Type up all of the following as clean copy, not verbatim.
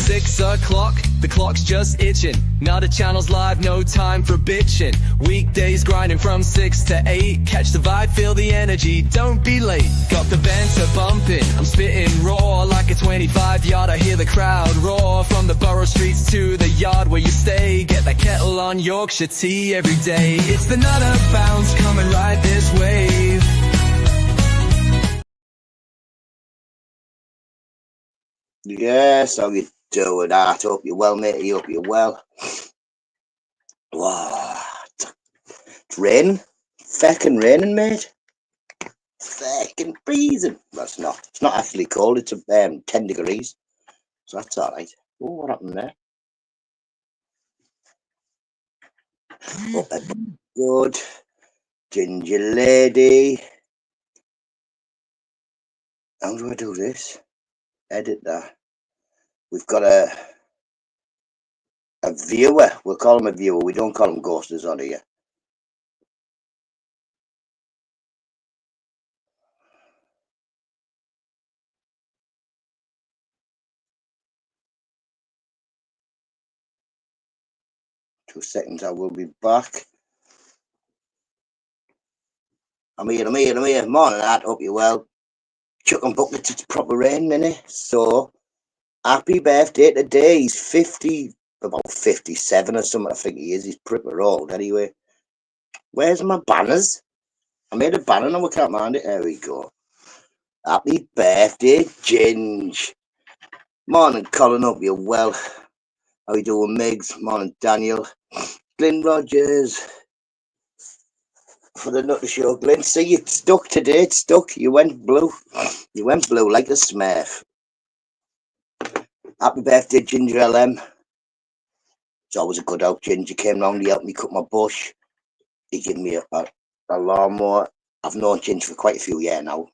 6 o'clock, the clock's just itching. NUTTA channel's live, no time for bitching. Weekdays grinding from 6 to 8. Catch the vibe, feel the energy, don't be late. Got the banter bumping, I'm spitting raw like a 25-yard. I hear the crowd roar from the borough streets to the yard where you stay. Get that kettle on Yorkshire tea every day. It's the NUTTA bounce, coming right this wave. Yes, how you doing? I hope you're well, mate. I hope you're well. Wow, it's raining. Feckin' raining, mate. Feckin' freezing. Well, it's not. It's not actually cold. It's 10 degrees. So that's all right. Oh, what happened there? Oh, good. Ginger lady. How do I do this? Edit that. We've got a viewer. We'll call him a viewer. We don't call him ghosters on here. Two seconds, I will be back. I'm here. Morning, lad. Hope you're well. Chuck and buckets, it's proper rain, minute. So, happy birthday today. He's 50, about 57 or something, I think he is. He's pretty old anyway. Where's my banners? I made a banner and we can't mind it. There we go. Happy birthday, Ginge. Morning, Colin. Hope you're well. How you doing, Migs? Morning, Daniel. Glyn Rogers. For the NUTTA show, Glyn. See, you stuck today. It's stuck. You went blue. You went blue like a smurf. Happy birthday, Ginger LM. It's always a good help, Ginger. He came round, he helped me cut my bush. He gave me a lawnmower. I've known Ginger for quite a few years now.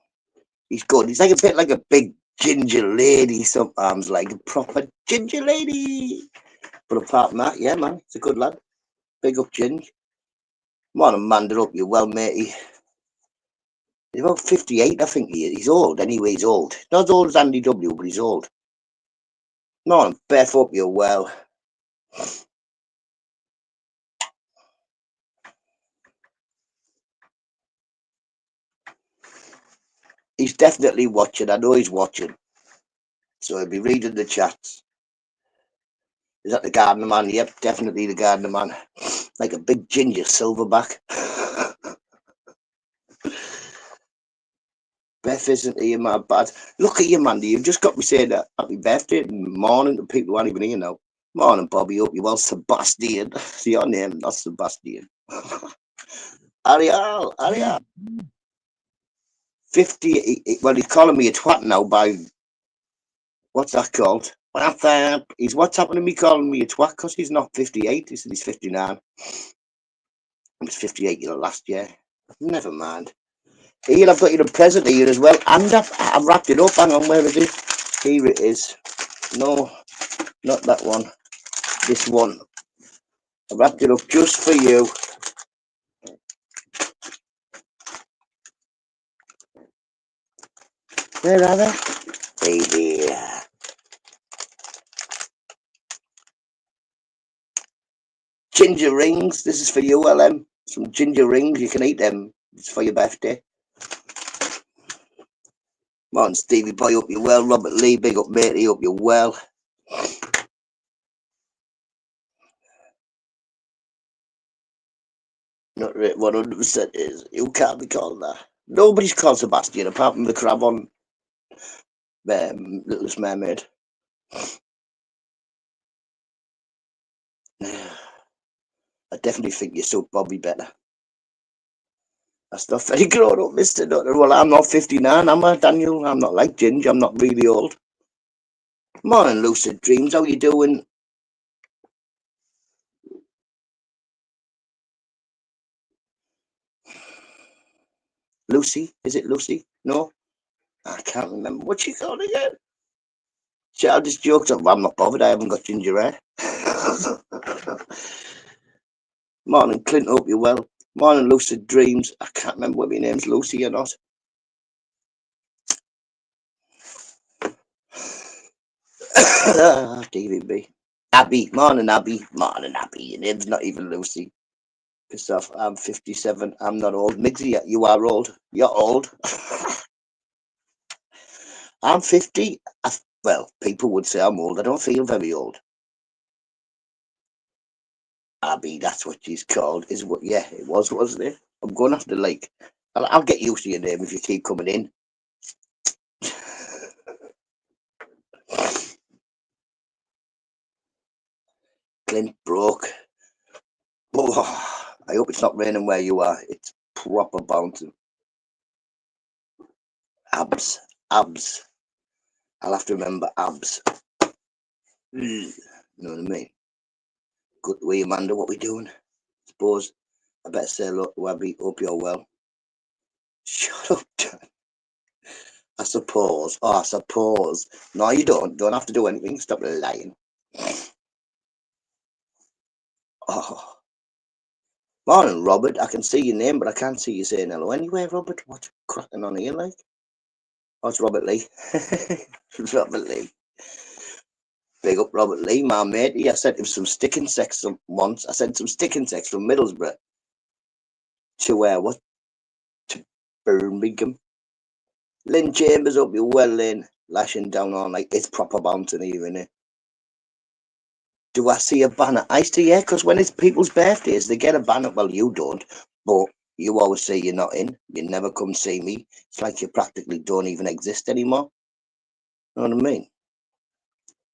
He's good. He's like a bit like a big ginger lady sometimes, like a proper ginger lady. But apart from that, yeah, man, it's a good lad. Big up, Ginger. Morning, Mandel. Hope you're well, matey. He's about 58, I think he is. He's old, anyway, he's old. Not as old as Andy W, but he's old. Morning, Beth. Hope you're well. He's definitely watching. I know he's watching. So he'll be reading the chats. Is that the gardener man? Yep, definitely the gardener man. Like a big ginger silverback. Beth, isn't he my bad? Look at you, Mandy. You've just got me saying that happy birthday morning to people who aren't even here now. Morning, Bobby. Hope you're well. Sebastian. See your name, not Sebastian. Ariel. 50. Well, he's calling me a twat now by. What's that called? He's WhatsApping to me calling me a twat because he's not 58. He said he's 59. He was 58 last year. Never mind. Here, I've got you a present here as well. And I've wrapped it up. Hang on, where is it? Here it is. No, not that one. This one. I wrapped it up just for you. Where are they? Baby. Ginger rings. This is for you, LM. Some ginger rings. You can eat them. It's for your birthday. Morning, Stevie boy. Hope you're well. Robert Lee. Big up, matey. Hope you're well. Not 100% is. You can't be called that. Nobody's called Sebastian apart from the crab on Littlest Mermaid. I definitely think you suit Bobby better. That's not very grown up, Mr. Nutter. Well, I'm not 59, am I, Daniel? I'm not like Ginger. I'm not really old. Morning, Lucid Dreams. How you doing? Lucy? Is it Lucy? No? I can't remember. What's she called again? Childish jokes. I'm not bothered. I haven't got ginger hair. Morning, Clint. Hope you're well. Morning, Lucid Dreams. I can't remember whether your name's Lucy or not. DVB. Abby, morning Abby, morning Abby. Your name's not even Lucy. Piss off. I'm 57. I'm not old. Migsy, you are old. You're old. I'm 50. Well, people would say I'm old. I don't feel very old. Abby, that's what she's called. Is what? Yeah, it was, wasn't it? I'm going to have to like. I'll get used to your name if you keep coming in. Clint broke. Oh, I hope it's not raining where you are. It's proper bouncing. Abs, abs. I'll have to remember abs. You know what I mean? Good way, Amanda. What we doing? Suppose I better say hello to Abby. Hope you're well. Shut up, Dan. I suppose. Oh, I suppose. No, you don't. Don't have to do anything. Stop lying. Oh. Morning, Robert. I can see your name, but I can't see you saying hello anyway, Robert. What's cracking on here, like? Oh, it's Robert Lee. Robert Lee. Big up Robert Lee, my mate. I sent him some stick insects once. I sent some stick insects from Middlesbrough to what? To Birmingham. Lynn Chambers, up you well, Lynn. Lashing down on like it's proper bouncing here, innit? Do I see a banner? I see, yeah, because when it's people's birthdays, they get a banner. Well, you don't, but you always say you're not in. You never come see me. It's like you practically don't even exist anymore. You know what I mean?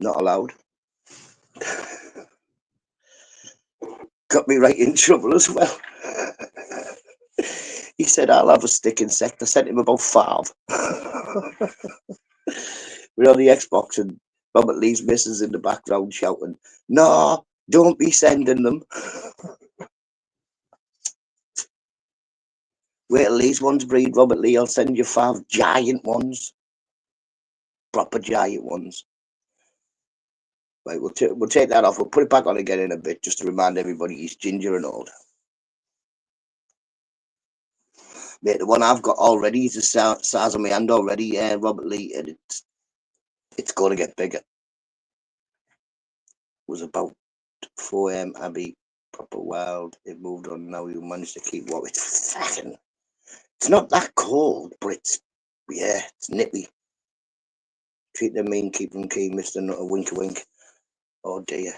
Not allowed. Got me right in trouble as well. He said, I'll have a stick insect. I sent him about 5. We're on the Xbox and Robert Lee's missus in the background shouting, no, don't be sending them. Wait till these ones breed, Robert Lee. I'll send you 5 giant ones. Proper giant ones. Right, we'll take that off. We'll put it back on again in a bit just to remind everybody he's ginger and old. Mate, the one I've got already is the size of my hand already, Robert Lee, and it's going to get bigger. It was about 4 a.m. Abby, proper wild. It moved on now. You managed to keep what? It's fucking. It's not that cold, but it's nippy. Treat them mean, keep them keen, Mr. Nutter. Wink, wink. Oh dear.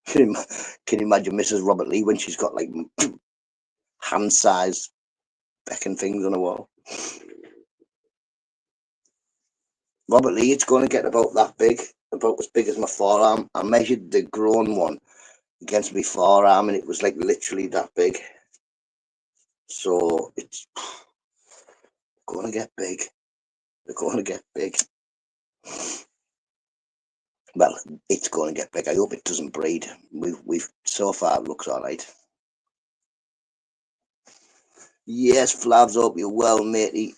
Can you imagine Mrs. Robert Lee when she's got like hand-sized becking things on the wall? Robert Lee, it's going to get about that big, about as big as my forearm. I measured the grown one against my forearm and it was like literally that big. So it's going to get big. They're going to get big. Well, it's going to get big. I hope it doesn't breed. We've so far it looks all right. Yes, Flavs, hope you're well, matey.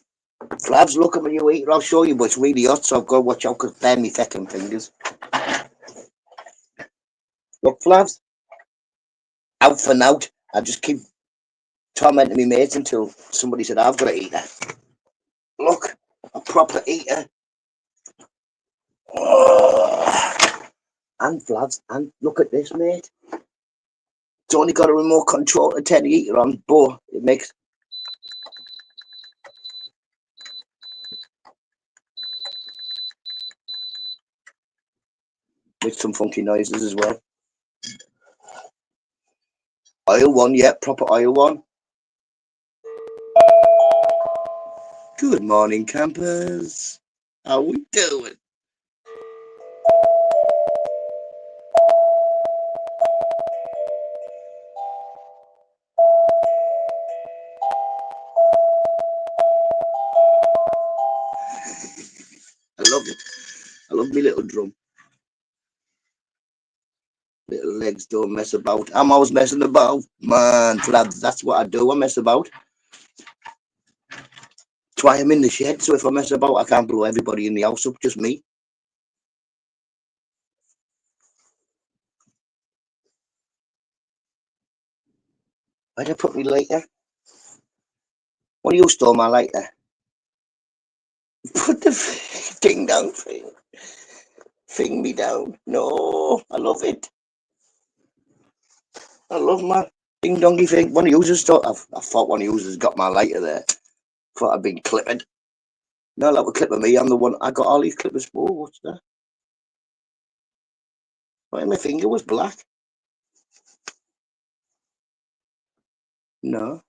Flavs, look at when you eat. I'll show you, but it's really hot, so I've got to watch out because they're me fecking fingers. Look, Flavs, out for now. I just keep tormenting me mates until somebody said I've got to eat her. Look, a proper eater. Oh. And Flavs, and look at this, mate. It's only got a remote control to turn the heater on, but it makes some funky noises as well. Oil one, yeah, proper oil one. Good morning, campers. How we doing? I love it. I love my little drum. Little legs don't mess about. I'm always messing about. Man, Flavs, that's what I do. I mess about. That's why I'm in the shed. So if I mess about, I can't blow everybody in the house up, just me. Where'd I put my lighter? What you stole my lighter? Put the ding dong thing. Fing me down. No, I love it. I love my ding dongy thing. One of users thought I thought one of users got my lighter there. Thought I'd been clipping. No, that was clipping me. I'm the one. I got all these clippers. Oh, what's that? Why my finger was black? No.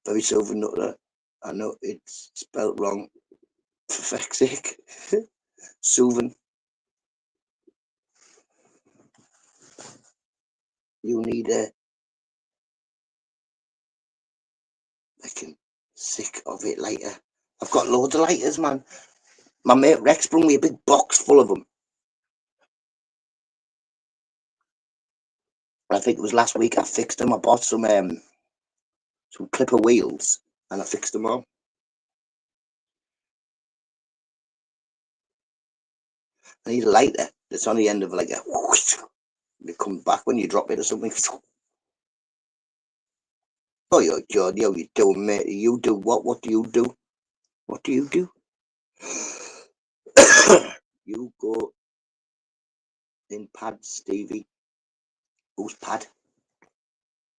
Very silver nutter. I know it's spelt wrong. For fuck's sake. Sylvan. You need a fucking sick of it later. I've got loads of lighters, man. My mate Rex brought me a big box full of them. I think it was last week. I fixed them. I bought some clipper wheels and I fixed them all. I need a lighter that's on the end of like a whoosh. It comes back when you drop it or something. Oh, you're George, how you doing, mate? You do what? What do you do? What do you do? You go in pad, Stevie. Who's pad?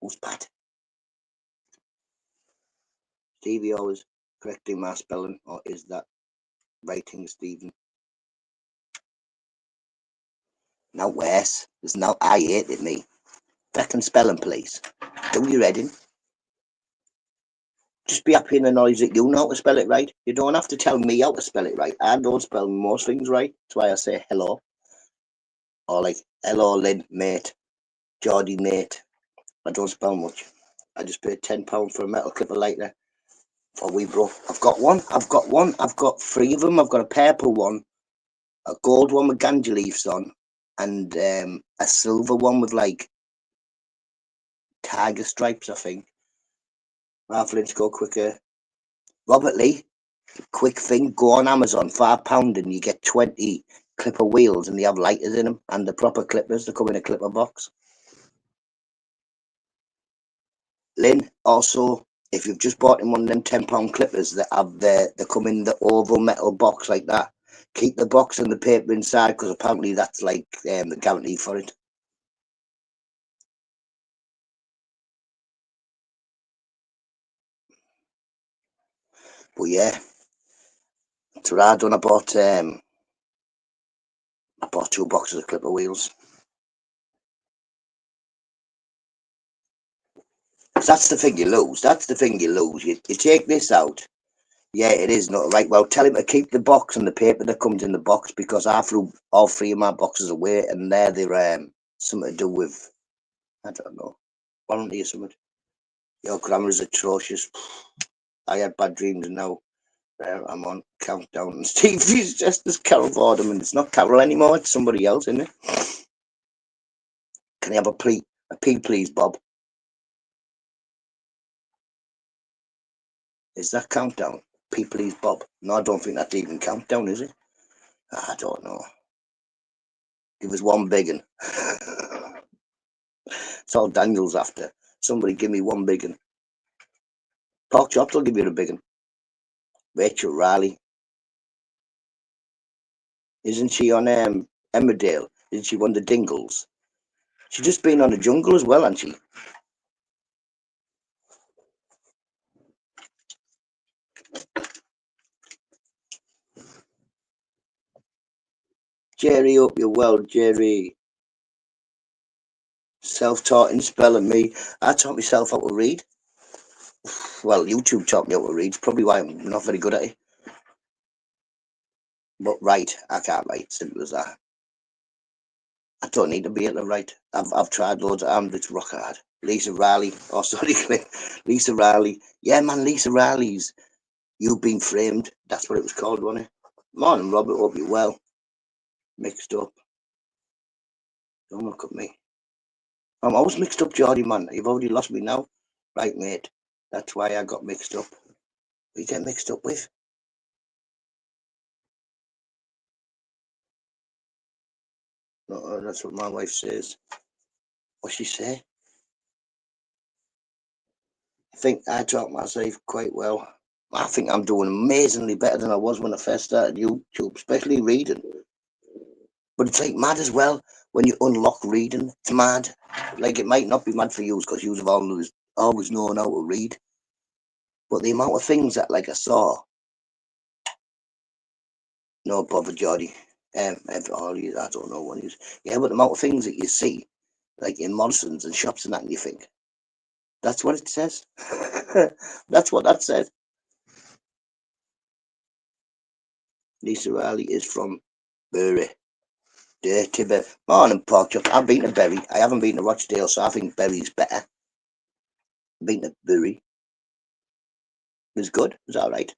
Who's pad? Stevie always correcting my spelling, or is that writing, Stephen? Now worse. There's no I hate it, me. Second spelling, please. Do you ready? Just be happy in the knowledge that you know how to spell it right. You don't have to tell me how to spell it right. I don't spell most things right. That's why I say hello. Or like, hello, Lynn, mate. Geordie, mate. I don't spell much. I just paid £10 for a metal clipper lighter for we broke. I've got one. I've got three of them. I've got a purple one, a gold one with ganja leaves on, and a silver one with like tiger stripes, I think. Ralph Go quicker. Robert Lee, quick thing, go on Amazon, £5 and you get 20 clipper wheels and they have lighters in them and the proper clippers. They come in a clipper box. Lynn, also, if you've just bought in one of them £10 clippers that have they come in the oval metal box like that, keep the box and the paper inside because apparently that's like the guarantee for it. But yeah, so I done. I bought 2 boxes of clipper wheels. That's the thing you lose. That's the thing you lose. You take this out. Yeah, it is not right. Well, tell him to keep the box and the paper that comes in the box because I threw all 3 of my boxes away and they're something to do with, I don't know, warranty or something. Your grammar is atrocious. I had bad dreams and now I'm on countdown and Stevie's just as Carol Vorderman. And it's not Carol anymore. It's somebody else, isn't it? Can you have a pee, please, Bob? Is that countdown? Pee, please, Bob? No, I don't think that's even countdown, is it? I don't know. Give us one big one. It's all Daniel's after. Somebody give me one big one. Pork chops will give you a big one. Rachel Riley. Isn't she on Emmerdale? Isn't she one of the Dingles? She's just been on the Jungle as well, hasn't she? Jerry, hope you're well, Jerry. Self-taught in spelling me. I taught myself how to read. Well, YouTube taught me how to read. It's probably why I'm not very good at it. But write, I can't write. Simple as that. I don't need to be able to write. I've tried loads of times. It's rock hard. Lisa Riley. Oh, sorry, Lisa Riley. Yeah, man, Lisa Riley's You've Been Framed. That's what it was called, wasn't it? Morning, Robert. Hope you're well. Mixed up. Don't look at me. I'm always mixed up, Geordie, man. You've already lost me now. Right, mate. That's why I got mixed up. What you get mixed up with? No, that's what my wife says. What's she say? I think I taught myself quite well. I think I'm doing amazingly better than I was when I first started YouTube, especially reading. But it's like mad as well when you unlock reading. It's mad. Like it might not be mad for you because you have always known how to read. But the amount of things that like I saw, no bother, Geordie. All you, I don't know what it is. Yeah, but the amount of things that you see, like in Morrison's and shops and that, and you think, that's what it says. That's what that says. Lisa Riley is from Bury. Dirty Bury. Morning, pork chop. I've been to Bury. I haven't been to Rochdale, so I think Bury's better. Been to Bury. It was good. It was all right.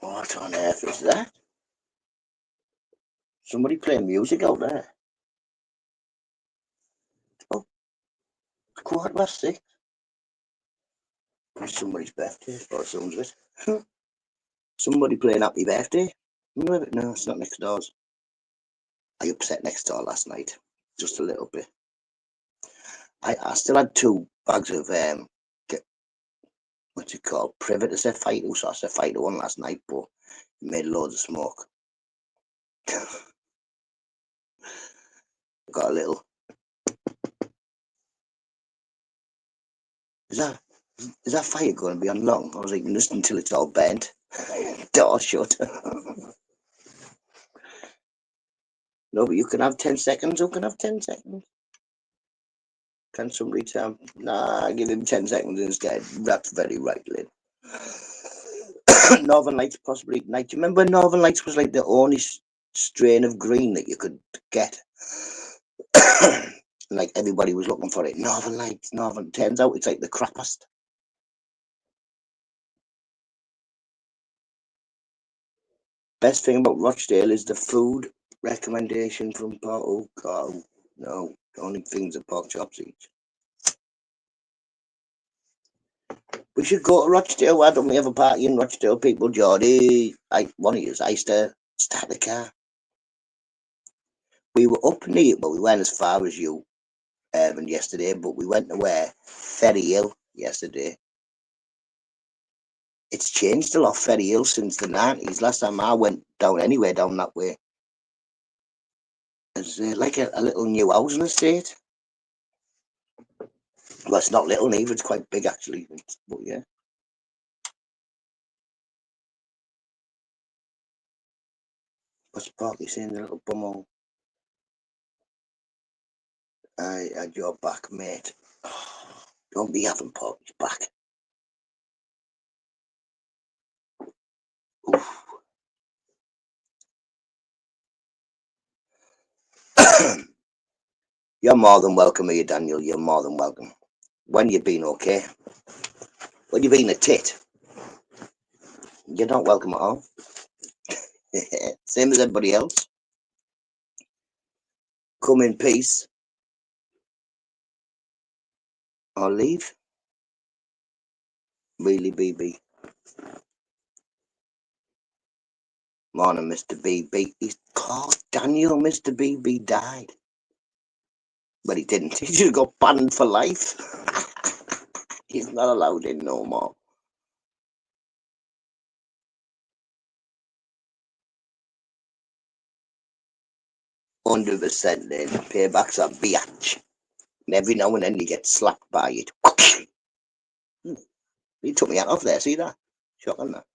What on earth is that? Somebody playing music out there. Oh, it's 6:15. It's somebody's birthday, or someone's it. Somebody playing happy birthday. No, it's not next doors. I upset next door last night. Just a little bit. I still had 2 bags of what's it called? Privet. I said Fido, so I said Fido one last night, but it made loads of smoke. Got a little. Is that fire going to be on long? I was like, just until it's all bent. Door shut. No, but you can have 10 seconds. Who can have 10 seconds? Can somebody tell? Nah, give him 10 seconds instead. That's very right, Lynn. Northern Lights possibly ignite. Do you remember Northern Lights was like the only strain of green that you could get? Like everybody was looking for it. Northern Lights, Northern. Turns out it's like the crappiest. Best thing about Rochdale is the food recommendation from Port. Oh God, no. The only things are pork chops each. We should go to Rochdale. Why don't we have a party in Rochdale, people? Geordie, one of you, Ister, start the car. We were up near, but we weren't as far as you yesterday, but we went to where? Ferry Hill yesterday. It's changed a lot, Ferry Hill, since the 90s. Last time I went down anywhere down that way. It's like a little new housing estate. Well, it's not little neither, it's quite big actually. But yeah. What's Parky saying, the little bumhole? I had your back, mate. Don't be having Parky's back. Oof. You're more than welcome here, Daniel. You're more than welcome. When you've been okay. When you've been a tit, you're not welcome at all. Same as everybody else. Come in peace or leave. Really, BB. Morning, Mr. BB. He's called Daniel. Mr. BB died. But he didn't. He just got banned for life. He's not allowed in no more. %, then paybacks are biatch. And every now and then you get slapped by it. He took me out off there, see that? Shocking that.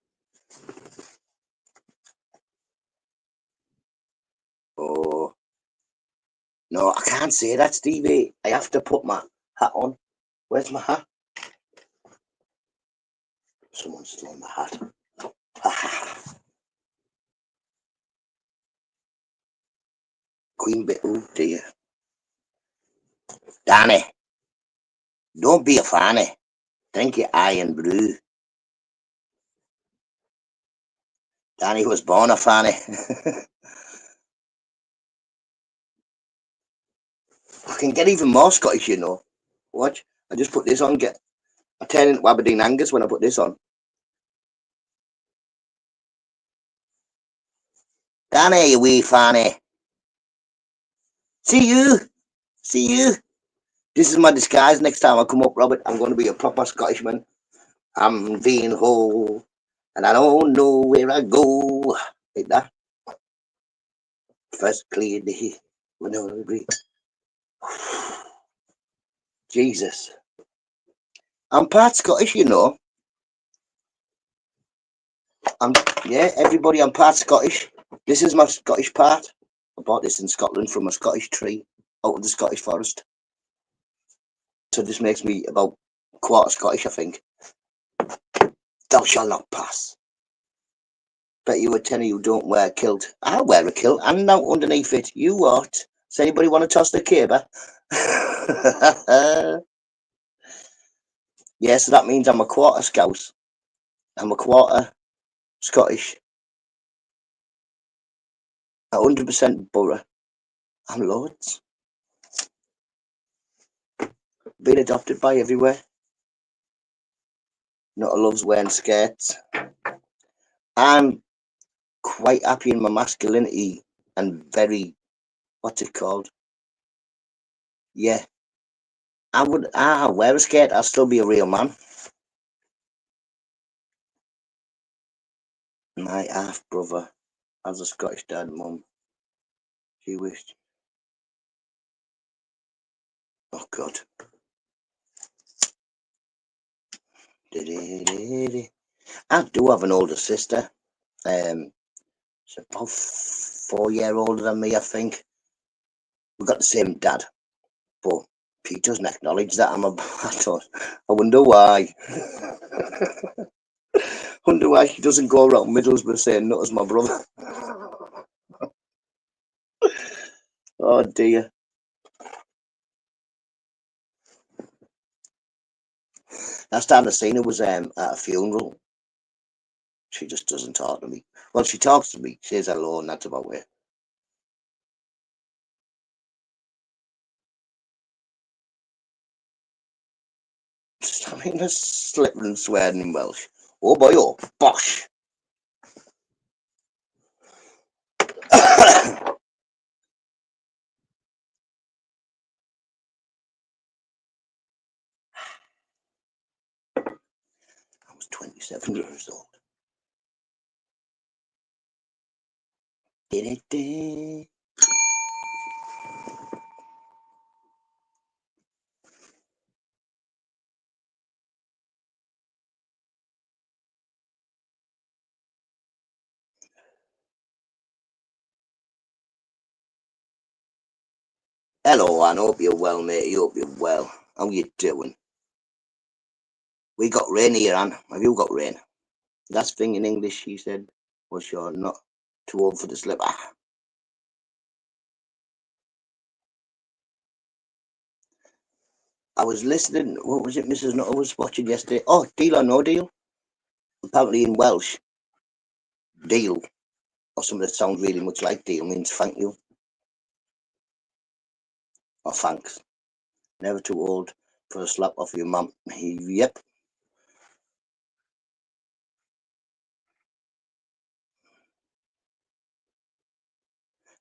Oh no, I can't say that, Stevie. I have to put my hat on. Where's my hat? Someone's stolen my hat. Queen bit, oh dear. Danny, don't be a fanny. Drink your iron brew. Danny was born a fanny. I can get even more Scottish, you know. Watch. I just put this on. I turn into Aberdeen Angus when I put this on. Down here, you wee fanny. See you. See you. This is my disguise. Next time I come up, Robert, I'm going to be a proper Scottishman. I'm being whole, and I don't know where I go. Like that. First clear day. Jesus. I'm part Scottish, you know. Yeah, everybody, I'm part Scottish. This is my Scottish part. I bought this in Scotland from a Scottish tree out of the Scottish forest. So this makes me about quarter Scottish, I think. Thou shalt not pass. Bet you a tenner you don't wear a kilt. I wear a kilt and now underneath it. You what? Does anybody want to toss the caber? Yeah, so that means I'm a quarter Scouse. I'm a quarter Scottish. 100% Borough. I'm loads. Been adopted by everywhere. Not loves wearing skirts. I'm quite happy in my masculinity and very, what's it called? Yeah. I wear a skirt, I'll still be a real man. My half brother has a Scottish dad and mum. She wished. Oh God. I do have an older sister. She's about 4 years older than me, I think. We've got the same dad, but he doesn't acknowledge that I wonder why. Wonder why he doesn't go around Middlesbrough saying Nutta's my brother. Oh dear. Last time I seen her was at a funeral. She just doesn't talk to me. Well, she talks to me, says hello, and that's about it. I mean, there's slipping and swearing in Welsh. Oh boy, oh, bosh. I was 27 years old. Hello, Anne. Hope you're well, mate. Hope you're well. How you doing? We got rain here, Anne. Have you got rain? Last thing in English she said was you're not too old for the slip. I was listening. What was it Mrs. Nutter was watching yesterday? Oh, Deal or No Deal? Apparently in Welsh, deal, or something that sounds really much like deal, means thank you or thanks. Never too old for a slap off your mum. Yep.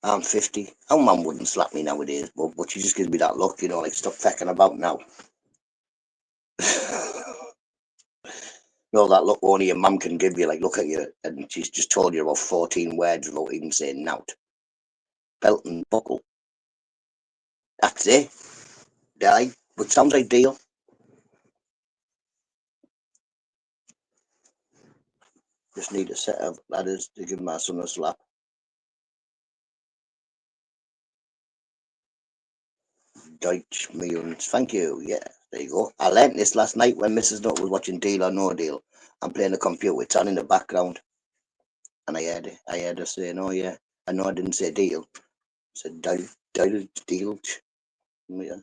I'm 50. Our mum wouldn't slap me nowadays, but she just gives me that look, you know, like stop fecking about now. No, that look only your mum can give you, like look at you, and she's just told you about 14 words without even saying nout. Belt and buckle. That's it. Die. But sounds like deal. Just need a set of ladders to give my son a slap. Deutsch millions. Thank you. Yeah, there you go. I learnt this last night when Mrs. Nutt was watching Deal or No Deal. I'm playing the computer. It's on in the background. And I heard it. I heard her saying, oh yeah. I know I didn't say deal. I said deal. Yeah.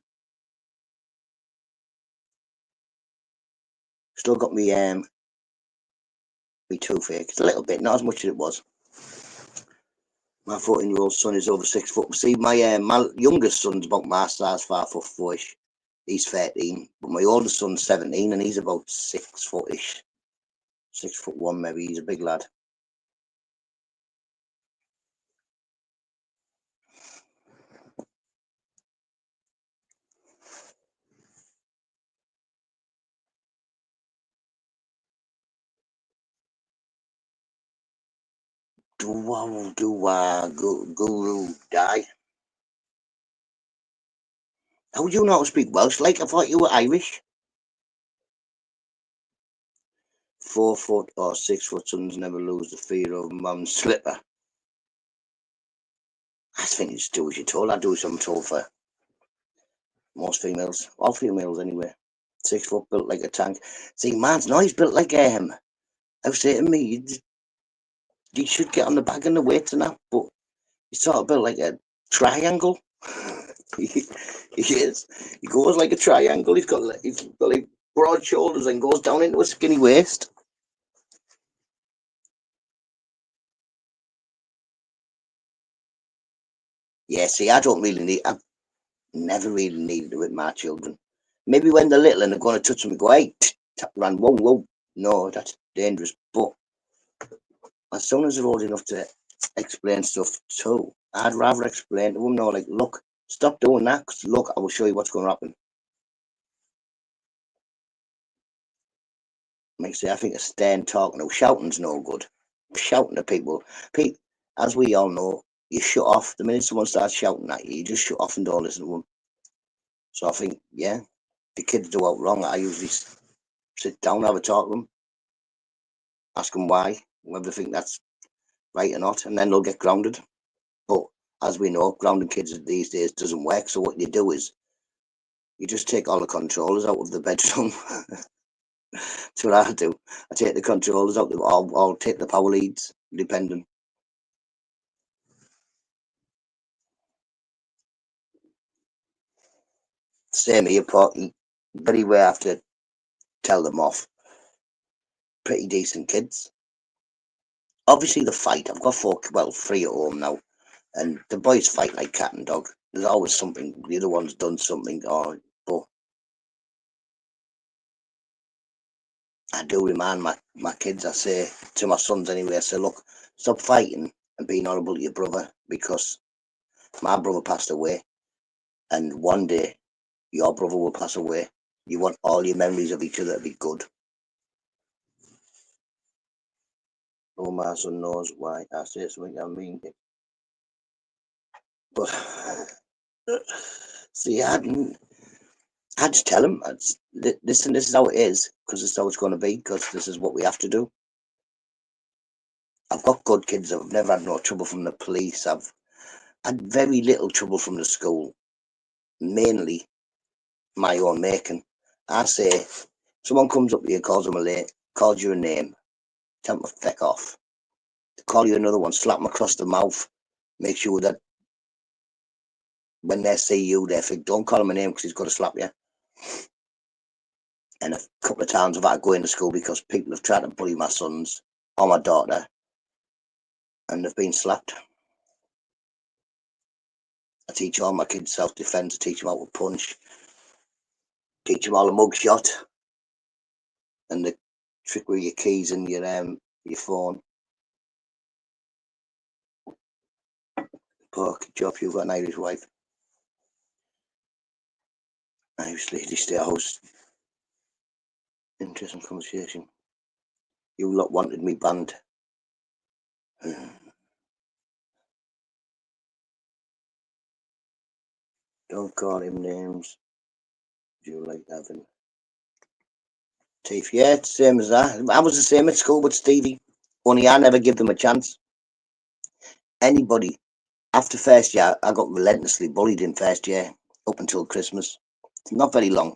Still got me toothache. It's a little bit, not as much as it was. My 14-year-old son is over 6 foot. See, my youngest son's about my size, 5'4". He's 13, but my oldest son's 17, and he's about 6 footish, 6'1" maybe. He's a big lad. Guru die. How do you know how to speak Welsh? Like I thought you were Irish. 4 foot or 6 foot sons never lose the fear of mum's slipper. I think you just do as you're told. I do as I'm told for most females. All females anyway. 6 foot built like a tank. See, man's no, he's built like I was saying to me, you should get on the bag and the weights and that, but he's sort of built like a triangle. he is. He goes like a triangle. He's got like broad shoulders and goes down into a skinny waist. Yeah, see, I've never really needed it with my children. Maybe when they're little and they're going to touch them, go, hey, tap around, whoa, whoa. No, that's dangerous. But as soon as they're old enough to explain stuff too, I'd rather explain to them, no, like, look, stop doing that, because look, I will show you what's going to happen. Makes it, I think, a stern talk. No, shouting's no good. Shouting at people, as we all know, you shut off. The minute someone starts shouting at you, you just shut off and don't listen to them. So I think, yeah, the kids do out wrong. I usually sit down, have a talk to them, ask them why, whether they think that's right or not, and then they'll get grounded. But as we know, grounding kids these days doesn't work. So what you do is you just take all the controllers out of the bedroom. That's what I do. I take the controllers out, I'll take the power leads, depending. Same here, Porky. Very well have to tell them off. Pretty decent kids. Obviously, the fight. I've got three at home now, and the boys fight like cat and dog. There's always something. The other one's done something, but I do remind my kids. I say to my sons anyway. I say, look, stop fighting and being horrible to your brother, because my brother passed away, and one day your brother will pass away. You want all your memories of each other to be good. Oh, my son knows why I say something I mean it. But see, I just tell him, listen, this is how it is, because this is how it's going to be, because this is what we have to do. I've got good kids. I've never had no trouble from the police. I've had very little trouble from the school, mainly my own making. I say, someone comes up to you, calls them a late, calls you a name, tell them to feck off. They call you another one, slap them across the mouth, make sure that when they see you, they think, don't call him a name because he's got to slap you. And a couple of times I've had to go into school because people have tried to bully my sons or my daughter, and they've been slapped. I teach all my kids self-defense. I teach them how to punch. Teach them all a mug shot and the trick with your keys and your phone. Pork job, you've got an Irish wife. Irish lady stay at house. Interesting conversation. You lot wanted me banned. Don't call him names. Do you like having teeth? Yeah, it's the same as that. I was the same at school with Stevie. Only I never give them a chance. Anybody. After first year, I got relentlessly bullied in first year up until Christmas. Not very long.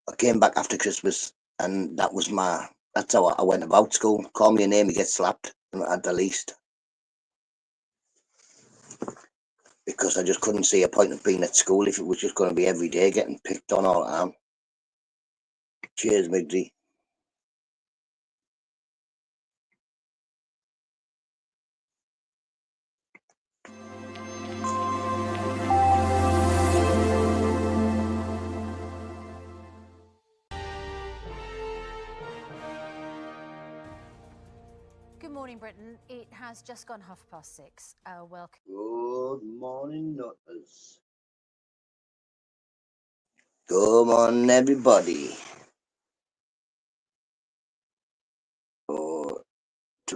I came back after Christmas, and that's how I went about school. Call me a name, you get slapped at the least. Because I just couldn't see a point of being at school if it was just going to be every day getting picked on all the time. Cheers, Migdy. Good morning, Britain. It has just gone 6:30. Welcome. Good morning, Nutters. Come on, everybody.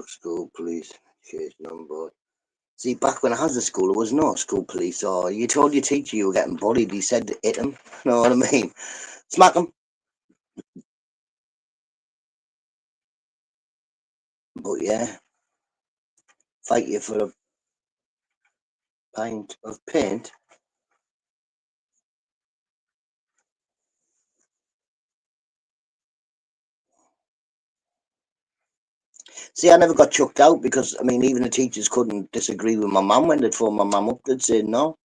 took school police chasing on board. See, back when I was at school, there was no school police, or you told your teacher you were getting bullied, he said hit him. You know what I mean? Smack him. But yeah, fight you for a pint of paint. See, I never got chucked out because, I mean, even the teachers couldn't disagree with my mum when they'd phone my mum up. They'd say, no,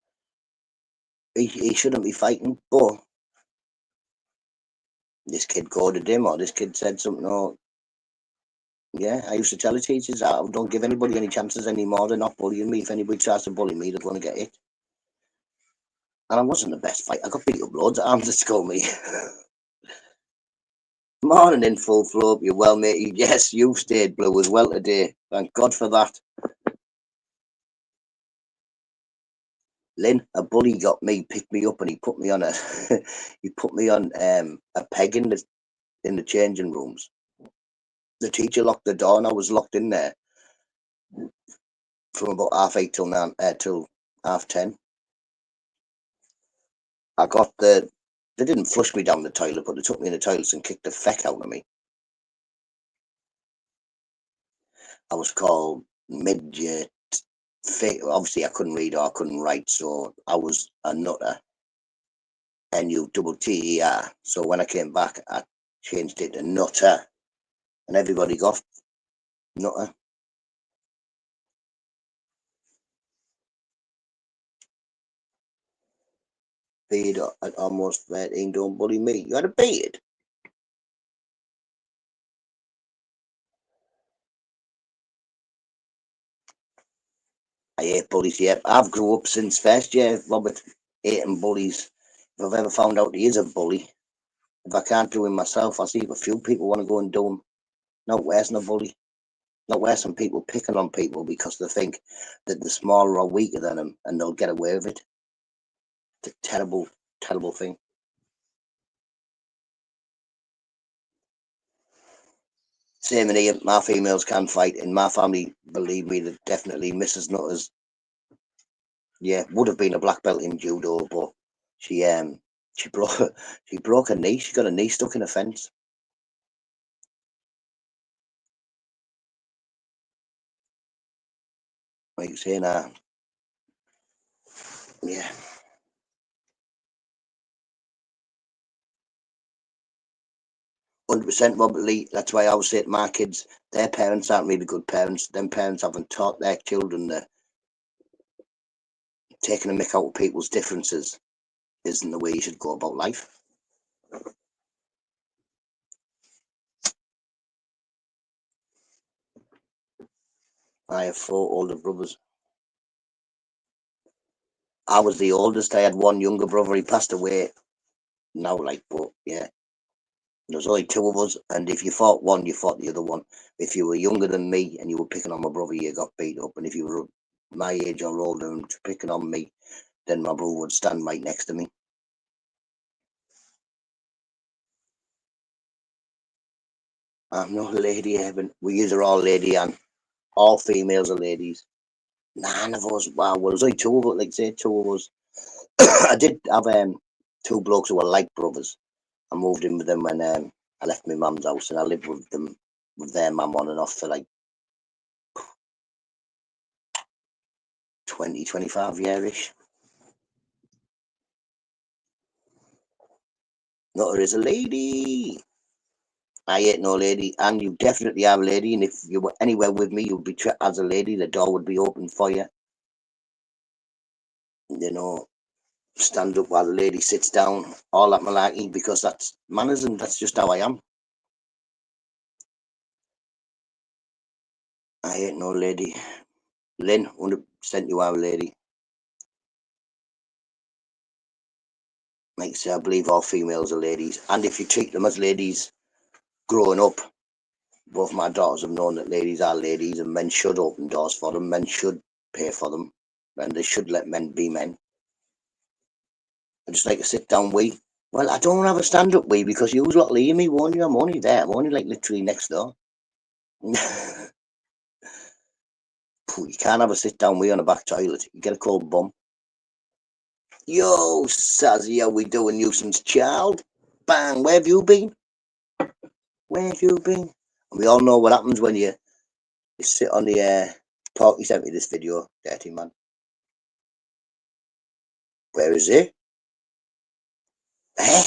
he shouldn't be fighting. But this kid goaded him, or this kid said something, or yeah, I used to tell the teachers, I don't give anybody any chances anymore. They're not bullying me. If anybody tries to bully me, they're going to get hit. And I wasn't the best fight. I got beat up loads of times at school, me. Morning in full flow. You're well, mate. Yes, you've stayed blue as well today. Thank God for that. Lynn, a bully got me, picked me up, and he put me on a he put me on a peg in the changing rooms. The teacher locked the door, and I was locked in there from about 8:30 till 9 till 10:30. They didn't flush me down the toilet, but they took me in the toilets and kicked the feck out of me. I was called midget. Obviously, I couldn't read or I couldn't write, so I was a nutter. NUTTER. So when I came back, I changed it to NUTTA, and everybody got nutter. Beard at almost 13, don't bully me. You had a beard? I hate bullies, yeah. I've grew up since first year, Robert, hating bullies. If I've ever found out he is a bully, if I can't do him myself, I'll see if a few people want to go and do him. Not worse than a bully. Not worse than people picking on people because they think that they're smaller or weaker than them and they'll get away with it. It's a terrible, terrible thing. Same in here, my females can fight. In my family, believe me, that definitely Mrs. Nutters, yeah, would have been a black belt in judo, but she broke her knee. She got her knee stuck in a fence. Like you saying, yeah. 100% Robert Lee. That's why I always say to my kids, their parents aren't really good parents. Them parents haven't taught their children that taking a mick out of people's differences isn't the way you should go about life. I have 4 older brothers. I was the oldest. I had one younger brother. He passed away now, but yeah. There's only 2 of us, and if you fought one, you fought the other one. If you were younger than me and you were picking on my brother, you got beat up. And if you were my age or older and picking on me, then my brother would stand right next to me. I'm not a lady, Evan. We are all lady, and all females are ladies. None of us. Wow, well, there's only 2 of us. Like say, 2 of us. I did have 2 blokes who were like brothers. I moved in with them when I left my mum's house, and I lived with them, with their mum on and off for like 20, 25 years-ish. Nutter is a lady. I ain't no lady, and you definitely are a lady. And if you were anywhere with me, you'd be treated as a lady. The door would be open for you. You know, stand up while the lady sits down. All that malarkey, because that's manners, and that's just how I am. I ain't no lady. Lynn, 100% you are a lady. Like I say, I believe all females are ladies, and if you treat them as ladies growing up, both my daughters have known that ladies are ladies, and men should open doors for them. Men should pay for them, and they should let men be men. I just like a sit down wee. Well, I don't have a stand up wee because you lot leave me, won't you? I'm only there. I'm only like literally next door. You can't have a sit down wee on a back toilet. You get a cold bum. Yo, Sazzy, how we doing, nuisance child? Bang, where have you been? Where have you been? And we all know what happens when you sit on the park. He sent me this video, dirty man. Where is it? Eh?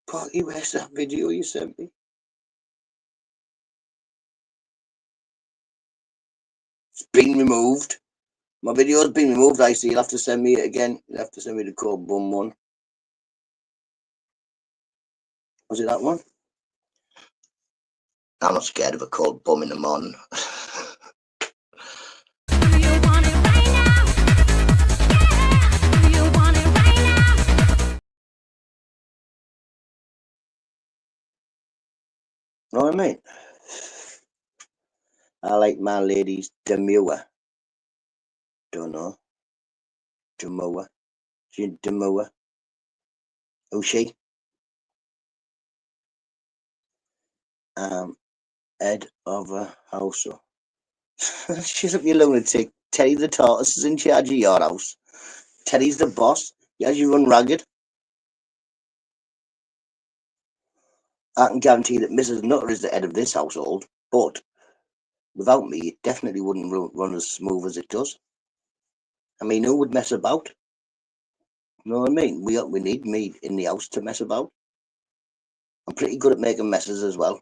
Parky, where's that video you sent me? It's been removed. My video's been removed. I see. You'll have to send me it again. You'll have to send me the cold bum one. Was it that one? I'm not scared of a cold bum in the morning. Know what I mean? I like my ladies demure. Don't know. Demure. She demure. Who's she? Head of a household. She's up, you lunatic. Teddy the tortoise is in charge of your house. Teddy's the boss. He has you run ragged. I can guarantee that Mrs. Nutter is the head of this household, but without me, it definitely wouldn't run as smooth as it does. I mean, who would mess about? You know what I mean? We need me in the house to mess about. I'm pretty good at making messes as well.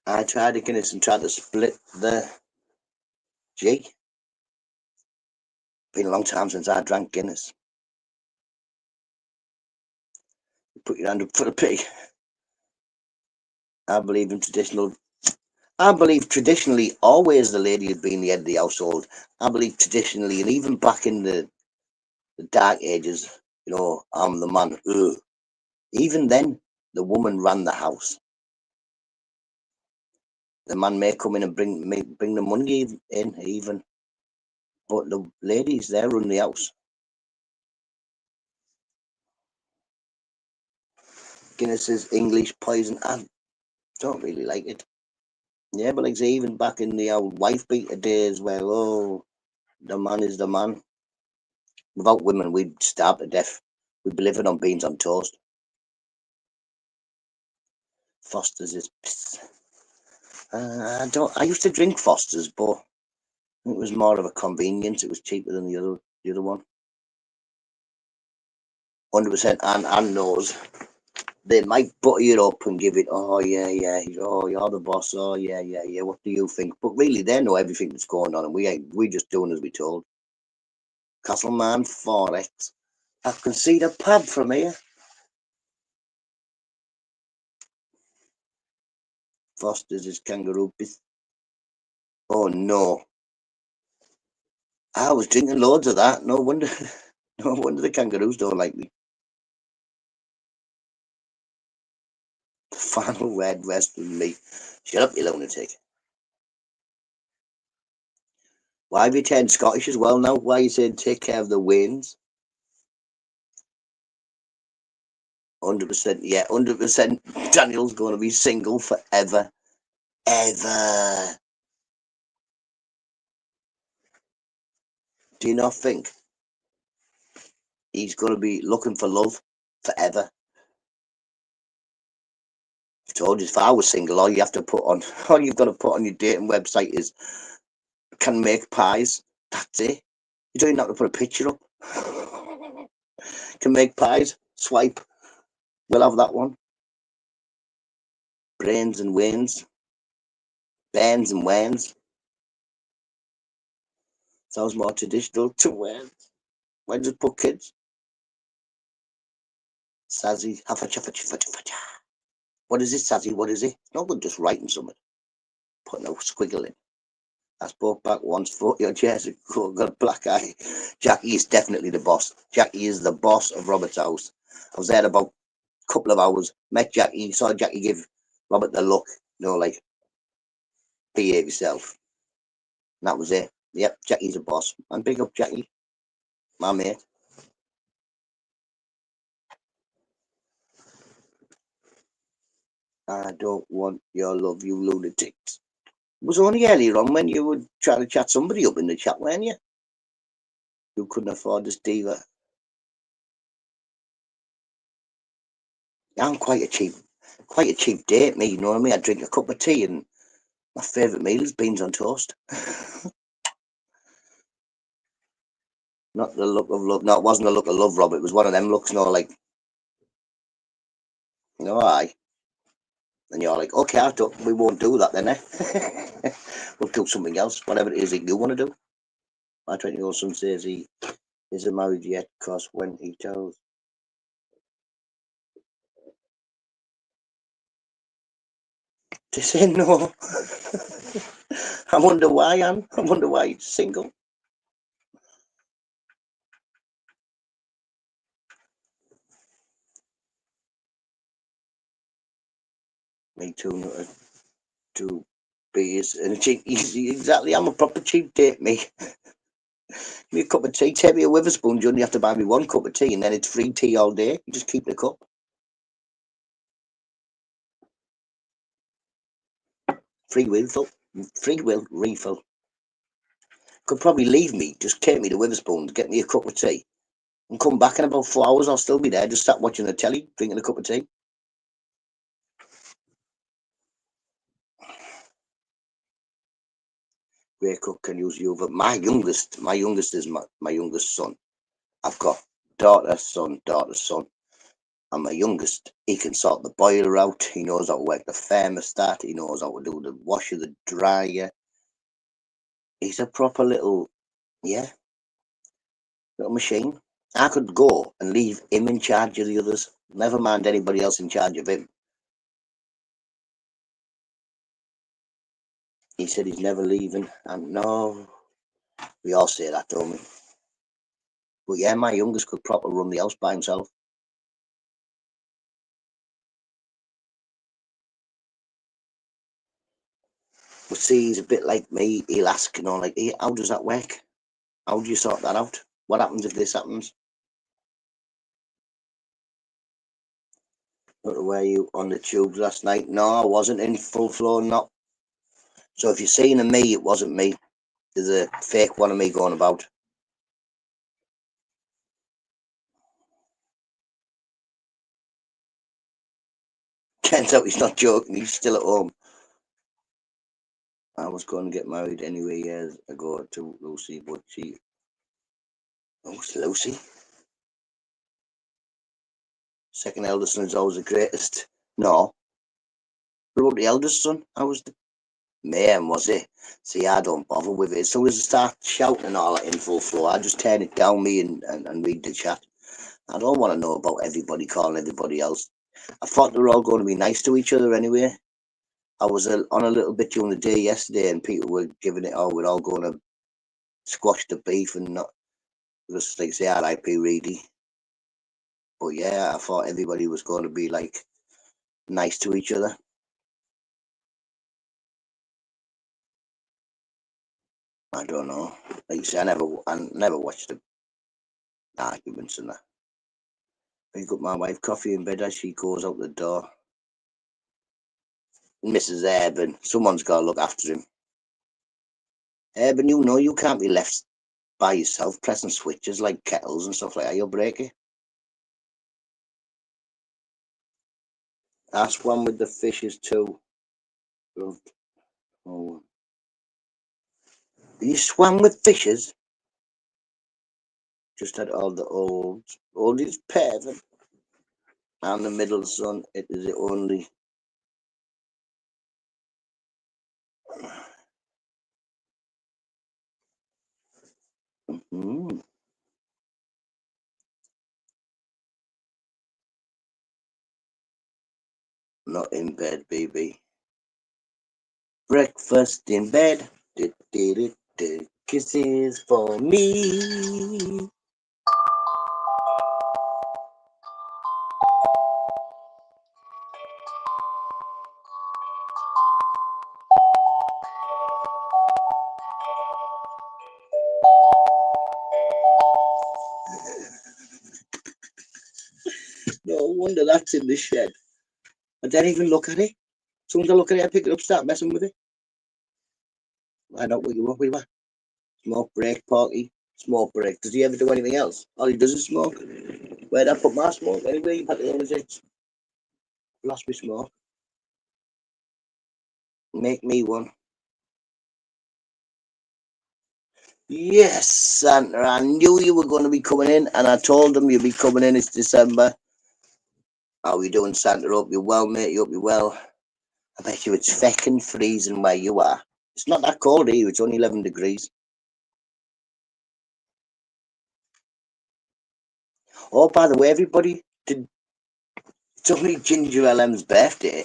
I tried a Guinness and tried to split the G. Been a long time since I drank Guinness. Put your hand up for the pig. I believe traditionally always the lady had been the head of the household. I believe traditionally, and even back in the dark ages, you know, I'm the man. Ugh. Even then, the woman ran the house. The man may come in and bring the money in even, but the ladies, they run the house. Guinness is English poison. I don't really like it. Yeah, but like say, even back in the old wife beater days where, oh, the man is the man. Without women, we'd starve to death. We'd be living on beans on toast. Foster's is piss. I used to drink Foster's, but it was more of a convenience. It was cheaper than the other one. 100%. And knows they might butter you up and give it. Oh yeah. Oh, you're the boss. Oh yeah. What do you think? But really, they know everything that's going on, and we just doing as we told. Castleman Forex. I can see the pub from here. Foster's is kangaroo piss. Oh no. I was drinking loads of that. No wonder the kangaroos don't like me. The final red rest with me. Shut up, you lunatic. Why have you turned Scottish as well now? Why are you saying take care of the winds? 100%, yeah, 100%. Daniel's going to be single forever. Ever. Do you not think he's going to be looking for love forever? I told you, if I was single, all you've got to put on your dating website is can make pies. That's it. You don't even have to put a picture up. Can make pies. Swipe. We'll have that one. Brains and wins. Bands and wins. Sounds more traditional to wins. Why just put kids? Sazzy. What is it, Sazzy? What is it? It's not good just writing something. Putting a squiggle in. I spoke back once 40 odd years ago, got a black eye. Jackie is definitely the boss. Jackie is the boss of Robert's house. I was there about a couple of hours, met Jackie, saw Jackie give Robert the look, you know, like, behave yourself. And that was it. Yep, Jackie's a boss. And big up Jackie, my mate. I don't want your love, you lunatics. It was only earlier on when you were trying to chat somebody up in the chat, weren't you? You couldn't afford this diva. I'm quite a cheap date, me, you know what I mean? I drink a cup of tea and my favourite meal is beans on toast. Not the look of love. No, it wasn't the look of love, Rob. It was one of them looks, like, aye. And you're like, okay, we won't do that then, eh? We'll do something else, whatever it is that you want to do. My 20-year-old son says he isn't married yet because when he tells. They say no. I wonder why, Anne. I wonder why he's single. Me too, not two beers and a cheap. Exactly, I'm a proper cheap date, me. Me a cup of tea, take me a Witherspoon. You only have to buy me one cup of tea, and then it's free tea all day. You just keep the cup. Free will refill. Could probably leave me, just take me to Witherspoon, get me a cup of tea, and come back in about 4 hours. I'll still be there, just sat watching the telly, drinking a cup of tea. Great cook can use you, but my youngest is my youngest son. I've got daughter, son, and my youngest, he can sort the boiler out. He knows how to work the thermostat. He knows how to do the washer, the dryer. He's a proper little, little machine. I could go and leave him in charge of the others. Never mind anybody else in charge of him. He said he's never leaving. And no, we all say that, don't we? But yeah, my youngest could proper run the house by himself. But see, he's a bit like me. He'll ask, like, hey, how does that work? How do you sort that out? What happens if this happens? Were you on the tubes last night? No, I wasn't in full flow, not. So if you're seeing a me, it wasn't me. There's a fake one of me going about. Turns out he's not joking, he's still at home. I was going to get married anyway years ago to Lucy, but she... Oh, it's Lucy. Second eldest son is always the greatest. No. What about the eldest son? I was the man, was it? See, I don't bother with it. As soon as I start shouting and all that in full flow, I just turn it down me and read the chat. I don't want to know about everybody calling everybody else. I thought they were all going to be nice to each other anyway. I was on a little bit during the day yesterday, and people were giving it, we're all going to squash the beef and not just like say R.I.P. Reedy. But yeah, I thought everybody was going to be like nice to each other. I don't know. Like you say, I never watched the arguments and that. Pick up my wife coffee in bed as she goes out the door. Mrs. Urban, someone's got to look after him. Urban, you can't be left by yourself pressing switches like kettles and stuff like that. You'll break it. I swam with the fishes too. Oh. You swam with fishes? Just had all the oldest Pervin. And the middle son, it is the only. Not in bed, baby. Breakfast in bed. Kisses for me. No wonder that's in the shed. I didn't even look at it. As soon as I look at it, I pick it up, start messing with it. I don't what you want, we were. Smoke break, party, smoke break. Does he ever do anything else? All he does is smoke. Where'd I put my smoke? Anyway, at the end it. Lost me smoke. Make me one. Yes, Santa. I knew you were going to be coming in, and I told them you'd be coming in. It's December. How are you doing, Santa? Hope you're well, mate. You hope you're well. I bet you it's feckin' freezing where you are. It's not that cold here. It's only 11 degrees. Oh, by the way, everybody, it's only Ginger LM's birthday.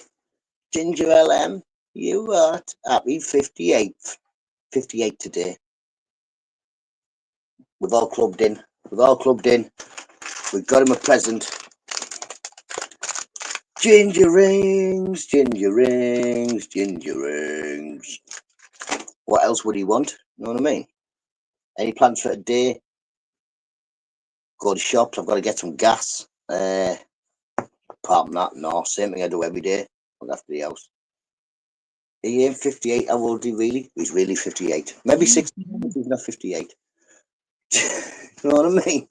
Ginger LM, you are happy 58th. 58 today. We've all clubbed in. We've all clubbed in. We've got him a present. Ginger rings, ginger rings, ginger rings. What else would he want? You know what I mean? Any plans for today? Go to shops. I've got to get some gas. Apart from that, no. Same thing I do every day. Look after the house. He ain't 58. How old is he really? He's really 58. Maybe 60. He's not 58. You know what I mean?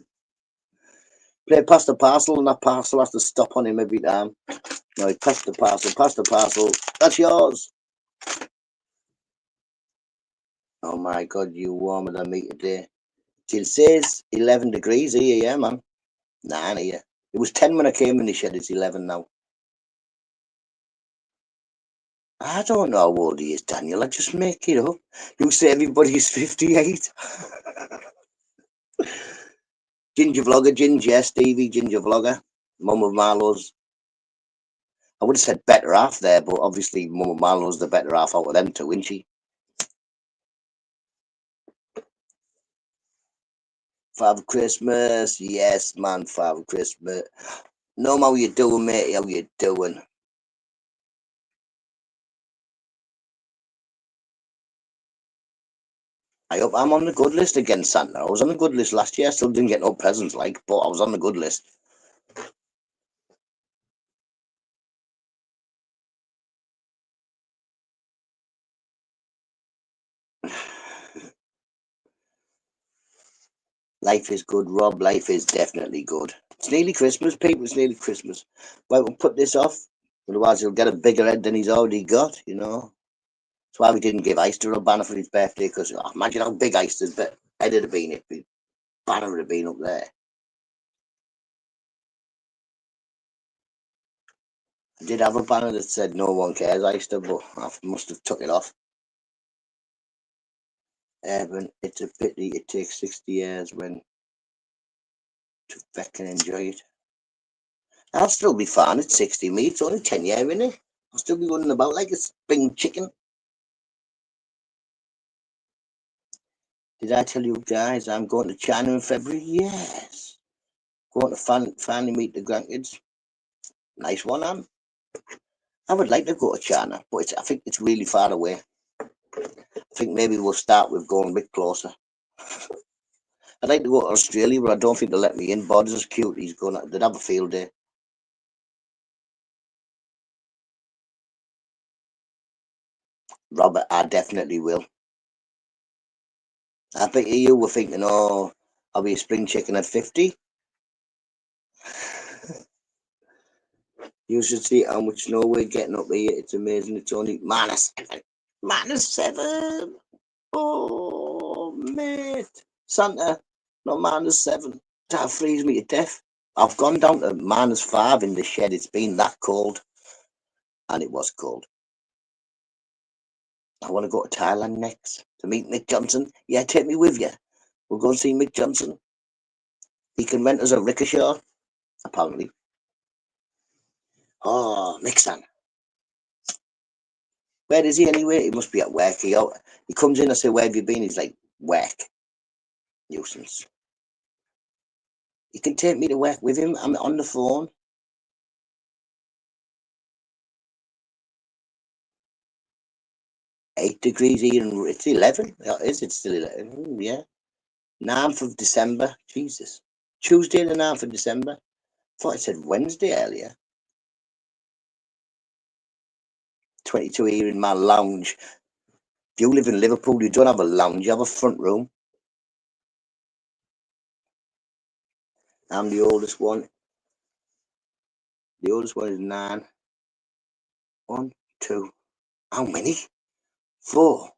Play past the parcel, and that parcel has to stop on him every time. No, he passed the parcel. That's yours. Oh my God, you warmer than me today. It says 11 degrees here, yeah, man. 9 here. It was 10 when I came in the shed. It's 11 now. I don't know how old he is, Daniel. I just make it up. You say everybody's 58. Ginger Vlogger, Ginger, Stevie, Ginger Vlogger. Mum of Marlowe's. I would have said better half there, but obviously Mum of Marlowe's the better half out of them two, isn't she? Father Christmas. Yes, man, Father Christmas. No, how you doing, mate? How you doing? I hope I'm on the good list again, Santa. I was on the good list last year. I still didn't get no presents, like, but I was on the good list. Life is good, Rob. Life is definitely good. It's nearly Christmas, people. It's nearly Christmas. Well, we'll put this off. Otherwise, he'll get a bigger head than he's already got, you know. That's why we didn't give Eister a banner for his birthday, because imagine how big Eister's head would have been if the banner would have been up there. I did have a banner that said no one cares Eister, but I must have took it off. But it's a pity it takes 60 years when to fucking enjoy it. I'll still be fine at 60, me. It's only 10 years, isn't it? I'll still be running about like a spring chicken. Did I tell you guys I'm going to China in February? Yes. Going to finally meet the grandkids. Nice one, Anne. I would like to go to China, but I think it's really far away. I think maybe we'll start with going a bit closer. I'd like to go to Australia, but I don't think they'll let me in. Borders is cute. They'd have a field day. Robert, I definitely will. I bet you were thinking, oh, I'll be a spring chicken at 50. You should see how much snow we're getting up here. It's amazing. It's only -7. -7. Oh, mate. Santa, not -7. That frees me to death. I've gone down to -5 in the shed. It's been that cold. And it was cold. I want to go to Thailand next to meet Mick Johnson. Yeah, take me with you. We'll go and see Mick Johnson. He can rent us a rickshaw, apparently. Oh, Mick-san. Where is he anyway? He must be at work. He comes in, I say, where have you been? He's like, work. Nuisance. He can take me to work with him. I'm on the phone. Eight degrees here, and it's 11. Is it still 11? Yeah. 9th of December. Jesus. Tuesday the 9th of December. I thought I said Wednesday earlier. 22 here in my lounge. If you live in Liverpool, you don't have a lounge, you have a front room. I'm the oldest one. The oldest one is 9. 1, 2. How many? 4.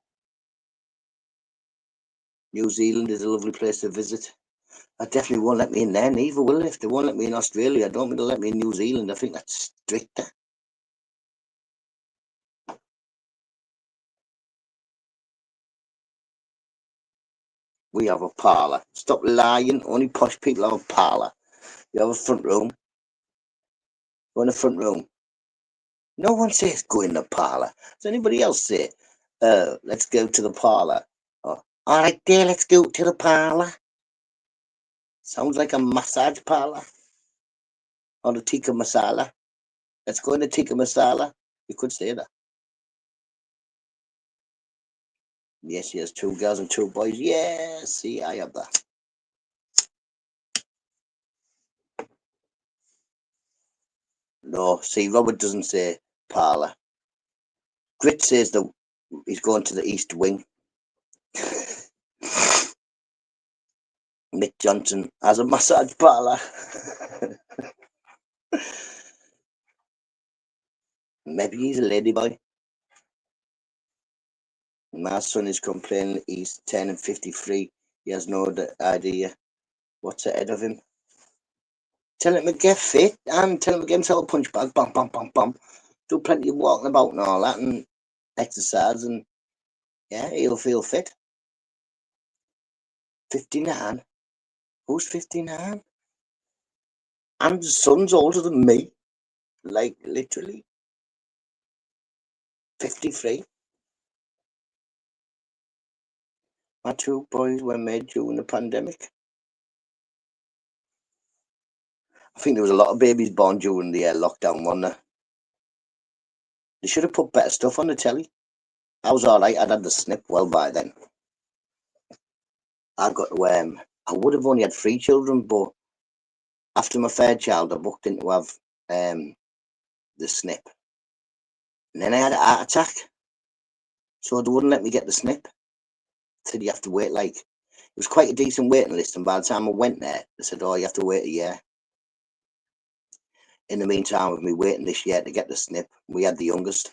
New Zealand is a lovely place to visit. I definitely won't let me in there, neither will they. If they won't let me in Australia, I don't think they'll let me in New Zealand. I think that's stricter. We have a parlour. Stop lying. Only posh people have a parlour. You have a front room. Go in the front room. No one says go in the parlour. Does anybody else say, let's go to the parlour? Or, all right, dear, let's go to the parlour. Sounds like a massage parlour. Or the tikka masala. Let's go in the tikka masala. You could say that. Yes, he has 2 girls and 2 boys. Yes, see, I have that. No, see, Robert doesn't say parlour. Grit says that he's going to the East Wing. Mick Johnson has a massage parlour. Maybe he's a ladyboy. My son is complaining he's turning 53. He has no idea what's ahead of him. Tell him to get fit and tell him to get himself a punch bag. Bam, bam, bam, bam. Do plenty of walking about and all that and exercise, and yeah, he'll feel fit. 59? Who's 59? And his son's older than me. Like, literally. 53. My 2 boys were made during the pandemic. I think there was a lot of babies born during the lockdown, wasn't there? They should have put better stuff on the telly. I was alright, I'd had the snip well by then. I got to, I would have only had 3 children, but after my 3rd child, I booked in to have the snip. And then I had a heart attack. So they wouldn't let me get the snip. Said you have to wait, like, it was quite a decent waiting list, and by the time I went there, they said, oh, you have to wait a year. In the meantime, with me waiting this year to get the snip, we had the youngest.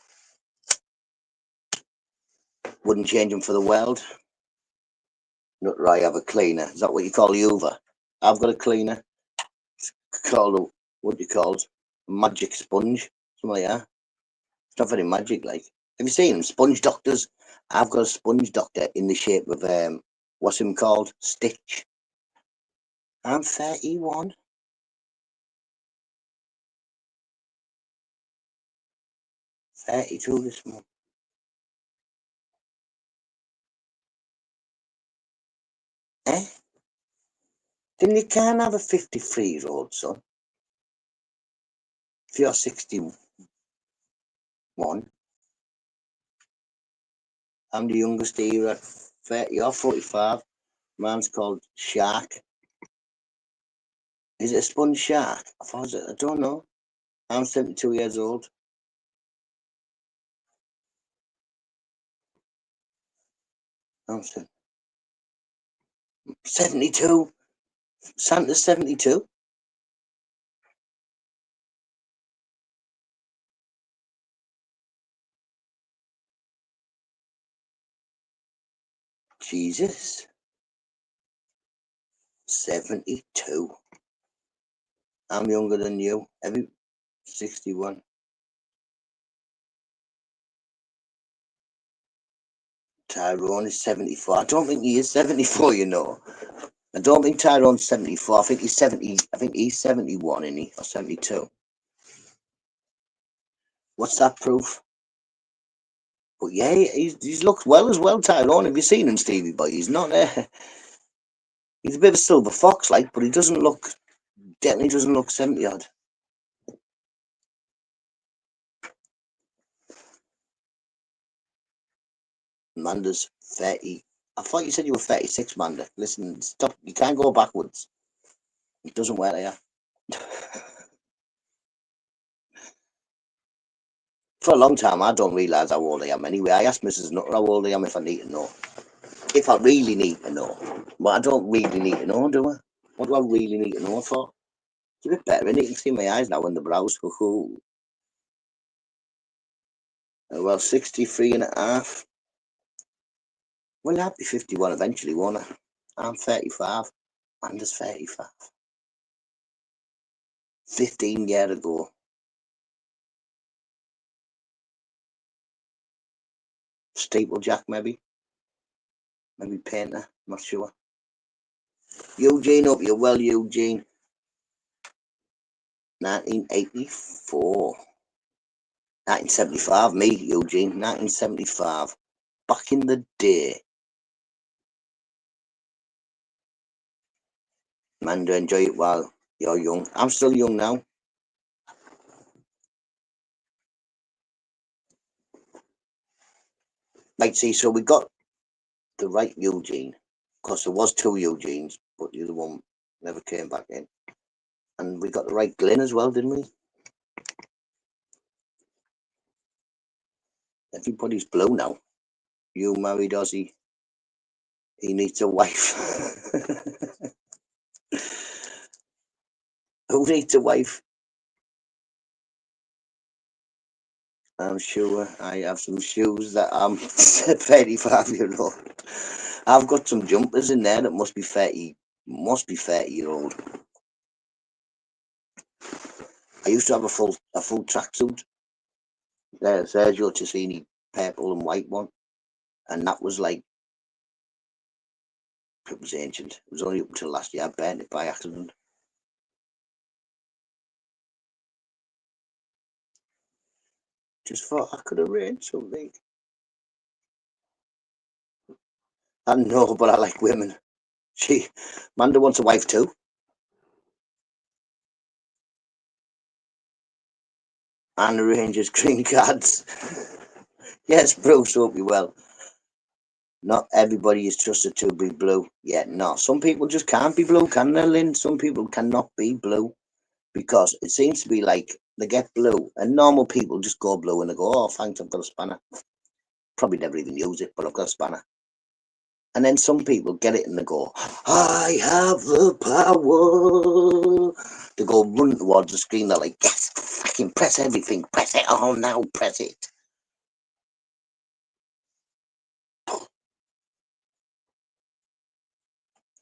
Wouldn't change him for the world. NUTTA, I have a cleaner. Is that what you call Hoover? I've got a cleaner. It's called a, what do you call it? A magic sponge. Something like that. It's not very magic, like. Have you seen them? Sponge doctors? I've got a sponge doctor in the shape of, what's him called? Stitch. I'm 31. $32 this month. Eh? Then you can't have a 53-year-old son. If you're 61. I'm the youngest here at 30 or 45. Man's called Shark. Is it a sponge shark? I don't know. I'm 72 years old. I'm 72. Santa's 72. Jesus. 72. I'm younger than you. 61. Tyrone is 74. I don't think he is 74, you know. I don't think Tyrone's 74. I think he's 70. I think he's 71, isn't he? Or 72. What's that proof? But yeah, he's looked well as well, Tyrone. Have you seen him, Stevie boy? He's not he's a bit of a silver fox, like, but he definitely doesn't look 70 odd. Amanda's 30. I thought you said you were 36, Amanda. Listen, stop. You can't go backwards. It doesn't work there. For a long time, I don't realise how old I am anyway. I ask Mrs. Nutter how old I am if I need to know. If I really need to know. But I don't really need to know, do I? What do I really need to know for? It's a bit better, innit? You can see my eyes now in the brows. Well, 63 and a half. Well, I'll be 51 eventually, won't I? I'm 35. And there's 35. 15 years ago. Steeplejack, maybe. Maybe painter, not sure. Eugene, up you well, Eugene. 1984. 1975, me, Eugene. 1975. Back in the day. Man, to enjoy it while you're young. I'm still young now. Right, see, so we got the right Eugene. Because there was two Eugenes, but the other one never came back in. And we got the right Glenn as well, didn't we? Everybody's blue now. You married Ozzy. He needs a wife. Who needs a wife? I'm sure I have some shoes that I'm 35-year-old. I've got some jumpers in there that must be 30-year-old. I used to have a full tracksuit. There's your Ticini purple and white one, and that was like, it was ancient. It was only up until last year I burnt it by accident. Just thought I could arrange something. I know, but I like women. Amanda wants a wife too. And arranges green cards. Yes, Bruce, hope you well. Not everybody is trusted to be blue. Yeah, no. Some people just can't be blue, can they, Lynn? Some people cannot be blue because it seems to be like they get blue and normal people just go blue and they go, oh, thanks, I've got a spanner. Probably never even use it, but I've got a spanner. And then some people get it and they go, I have the power. They go run towards the screen. They're like, yes, fucking press everything. Press it all now. Press it.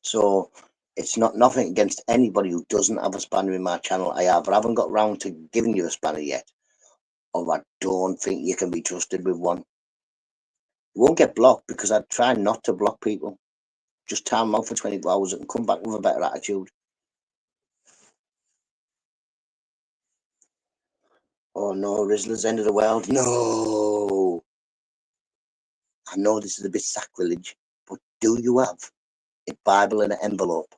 So it's not nothing against anybody who doesn't have a spanner in my channel. I haven't got round to giving you a spanner yet. Or I don't think you can be trusted with one. You won't get blocked because I try not to block people. Just time them out for 24 hours and come back with a better attitude. Oh no, Rizzler's end of the world. No. I know this is a bit sacrilege, but do you have a Bible in an envelope?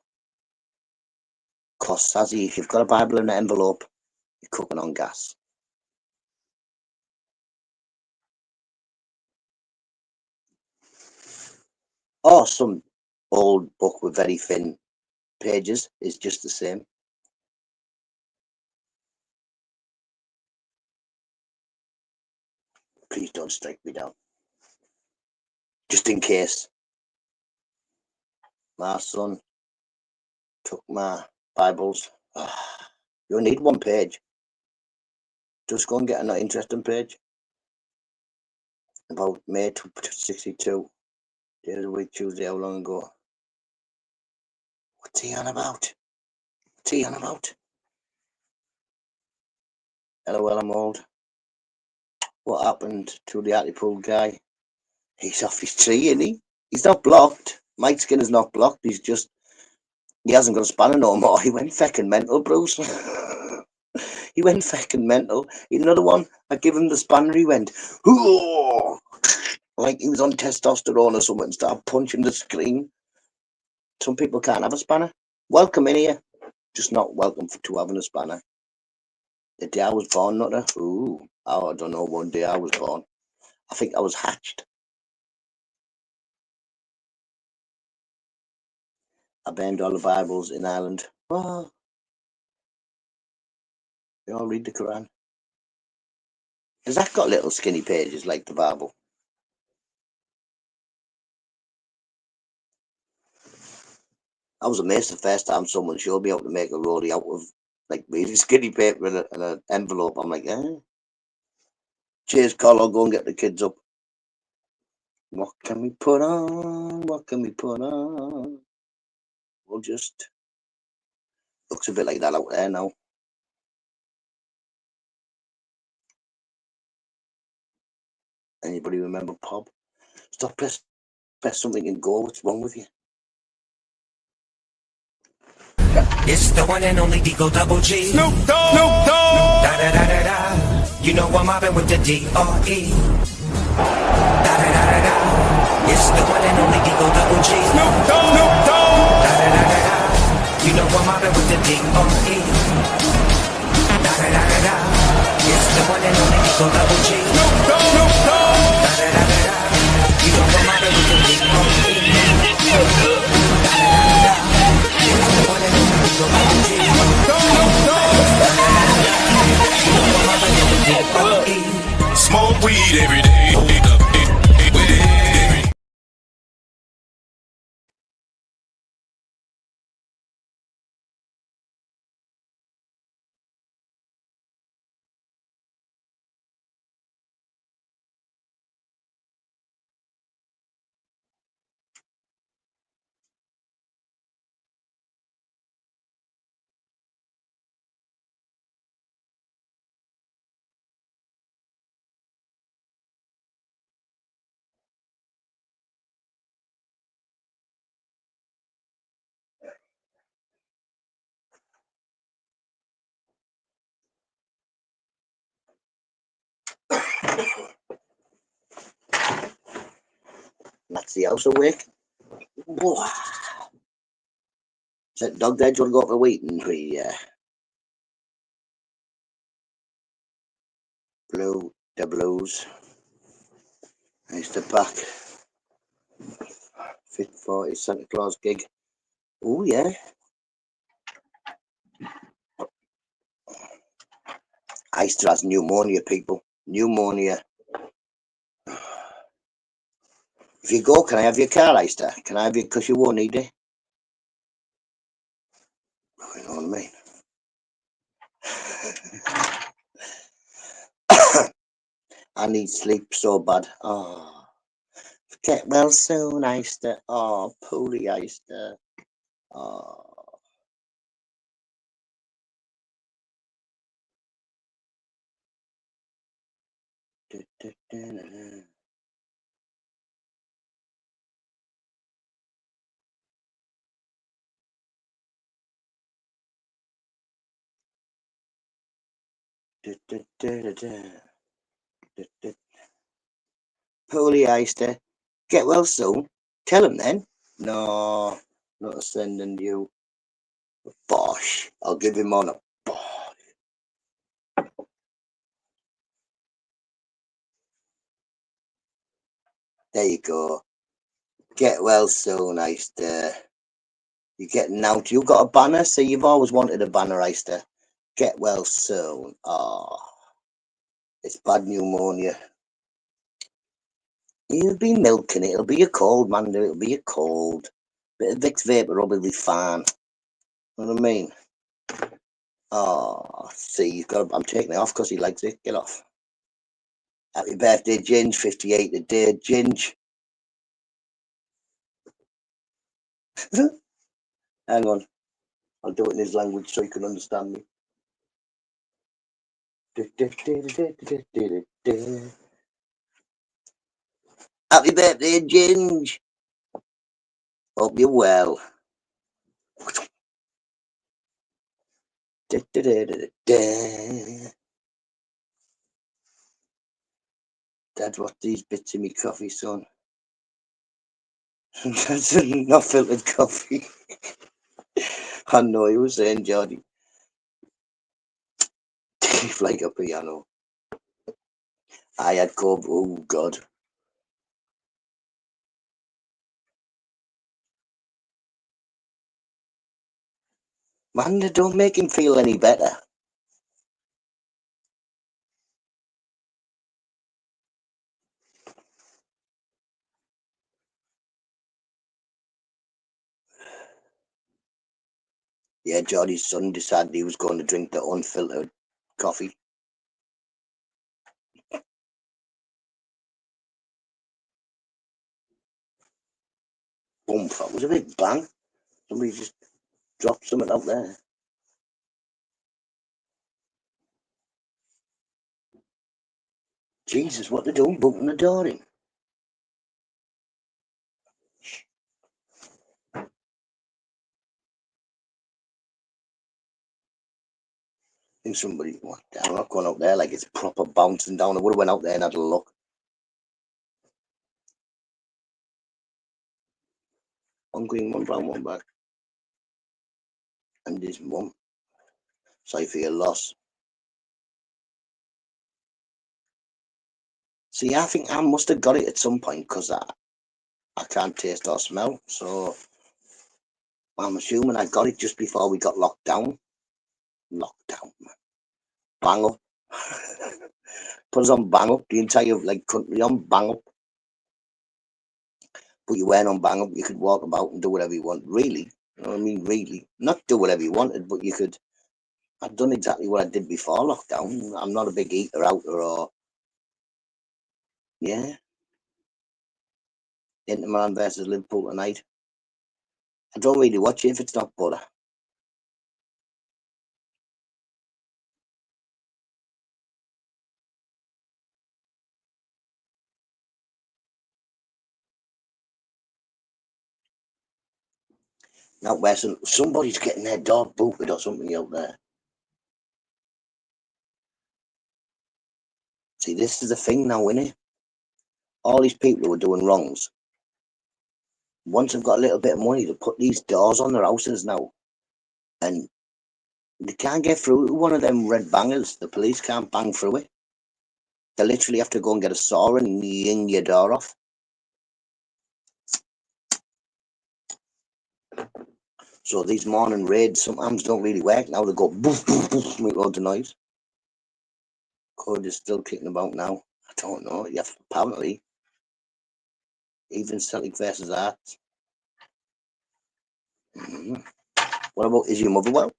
Because, Sazzy, if you've got a Bible in an envelope, you're cooking on gas. Or some old book with very thin pages is just the same. Please don't strike me down. Just in case. My son took my Bibles. You need one page. Just go and get an interesting page. About May 62. Day of the week, Tuesday, how long ago? What's he on about? What's he on about? LOL, I'm old. What happened to the Hartlepool guy? He's off his tree, isn't he? He's not blocked. Mike Skinner's not blocked. He hasn't got a spanner no more. He went feckin' mental, Bruce. He went feckin' mental. Another one, I give him the spanner, he went, "Hoo!" Like he was on testosterone or something and started punching the screen. Some people can't have a spanner. Welcome in here. Just not welcome to having a spanner. The day I was born, Nutter. Ooh. Oh, I don't know one day I was born. I think I was hatched. I burned all the Bibles in Ireland. Oh, they all read the Quran. Has that got little skinny pages like the Bible? I was amazed the first time someone showed me how to make a rollie out of like really skinny paper and an envelope. I'm like, eh. Cheers, Carl. I'll go and get the kids up. What can we put on? What can we put on? We'll just looks a bit like that out there now. Anybody remember Pop? Stop, press something and go. What's wrong with you? It's the one and only Digo Double G. Snoop Dogg. Snoop Dogg. Da da da da da. You know I'm mobbing with the D.R.E. Da da da da da. It's the one and only Digo Double G. Snoop Dogg. Snoop Dogg. Da da da da da. You know I'm mobbing with the D.R.E. Da da da da da. It's the one and only Digo Double G. Snoop Dogg. Snoop Dogg. Da da da da da. You know I'm mobbing with the D.R.E. Da da da da da. It's the one and only Digo Double G. Smoke weed every day. That's the house awake. Whoa. Is that dog there? Do you want to go for a waiting tree? Yeah. Blue, the blues. Nice to back. Fit for his Santa Claus gig. Oh yeah. I still has pneumonia, people. Pneumonia. If you go, can I have your car, Easter? Can I have your, because you won't need it. You know what I mean? I need sleep so bad. Oh, get well soon, Easter. Oh, Pooly Easter. Oh. Pooly Easter. Get well soon. Tell him then. No, not sending you. Bosh. I'll give him on a bosh. There you go. Get well soon, Easter. You're getting out. You got a banner? So you've always wanted a banner, Easter. Get well soon. Oh, it's bad pneumonia. You'll be milking it. It'll be a cold, man. It'll be a cold. Bit of Vicks Vapor will be fine. You know what I mean? Oh, see, he's got. I'm taking it off because he likes it. Get off. Happy birthday, Ginge. 58 today, Ginge. Hang on. I'll do it in his language so you can understand me. Happy birthday, Ginge. Hope you're well. Dad, what these bits in me coffee, son? That's not filtered coffee. I know you were saying, Geordie. Like a piano. I had cold. Oh, God. Man, they don't make him feel any better. Yeah, Geordie's son decided he was going to drink the unfiltered coffee. Boom, that was a big bang. Somebody just dropped something out there. Jesus, what they're doing, bumping the door in. I think somebody, I'm not going out there like it's proper bouncing down. I would have went out there and had a look. One green, one brown, one black. And this mum. Sorry for your loss. See, I think I must have got it at some point because I can't taste or smell. So I'm assuming I got it just before we got locked down. Lockdown, man. Bang up. Put us on bang up. The entire country on bang up. But you weren't on bang up. You could walk about and do whatever you want. Really. You know what I mean? Really. Not do whatever you wanted, but you could. I've done exactly what I did before lockdown. I'm not a big eater outer or. Yeah. Inter Milan versus Liverpool tonight. I don't really watch it if it's not butter. Not where somebody's getting their dog booted or something out there. See, this is the thing now, innit? All these people who are doing wrongs, once they've got a little bit of money to put these doors on their houses now, and they can't get through to one of them red bangers. The police can't bang through it. They literally have to go and get a saw and ying your door off. So these morning raids sometimes don't really work. Now they go boof, boof, boof, make loads of noise. Code is still kicking about now. I don't know. Yeah, apparently. Even Celtic versus Arts. What about Is Your Mother Well?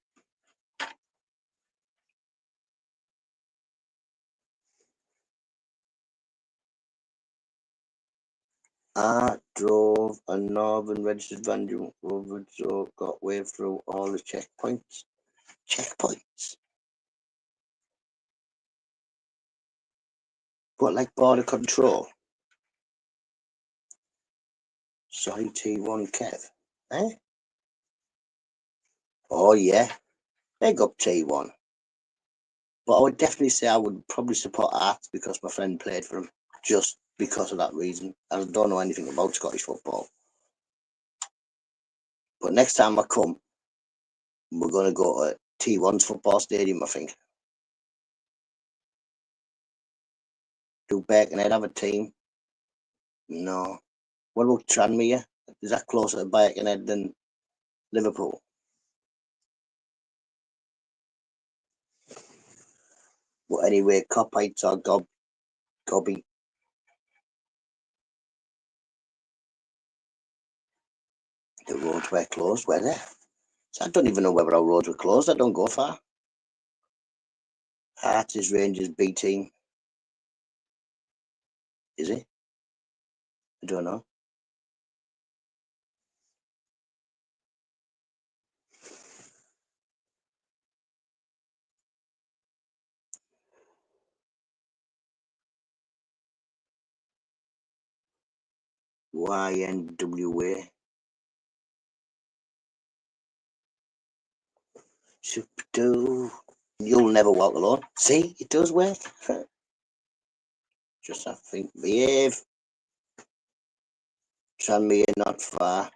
I drove a Northern registered van over, so got way through all the checkpoints. Checkpoints? What, like border control? Sorry, T1 Kev. Eh? Oh, yeah. Big up T1. But I would definitely say I would probably support Arts because my friend played for him. Just because of that reason. I don't know anything about Scottish football. But next time I come, we're going to go to T1's football stadium, I think. Do Birkenhead have a team? No. What about Tranmere? Is that closer to Birkenhead than Liverpool? But anyway, Copites or Gobby. The roads were closed, were they? So I don't even know whether our roads were closed. I don't go far. Hearts is Rangers B team. Is it? I don't know. YNWA. Super. You'll never walk alone. See, it does work. Just I think behave. Tranmere not far.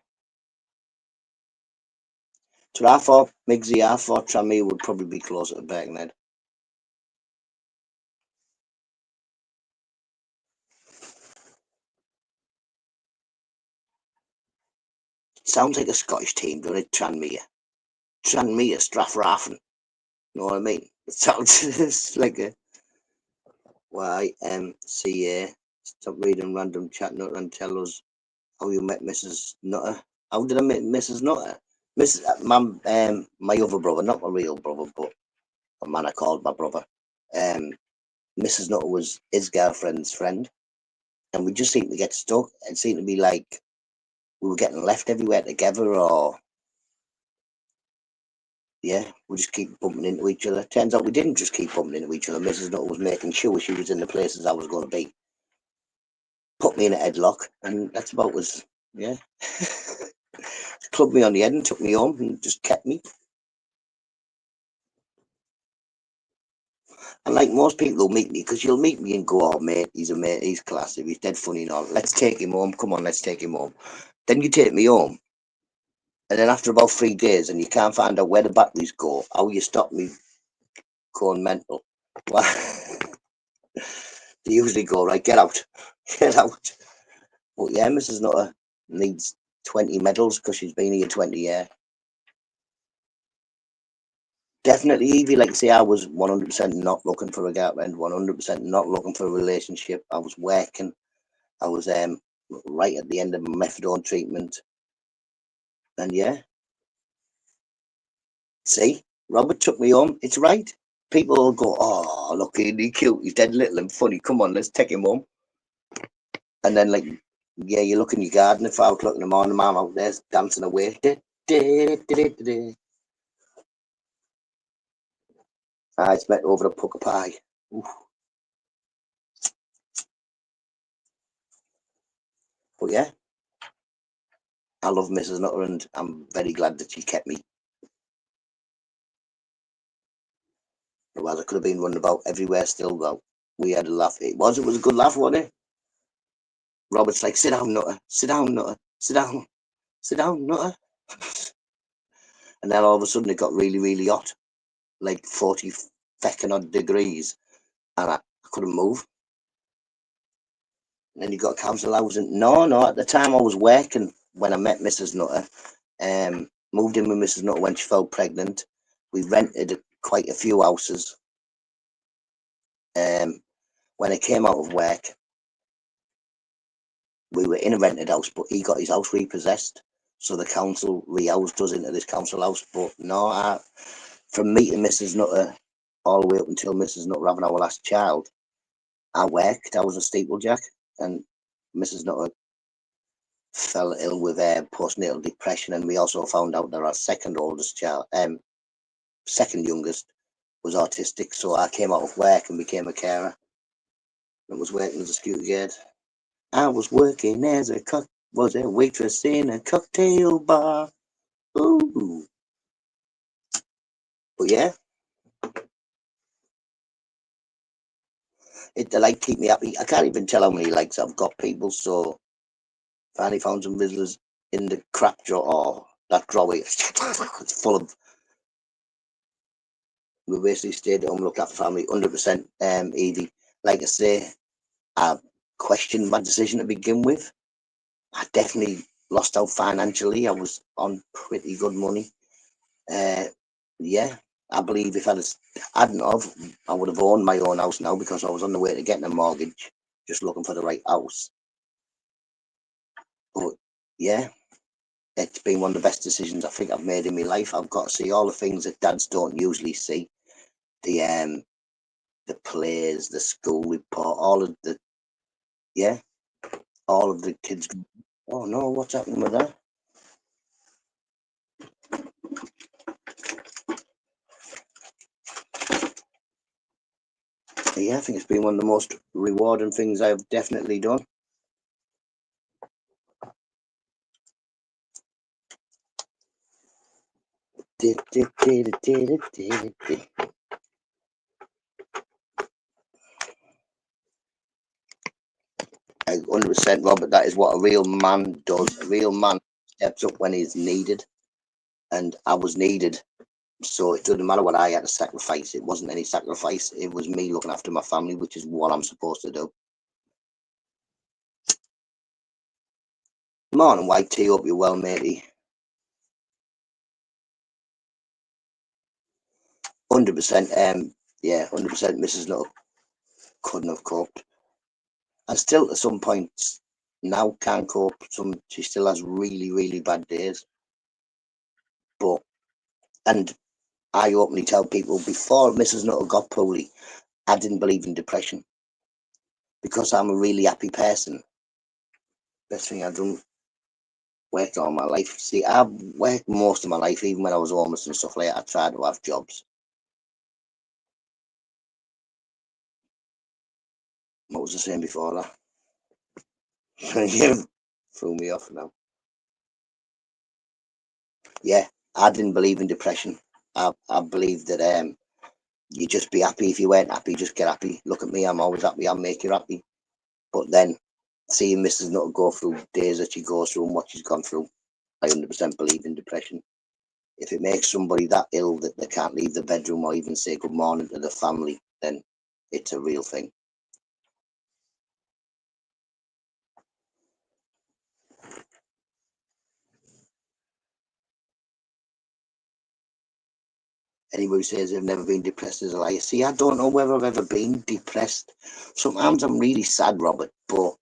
So I thought Migsy, I thought Tranmere would probably be closer to Birkenhead. Sounds like a Scottish team, doesn't it? Tranmere. Tranmere, Strathraffan. You know what I mean? It sounds like a YMCA. Stop reading random chat, Nutter, and tell us how you met Mrs. Nutter. How did I meet Mrs. Nutter? My other brother, not my real brother, but a man I called my brother. Mrs. Nutter was his girlfriend's friend, and we just seemed to get stuck. It seemed to be like we were getting left everywhere together, or yeah, we just keep bumping into each other. Turns out we didn't just keep bumping into each other. Mrs. Nutter was making sure she was in the places I was going to be. Put me in a headlock, and that's about was yeah. Clubbed me on the head and took me home and just kept me. And like most people who meet me, because you'll meet me and go, oh mate, he's classy, he's dead funny and all. Let's take him home. Come on, let's take him home. Then you take me home, and then after about 3 days, and you can't find out where the batteries go, how you stop me going mental. Well, they usually go, right, get out, get out. But yeah, Mrs. Nutter needs 20 medals because she's been here 20 years. Definitely, Evie, like I say, I was 100% not looking for a girlfriend, 100% not looking for a relationship. I was working. I was right at the end of my methadone treatment. And yeah, see, Robert took me home. It's right. People will go, oh, look, he's cute. He's dead little and funny. Come on, let's take him home. And then, like, yeah, you look in your garden at 5 o'clock in the morning, mum out there dancing away. It's met over a puck of pie. Oof. But yeah, I love Mrs. Nutter, and I'm very glad that she kept me. Otherwise, I could have been running about everywhere still, though. We had a laugh. It was a good laugh, wasn't it? Robert's like, sit down, Nutter, sit down, Nutter, sit down, Nutter. And then all of a sudden it got really, really hot, like 40 feckin' odd degrees, and I couldn't move. And then you got council housing. No, at the time I was working when I met Mrs. Nutter. Moved in with Mrs. Nutter when she fell pregnant. We rented quite a few houses. When I came out of work, we were in a rented house, but he got his house repossessed. So the council rehoused us into this council house. But no, from meeting Mrs. Nutter all the way up until Mrs. Nutter having our last child, I worked. I was a steeplejack, and Mrs. Nutter fell ill with postnatal depression, and we also found out that our second youngest, was autistic. So I came out of work and became a carer, and was working as a security guard. I was working as a waitress in a cocktail bar. Ooh. But yeah, they like keep me happy. I can't even tell how many likes I've got, people. So finally found some visitors in the crap drawer. Oh, that drawer, it's full of. We basically stayed at home, looked after family, 100%. Edie, like I say, I questioned my decision to begin with. I definitely lost out financially. I was on pretty good money. Yeah, I believe if I would have owned my own house now, because I was on the way to getting a mortgage, just looking for the right house. But yeah, it's been one of the best decisions I think I've made in my life. I've got to see all the things that dads don't usually see. The plays, the school report, all of the kids. Oh no, what's happening with that? Yeah, I think it's been one of the most rewarding things I've definitely done. I 100%, Robert. That is what a real man does. A real man steps up when he's needed, and I was needed. So it doesn't matter what I had to sacrifice. It wasn't any sacrifice. It was me looking after my family, which is what I'm supposed to do. Morning, White Tea. Hope you're well, matey. 100%. Yeah, 100%. Mrs. Nutter couldn't have coped. And still, at some points, now can't cope. She still has really, really bad days. But, and I openly tell people, before Mrs. Nutter got poorly, I didn't believe in depression because I'm a really happy person. Best thing I've done, worked all my life. See, I've worked most of my life, even when I was homeless and stuff like that. I tried to have jobs. What was I saying before that? You threw me off now. Yeah, I didn't believe in depression. I believe that you just be happy. If you weren't happy, just get happy. Look at me, I'm always happy. I'll make you happy. But then seeing Mrs. Nutter go through days that she goes through and what she's gone through, I 100% believe in depression. If it makes somebody that ill that they can't leave the bedroom or even say good morning to the family, then it's a real thing. Anybody who says they've never been depressed is a liar. See, I don't know whether I've ever been depressed. Sometimes I'm really sad, Robert, but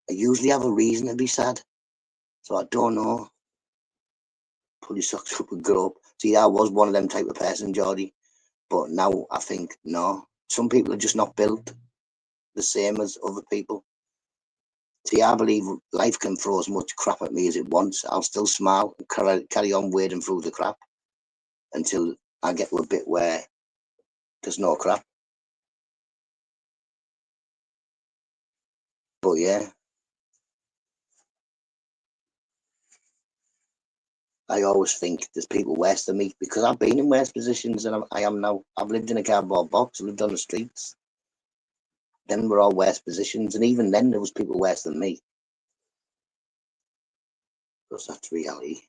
I usually have a reason to be sad. So I don't know. Pull your socks up and grow up. See, I was one of them type of person, Geordie. But now I think, no. Some people are just not built the same as other people. See, I believe life can throw as much crap at me as it wants. I'll still smile and carry on wading through the crap until I get to a bit where there's no crap. But yeah, I always think there's people worse than me because I've been in worse positions than I am now. I've lived in a cardboard box, lived on the streets. Then we're all worse positions, and even then there was people worse than me. Because that's reality.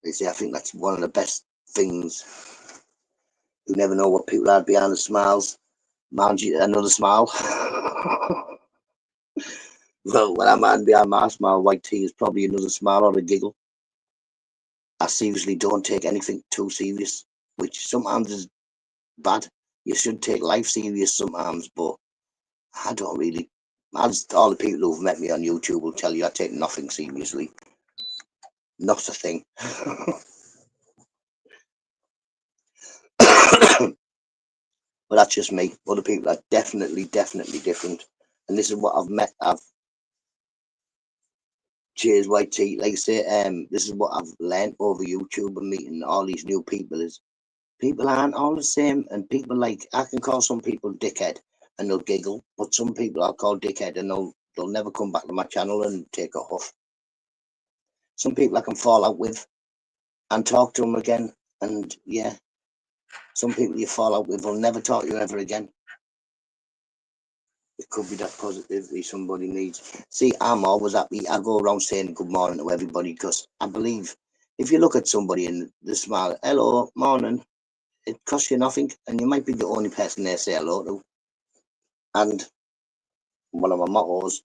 You see, I think that's one of the best things. You never know what people are behind the smiles. Mind you, another smile. Well, when I'm hiding behind my smile, white tea is probably another smile or a giggle. I seriously don't take anything too serious, which sometimes is bad. You should take life serious sometimes, but I don't really. As all the people who've met me on YouTube will tell you, I take nothing seriously. Not a thing. But that's just me. Other people are definitely different. And this is what I've met. Cheers, white tea. Like I say, this is what I've learned over YouTube and meeting all these new people is people aren't all the same. And people like, I can call some people dickhead and they'll giggle, but some people I'll call dickhead and they'll never come back to my channel and take a huff. Some people I can fall out with and talk to them again. And yeah, some people you fall out with will never talk to you ever again. It could be that positivity somebody needs. See, I'm always happy. I go around saying good morning to everybody because I believe if you look at somebody and they smile, hello, morning, it costs you nothing, and you might be the only person they say hello to. And one of my mottos,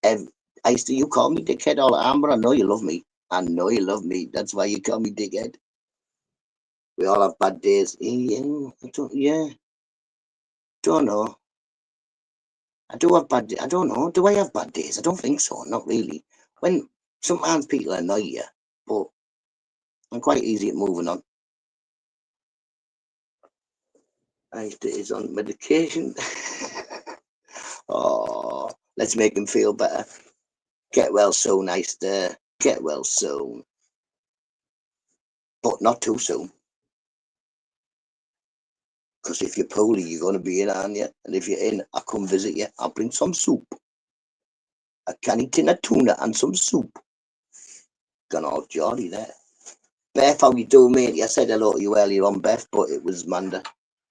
I used to, you call me dickhead all the time, but I know you love me. I know you love me. That's why you call me dickhead. We all have bad days. Yeah, don't know. I do have bad days. I don't know. Do I have bad days? I don't think so. Not really. When sometimes people annoy you, but I'm quite easy at moving on. I is on medication. Oh, let's make him feel better. Get well soon, Ister. Get well soon. But not too soon. Because if you're poorly, you're going to be in, aren't you? And if you're in, I'll come visit you. I'll bring some soup. A canny tin of tuna and some soup. Gone all jolly there. Beth, how you doing, mate? I said hello to you earlier on, Beth, but it was Manda.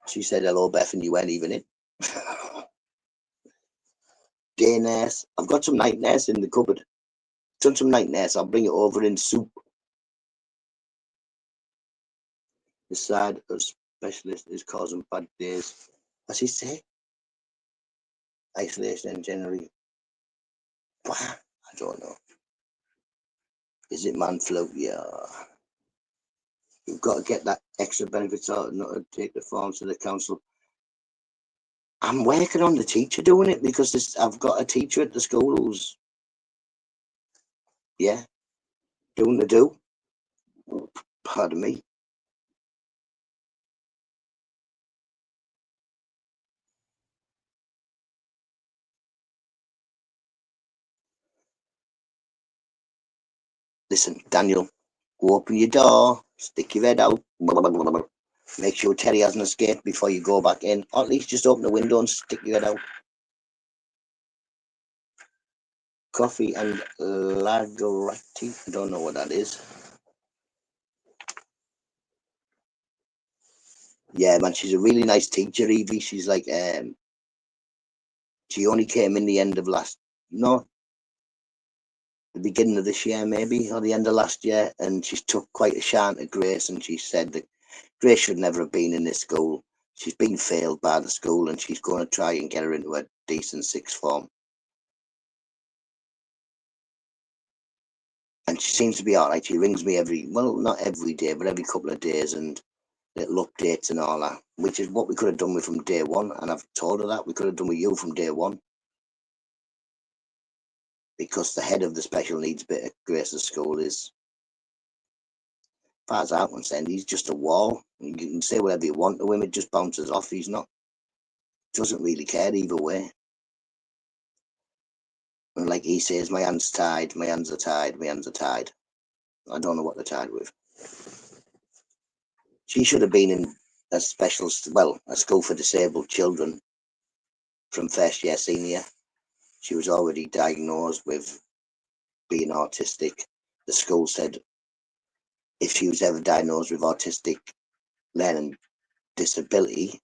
She said hello, Beth, and you weren't even in. Day nurse. I've got some night nurse in the cupboard. Done some night nurse. I'll bring it over in soup. The side of specialist is causing bad days. What's he say? Isolation and generally. I don't know. Is it man flu? Yeah. You've got to get that extra benefits out, not to take the forms to the council. I'm working on the teacher doing it because I've got a teacher at the school who's, yeah, Doing the do. Pardon me. Listen, Daniel, go open your door, stick your head out, make sure Terry hasn't escaped before you go back in, or at least just open the window and stick your head out. Coffee and lagerati, I don't know what that is. Yeah, man, she's a really nice teacher, Evie. She's like, she only came in the end of the beginning of this year maybe, or the end of last year, and she's took quite a shine to Grace, and she said that Grace should never have been in this school. She's been failed by the school, and she's going to try and get her into a decent sixth form. And she seems to be all right. She rings me not every day, but every couple of days, and little updates and all that, which is what we could have done with from day one. And I've told her that we could have done with you from day one, because the head of the special needs bit at Grace's school is, as far as I'm concerned, he's just a wall. You can say whatever you want to him, it just bounces off. Doesn't really care either way. And like he says, my hands tied, my hands are tied, my hands are tied. I don't know what they're tied with. She should have been in a school for disabled children from first year senior. She was already diagnosed with being autistic. The school said if she was ever diagnosed with autistic learning disability,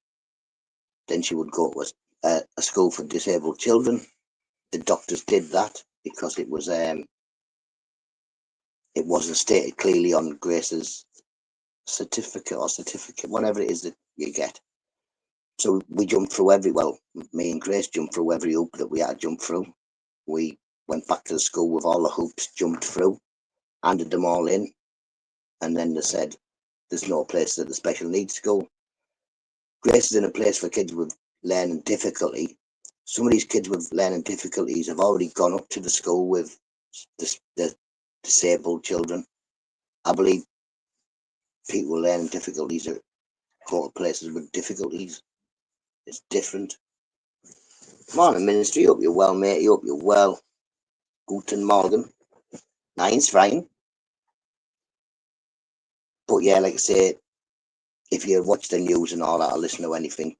then she would go to a school for disabled children. The doctors did that because it wasn't stated clearly on Grace's certificate, whatever it is that you get. So we jumped through me and Grace jumped through every hoop that we had to jump through. We went back to the school with all the hoops jumped through, handed them all in, and then they said there's no place at the special needs school. Grace is in a place for kids with learning difficulty. Some of these kids with learning difficulties have already gone up to the school with the disabled children. I believe people with learning difficulties are go to places with difficulties. It's different. Morning, Ministry. Hope you're well, mate. Hope you're well. Guten Morgen. Nice, fine. But yeah, like I say, if you watch the news and all that or listen to anything,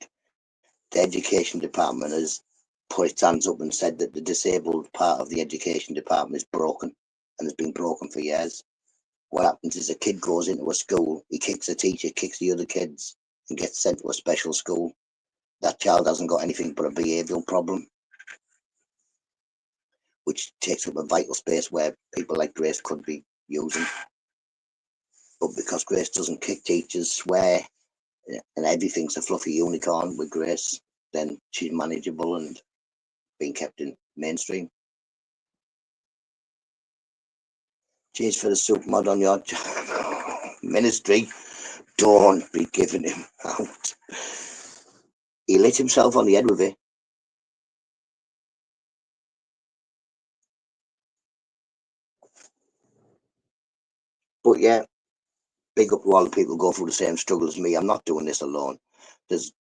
the education department has put its hands up and said that the disabled part of the education department is broken and has been broken for years. What happens is a kid goes into a school, he kicks a teacher, kicks the other kids, and gets sent to a special school. That child hasn't got anything but a behavioural problem, which takes up a vital space where people like Grace could be using. But because Grace doesn't kick teachers, swear, and everything's a fluffy unicorn with Grace, then she's manageable and being kept in mainstream. Cheers for the soup mod on your Ministry. Don't be giving him out. He lit himself on the head with it. But yeah, big up to all the people who go through the same struggle as me. I'm not doing this alone. There's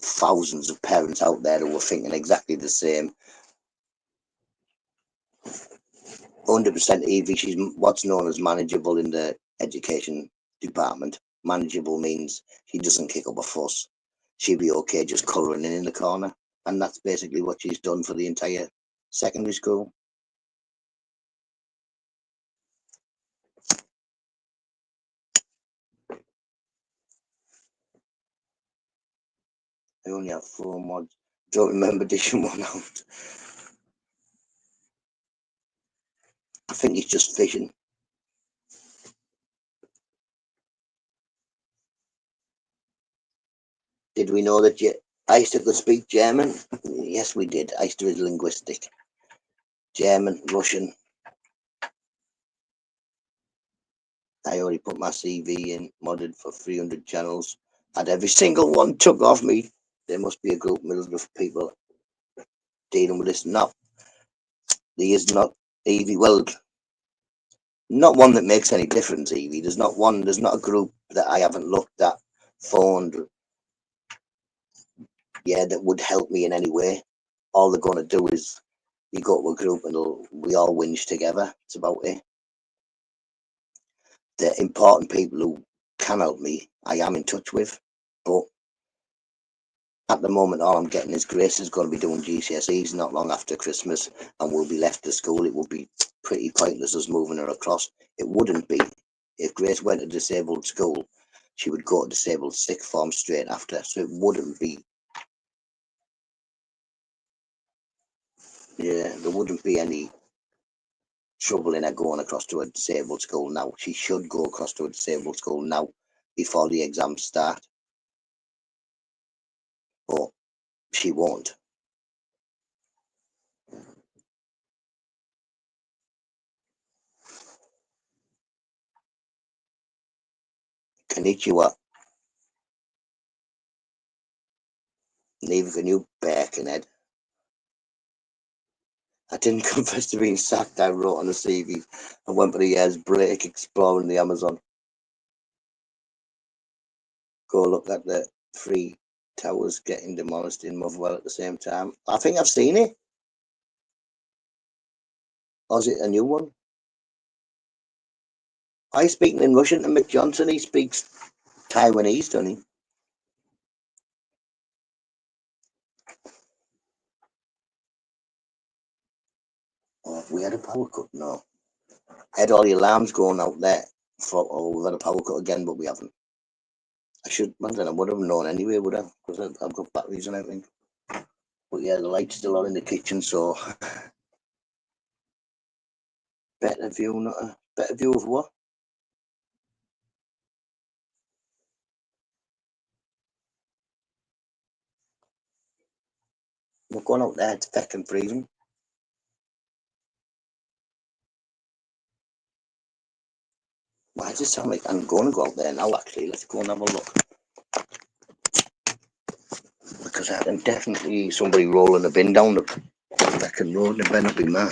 thousands of parents out there who are thinking exactly the same. 100% Evie, she's what's known as manageable in the education department. Manageable means she doesn't kick up a fuss. She'll be okay just colouring in the corner. And that's basically what she's done for the entire secondary school. I only have 4 mods. Don't remember dishing one out. I think he's just fishing. Did we know that Easter could speak German? Yes, we did. Easter is linguistic. German, Russian. I already put my CV in, modded for 300 channels. Had every single one took off me. There must be a group of people dealing with this. No, there is not. Evie, well, Not one that makes any difference, Evie. There's not one. There's not a group that I haven't looked at, phoned, yeah, that would help me in any way. All they're going to do is you go to a group and we all whinge together. It's about it. The important people who can help me, I am in touch with, but at the moment, all I'm getting is Grace is going to be doing GCSEs not long after Christmas, and we'll be left to school. It would be pretty pointless us moving her across. It wouldn't be. If Grace went to disabled school, she would go to disabled sixth form straight after, so it wouldn't be. Yeah, there wouldn't be any trouble in her going across to a disabled school now. She should go across to a disabled school now before the exams start, but she won't. Konnichiwa. Neither can you, Birkenhead. I didn't confess to being sacked, I wrote on a CV. I went for a year's break exploring the Amazon. Go look at the 3 towers getting demolished in Motherwell at the same time. I think I've seen it. Or is it a new one? I speak in Russian to Mick Johnson. He speaks Taiwanese, doesn't he? Oh, have we had a power cut? No. Had all the alarms going out there. We've had a power cut again, but we haven't. I don't know, I would have known anyway, would I? Because I've got batteries and everything. But yeah, the light's still on in the kitchen, so better view, not a better view of what? We're going out there, it's fucking freezing. Why does it sound like I'm going to go out there now, actually? Let's go and have a look. Because I can definitely somebody rolling a bin down the fucking road, and it better not be mine.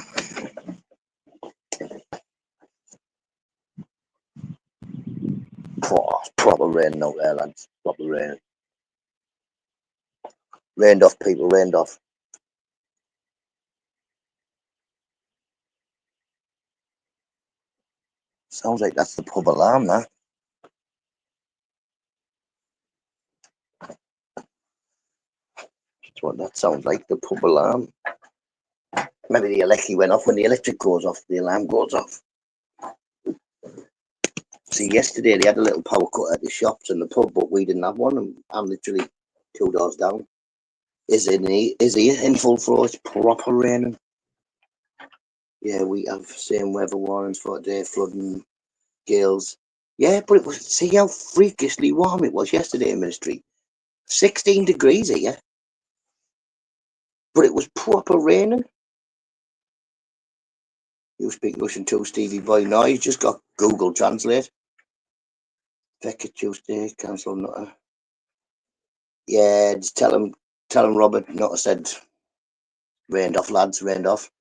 Proper rain out there, lads. Proper rain. Rained off, people, rained off. Sounds like that's the pub alarm, that. That's what that sounds like, the pub alarm. Maybe the electric went off. When the electric goes off, the alarm goes off. See, yesterday they had a little power cut at the shops and the pub, but we didn't have one, and I'm literally 2 doors down. Is he in full flow? It's proper raining. Yeah, we have same weather warnings for today, flooding, gales. Yeah, but it was, see how freakishly warm it was yesterday in Ministry. 16 degrees here. But it was proper raining. You speak Russian too, Stevie boy. No, he's just got Google Translate. Becca Tuesday, cancel Nutter. Yeah, just tell him Robert Nutter said rained off, lads, rained off.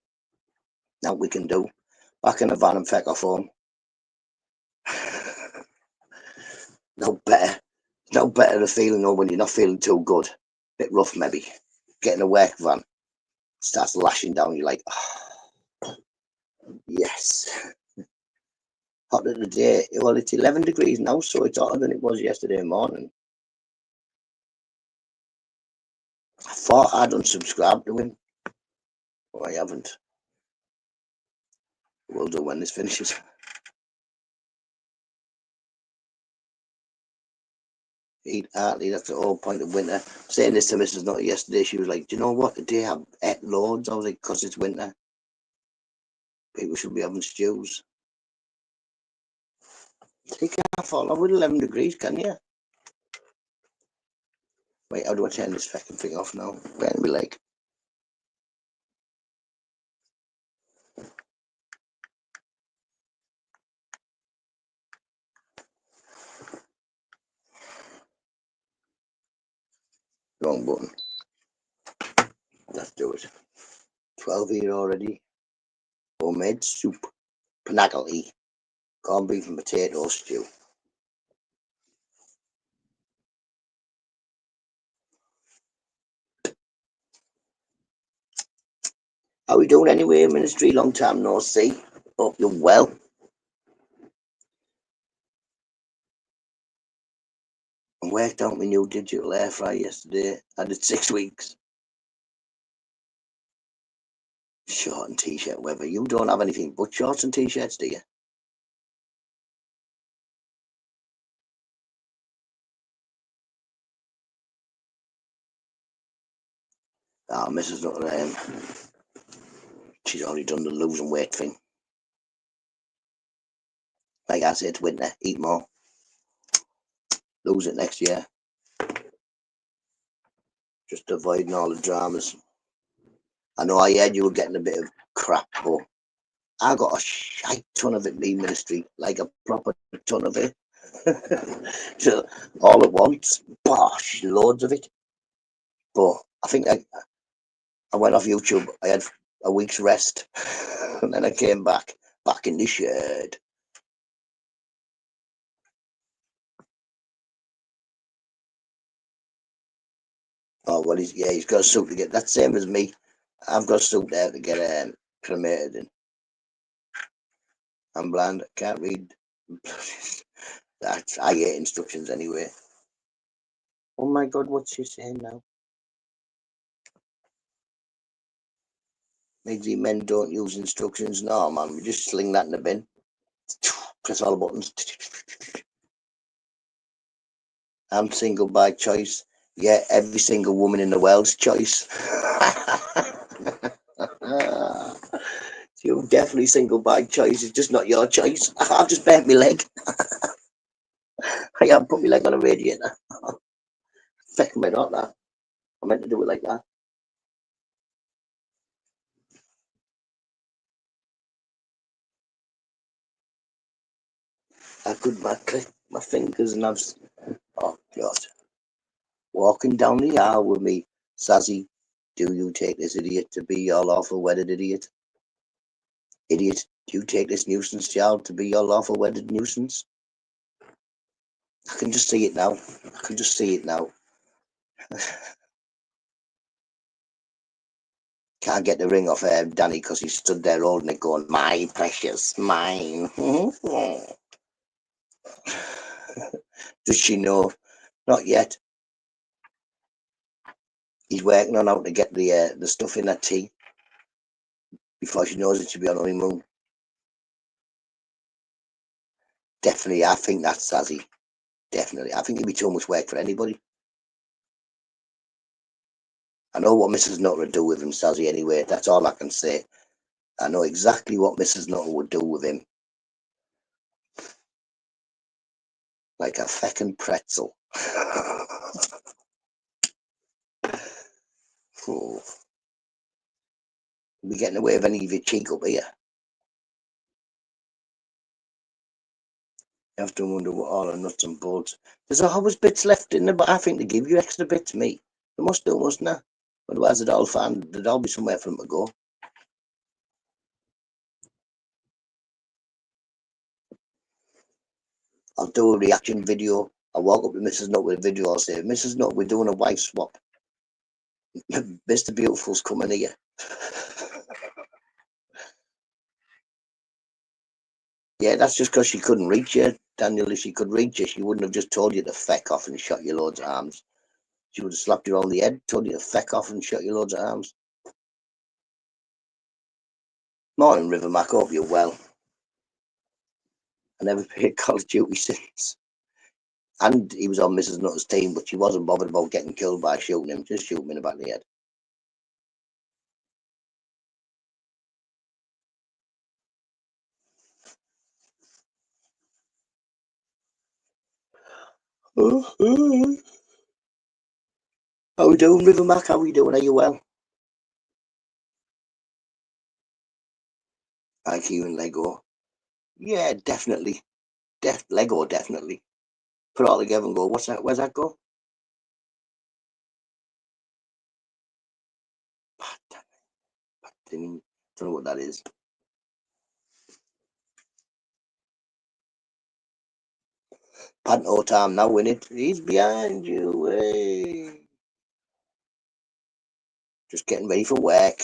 Now we can do. Back in the van and feck off home. No better the feeling though when you're not feeling too good. Bit rough maybe. Getting a work van. Starts lashing down, you're like, oh, yes. Hotter today. Well, it's 11 degrees now, so it's hotter than it was yesterday morning. I thought I'd unsubscribed to him, but I haven't. We'll do when this finishes. Eat heartily, that's the whole point of winter. Saying this to Mrs. Nutter yesterday, she was like, do you know what, today I've ate loads. I was like, because it's winter. People should be having stews. You can't fall off with 11 degrees, can you? Wait, how do I turn this fucking thing off now? Better be like. Wrong button. Let's do it. 12 here already. Homemade soup. Panagally. Corned beef and potato stew. How we doing anyway, Ministry? Long time no see. Hope you're well. I worked out my new digital air fryer yesterday. I did 6 weeks. Short and t-shirt weather. You don't have anything but shorts and t-shirts, do you? Ah, Mrs. Nutter, she's already done the losing weight thing. Like I said, it's winter. Eat more. Lose it next year. Just avoiding all the dramas. I know I heard you were getting a bit of crap, but I got a shite ton of it, me, Ministry. Like a proper ton of it. So, all at once. Bosh, loads of it. But I think I went off YouTube. I had a week's rest. And then I came back in the shed. Oh, well, he's got a suit to get. That's same as me. I've got a suit there to get cremated in. I'm blind. Can't read. I hate instructions anyway. Oh my God, what's she saying now? Maybe men don't use instructions. No, man, we just sling that in the bin. Press all the buttons. I'm single by choice. Yeah, every single woman in the world's choice. You're definitely single by choice. It's just not your choice. I've just bent my leg. I haven't put my leg on a radiator. Fuck me, not that. I meant to do it like that. I could click my fingers and oh God. Walking down the aisle with me, Sazzy, do you take this idiot to be your lawful wedded idiot? Idiot, do you take this nuisance child to be your lawful wedded nuisance? I can just see it now. I can just see it now. Can't get the ring off Danny because he stood there holding it going, my precious, mine. Does she know? Not yet. He's working on how to get the stuff in her tea before she knows it should be on honeymoon. Definitely, I think that's Sazzy. Definitely. I think it'd be too much work for anybody. I know what Mrs. Nutter would do with him, Sazzy, anyway. That's all I can say. I know exactly what Mrs. Nutter would do with him. Like a feckin' pretzel. Oh. Be getting away with any of your cheek up here. You have to wonder what all the nuts and bolts. There's always bits left in there, but I think they give you extra bits, mate. They must do, mustn't they? Otherwise, there'd all be somewhere for them to go. I'll do a reaction video. I'll walk up to Mrs. Nutt with a video. I'll say, Mrs. Nutt, we're doing a wife swap. Mr. Beautiful's coming here. Yeah, that's just because she couldn't reach you, Daniel. If she could reach you, she wouldn't have just told you to feck off and shot you loads of arms. She would have slapped you on the head, told you to feck off and shot you loads of arms. Morning, River Mac. Hope you're well. I never paid Call of Duty since. And he was on Mrs. Nutter's team, but she wasn't bothered about getting killed by shooting him. Just shoot him in the back of the head. How we doing, River Mac? How we doing? Are you well? Thank you and Lego. Yeah, definitely. Lego, definitely. Put it all together and go, what's that? Where's that go? Don't know what that is. Panto time now, innit? He's behind you. Hey. Just getting ready for work.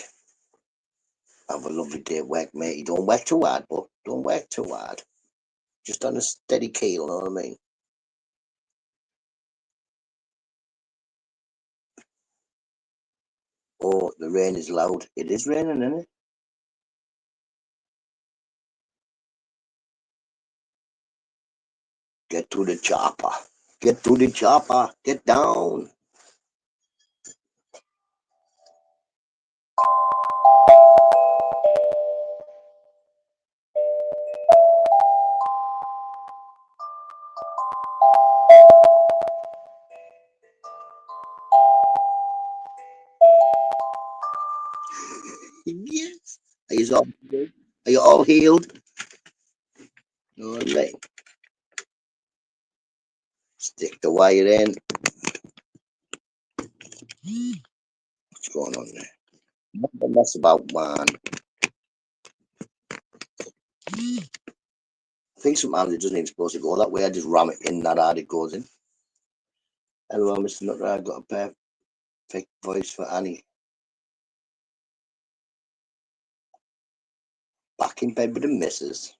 Have a lovely day at work, mate. You don't work too hard, but don't work too hard. Just on a steady keel, know what I mean? Oh, the rain is loud. It is raining, isn't it? Get to the chopper. Get to the chopper. Get down. Yes. Are you all healed? All right. Stick the wire in. What's going on there? Nothing mess about, man. I think sometimes it doesn't even supposed to go that way. I just ram it in that hard it goes in. Hello, Mr. Nutter. I've got a perfect voice for Annie. Back in bed with the missus.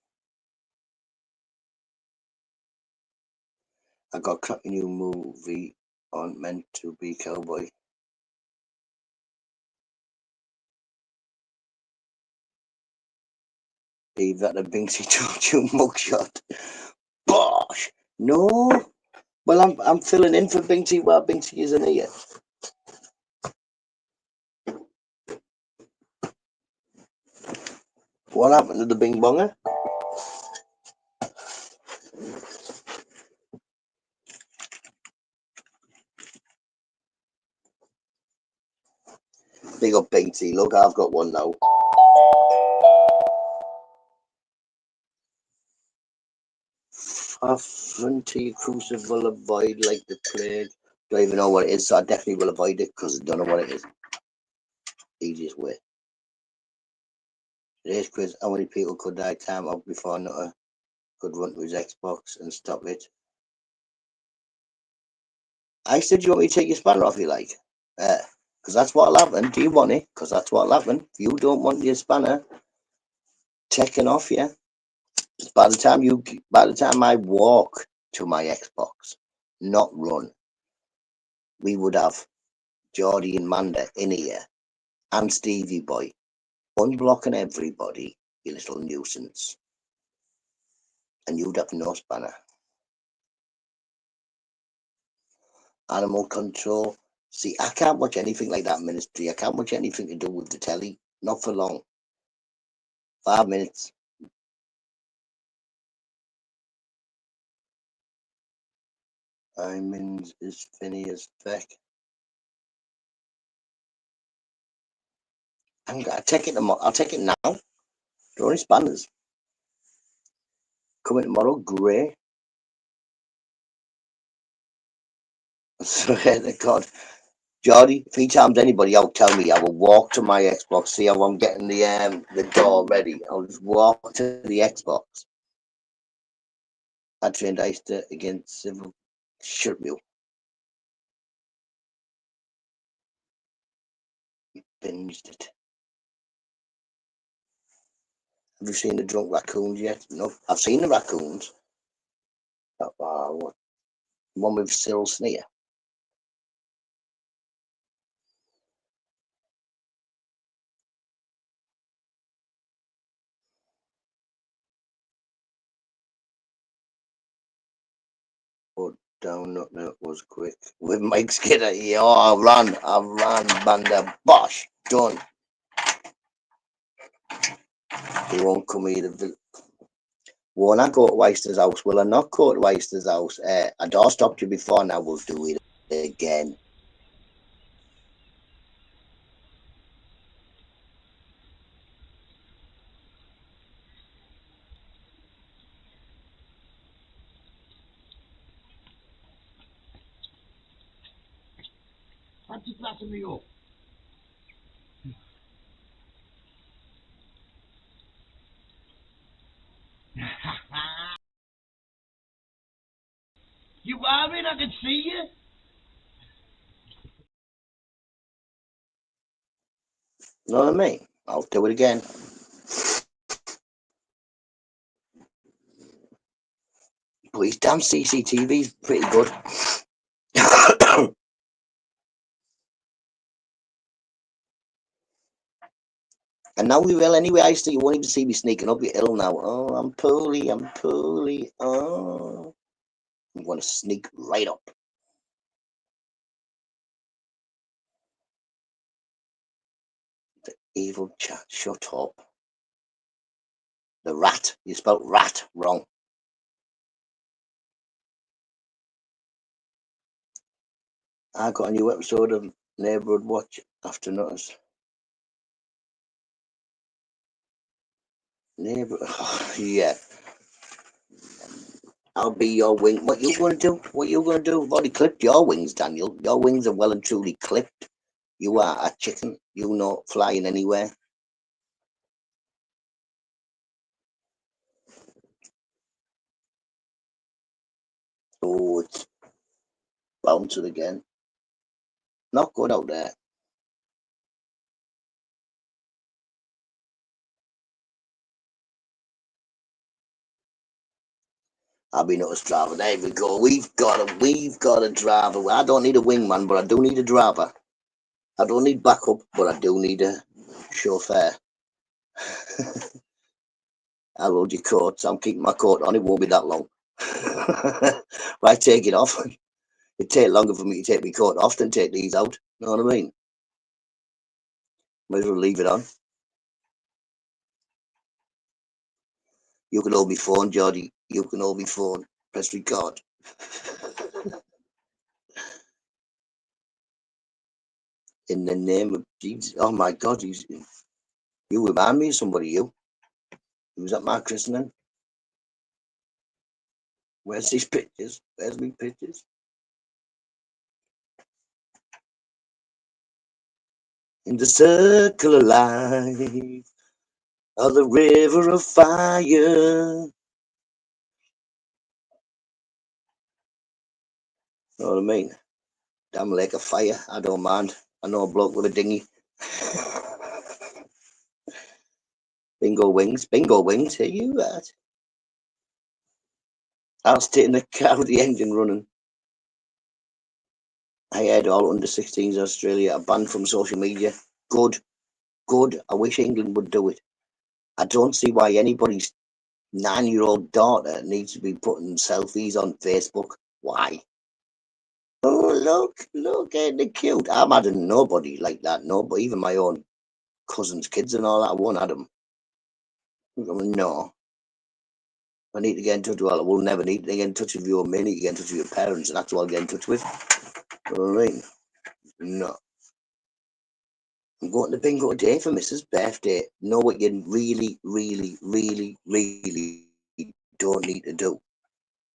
I got a cracking new movie on Meant to Be Cowboy. Leave that a Binksy told you mugshot. Bosh! No. Well, I'm filling in for Binksy while Binksy isn't here. What happened to the Bing Bonger? Big up Binksy. Look, I've got one now. Frontier Crucible avoid like the plague. Don't even know what it is, so I definitely will avoid it because I don't know what it is. Easiest way. Today's quiz: how many people could I time out before Nutter could run to his Xbox and stop it? I said, "You want me to take your spanner off? You like? Because that's what'll happen. Do you want it? Because that's what'll happen. If you don't want your spanner taken off, yeah. By the time I walk to my Xbox, not run, we would have Geordie and Manda in here and Stevie Boy unblocking everybody, you little nuisance, and you'd have no spanner. Animal control. See, I can't watch anything like that, Ministry. I can't watch anything to do with the telly. Not for long. 5 minutes. I'm in is Phineas Beck. I'll take it tomorrow. I'll take it now. There are only spanners. Coming tomorrow, grey. Swear to God. Geordie, if he times anybody out, tell me. I will walk to my Xbox, see how I'm getting the door ready. I'll just walk to the Xbox. I trained Eister against civil. Shut you. Binged it. Have you seen the drunk raccoons yet? No. I've seen the raccoons. What? One with Cyril Sneer. But down up there was quick. With Mike Skinner. Yeah, I ran, Banda. Bosh. Done. He won't come either. Won't I go to Weister's house? Will I not go to Weister's house? I door stopped you before, now we'll do it again. What's you flapping me up? I can see you. Know what I mean? I'll do it again. But his damn CCTV's pretty good. And now we will anyway. I used to, you won't even see me sneaking up. You're ill now. Oh, I'm poorly. I'm poorly. Oh, I'm going to sneak right up. The evil chat. Shut up. The rat. You spelled rat wrong. I got a new episode of Neighbourhood Watch after NUTTA's. Yeah. I'll be your wing. What you going to do? What you going to do? I've already clipped your wings, Daniel. Your wings are well and truly clipped. You are a chicken. You not flying anywhere. Oh, it's bouncing again. Not good out there. I'll be NUTTA's driver. There we go. We've got a driver. I don't need a wingman, but I do need a driver. I don't need backup, but I do need a chauffeur. I load your coat. So I'm keeping my coat on. It won't be that long. Right, take it off. It'd take longer for me to take my coat off than take these out. You know what I mean? Might as well leave it on. You can hold my phone, Geordie. You can hold my phone. Press record. In the name of Jesus. Oh my God, you remind me of somebody, you. He was at my christening. Where's these pictures? Where's me pictures? In the circle of life, of the river of fire. Know what I mean? Damn lake of fire. I don't mind. I know a bloke with a dinghy. Bingo wings. Bingo wings. Here you at? I'll stay in the car with the engine running. I heard all under 16s in Australia are banned from social media. Good. Good. I wish England would do it. I don't see why anybody's 9-year-old daughter needs to be putting selfies on Facebook. Why? Oh, look, ain't they cute? I'm adding nobody like that. Nobody, even my own cousins' kids and all that. I won't add them. No. I need to get in touch with, well, I will never need to get in touch with you or me. I need to get in touch with your parents, and that's who I'll get in touch with. You know what I mean? No. I'm going to bingo today for Mrs. birthday. Know what you really, really, really, really don't need to do?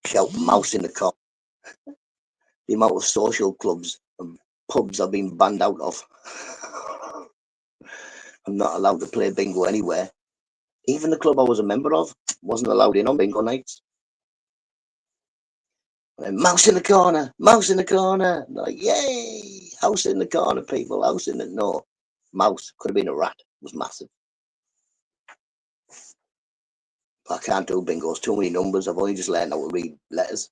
Shout mouse in the car. The amount of social clubs and pubs I've been banned out of. I'm not allowed to play bingo anywhere. Even the club I was a member of wasn't allowed in on bingo nights. Mouse in the corner, mouse in the corner. Like, yay! House in the corner, people. House in the no. Mouse could have been a rat. It was massive. I can't do bingos. Too many numbers. I've only just learned how to read letters.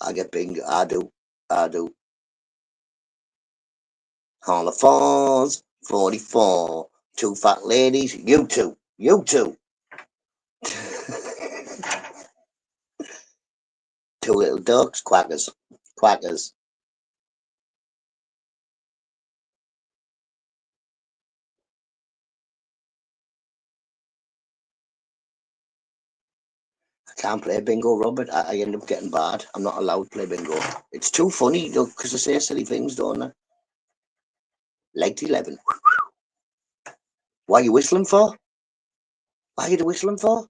I get bingo. I do. Hall of Falls, 44. Two fat ladies. You two. Two little ducks. Quackers. I can't play bingo, Robert. I end up getting bad. I'm not allowed to play bingo. It's too funny, because they say silly things, don't they? Late 11. What are you whistling for? What are you whistling for?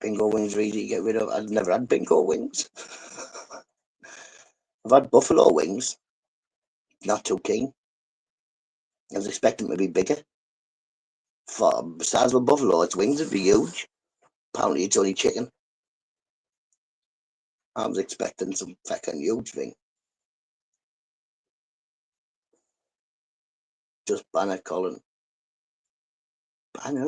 Bingo wings are easy to get rid of. I've never had bingo wings. I've had buffalo wings. not too keen. I was expecting them to be bigger. For the size of a buffalo, its wings would be huge. Apparently, it's only chicken. I was expecting some fucking huge thing. Just Banner Colin. Banner.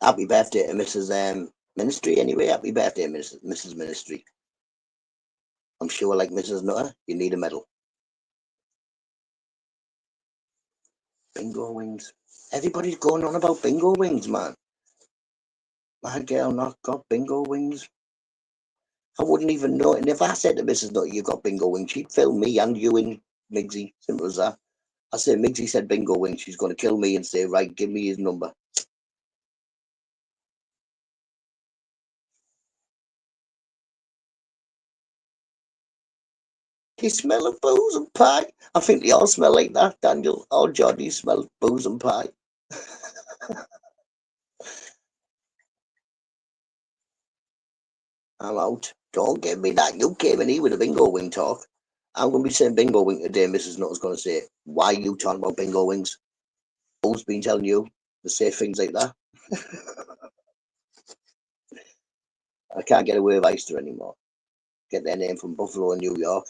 Happy birthday to Mrs. Ministry anyway. Happy birthday, Mrs. Ministry. I'm sure, like Mrs. Nutter, you need a medal. Bingo wings. Everybody's going on about bingo wings, man. My girl not got bingo wings. I wouldn't even know. And if I said to Mrs. Nutter, you got bingo wings, she'd film me and you and Migsy. Simple as that. I say, Migsy said bingo wings. She's going to kill me and say, right, give me his number. They smell of booze and pie. I think they all smell like that, Daniel. All Geordies smell of booze and pie. I'm out. Don't give me that. You came in here with a bingo wing talk. I'm going to be saying bingo wing today. Mrs. Nutter's going to say, why are you talking about bingo wings? Who's been telling you to say things like that? I can't get away with Oyster anymore. Get their name from Buffalo in New York.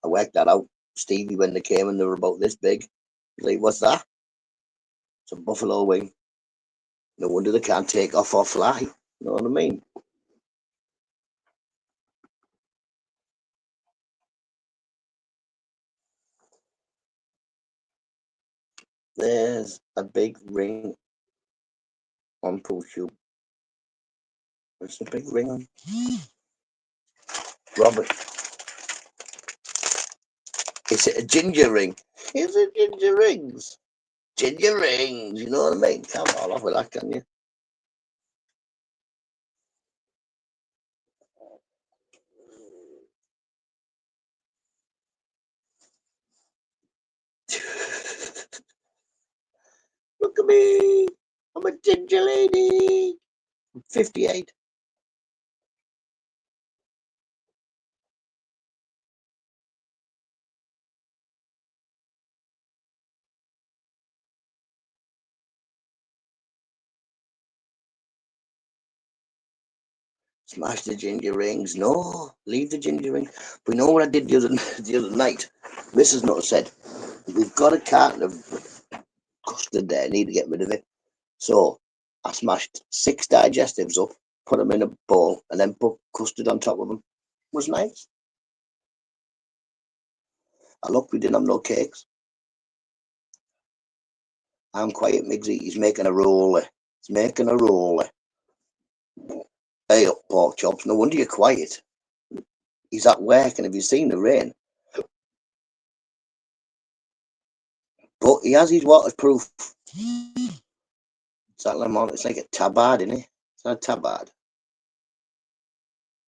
I worked that out. Stevie, when they came and they were about this big, he's like, what's that? It's a buffalo wing. No wonder they can't take off or fly. You know what I mean? There's a big ring on Pool Shoe. There's a big ring on. Robert. Is it a ginger ring? Is it ginger rings? Ginger rings, you know what I mean? Come on off with that, can you? Look at me. I'm a ginger lady. I'm 58. Smash the ginger rings. No, leave the ginger rings. But you know what I did the other night? Mrs. Nutter said, we've got a carton of custard there. I need to get rid of it. So I smashed 6 digestives up, put them in a bowl, and then put custard on top of them. It was nice. I look, we didn't have no cakes. I'm quiet, Migsy. He's making a roll. He's making a roll. Hey up, pork chops. No wonder you're quiet. He's at work, and have you seen the rain? But he has his waterproof. It's that lemon. It's like a tabard, isn't it? It's not a tabard.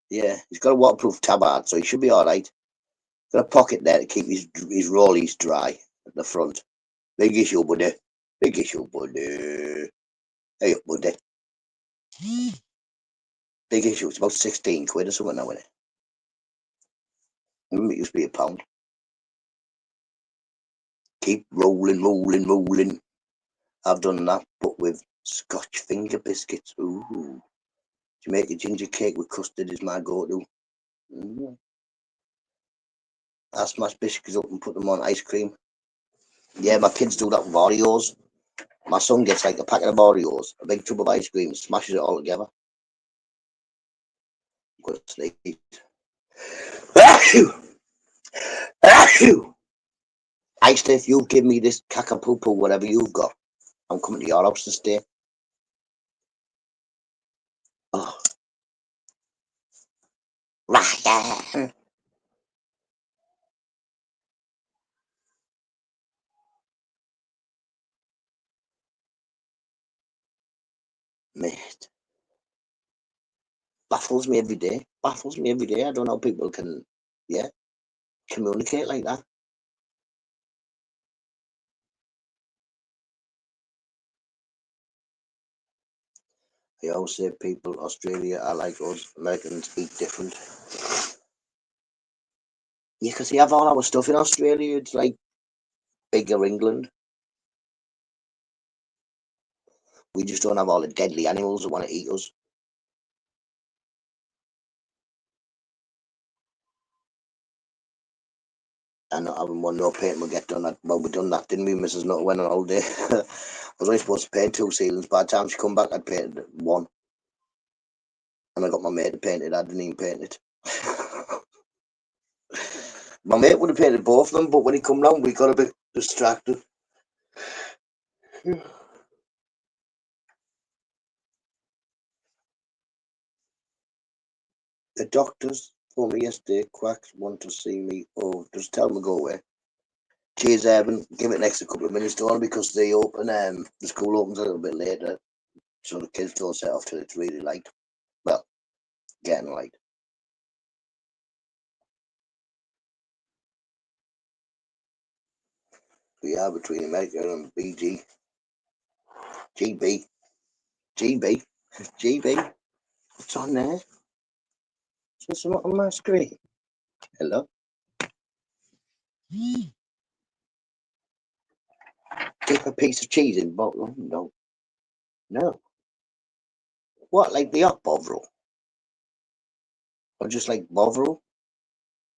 Yeah, he's got a waterproof tabard, so he should be all right. Got a pocket there to keep his rollies dry at the front. Big issue, buddy. Big issue, buddy. Hey up, buddy. Big issue. It's about 16 quid or something now, isn't it? It used to be £1. Keep rolling, rolling, rolling. I've done that, but with Scotch finger biscuits. Ooh. To make a ginger cake with custard is my go-to. I smash biscuits up and put them on ice cream. Yeah, my kids do that with Oreos. My son gets like a packet of Oreos, a big tub of ice cream, smashes it all together. I'm going to sneeze. Ice, if you give me this caca-poo-poo, whatever you've got, I'm coming to your house to stay. Oh. Ryan. Mate. Baffles me every day. Baffles me every day. I don't know how people can, communicate like that. I always say people, Australia are like us, Americans eat different. Yeah, because they have all our stuff in Australia. It's like bigger England. We just don't have all the deadly animals that want to eat us. And not having one no painting will get done. Well, we done that, didn't we? Mrs. Nutter went on holiday. I was only supposed to paint 2 ceilings. By the time she come back, I'd painted 1. And I got my mate to paint it. I didn't even paint it. My mate would have painted both of them, but when he come round, we got a bit distracted. The doctors told me yesterday, quacks want to see me. Oh, just tell them to go away. Cheers, Evan. Give it an extra couple of minutes to on because they open. The school opens a little bit later, so the kids don't set off till it's really light. Well, getting light. We are between America and BG. GB. GB. GB. What's on there? Is there something on my screen? Hello? Dip a piece of cheese in bottle? No. No. What, like the hot Bovril? Or just like Bovril?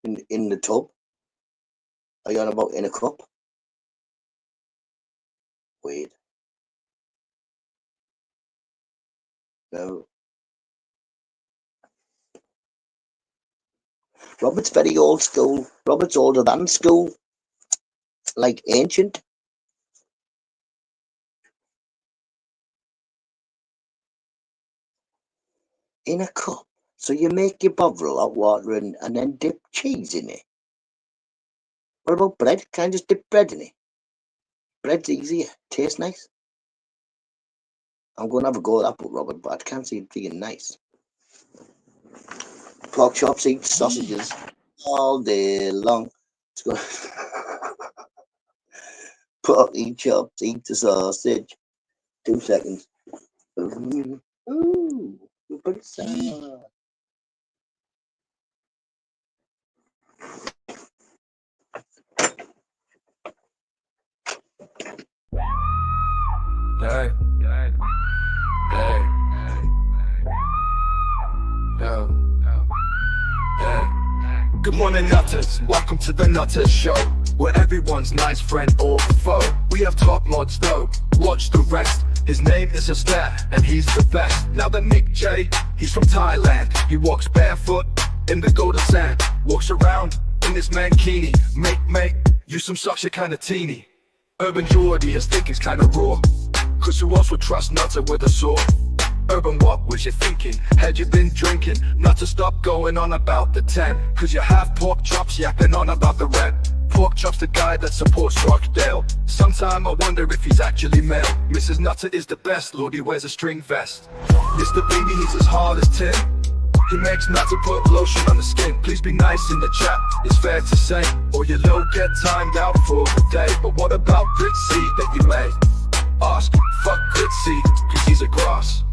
In the tub? Are you on about in a cup? Weird. No. Robert's very old school. Robert's older than school. Like ancient. In a cup. So you make your Bovril hot water and then dip cheese in it. What about bread? Can I just dip bread in it? Bread's easier. Tastes nice. I'm going to have a go at that book, Robert, but I can't see it being nice. Pork chops eat sausages all day long. It's going pork eat chops eat the sausage. 2 seconds. Ooh, pretty sad. Hey, hey, hey, yo, hey. Good morning, Nutters. Welcome to the Nutters Show, where everyone's nice friend or foe. We have top mods though. Watch the rest. His name is a star, and he's the best. Now the Nick J, he's from Thailand. He walks barefoot in the golden sand. Walks around in this mankini. Mate, you some socks, you're kinda teeny. Urban Geordie, his thinking's kinda raw. Cause who else would trust Nutter with a sword? Urban, what was you thinking? Had you been drinking? Not to stop going on about the 10. Cause you have pork chops yapping on about the rent. Pork chops the guy that supports Rochdale. Sometime I wonder if he's actually male. Mrs. Nutter is the best, Lord, he wears a string vest. Mr. Baby, he's as hard as tin. He makes Nutter put lotion on the skin. Please be nice in the chat, it's fair to say, or you'll get timed out for the day. But what about Gritzy that you made? Ask, fuck Gritzy, cause he's a grass.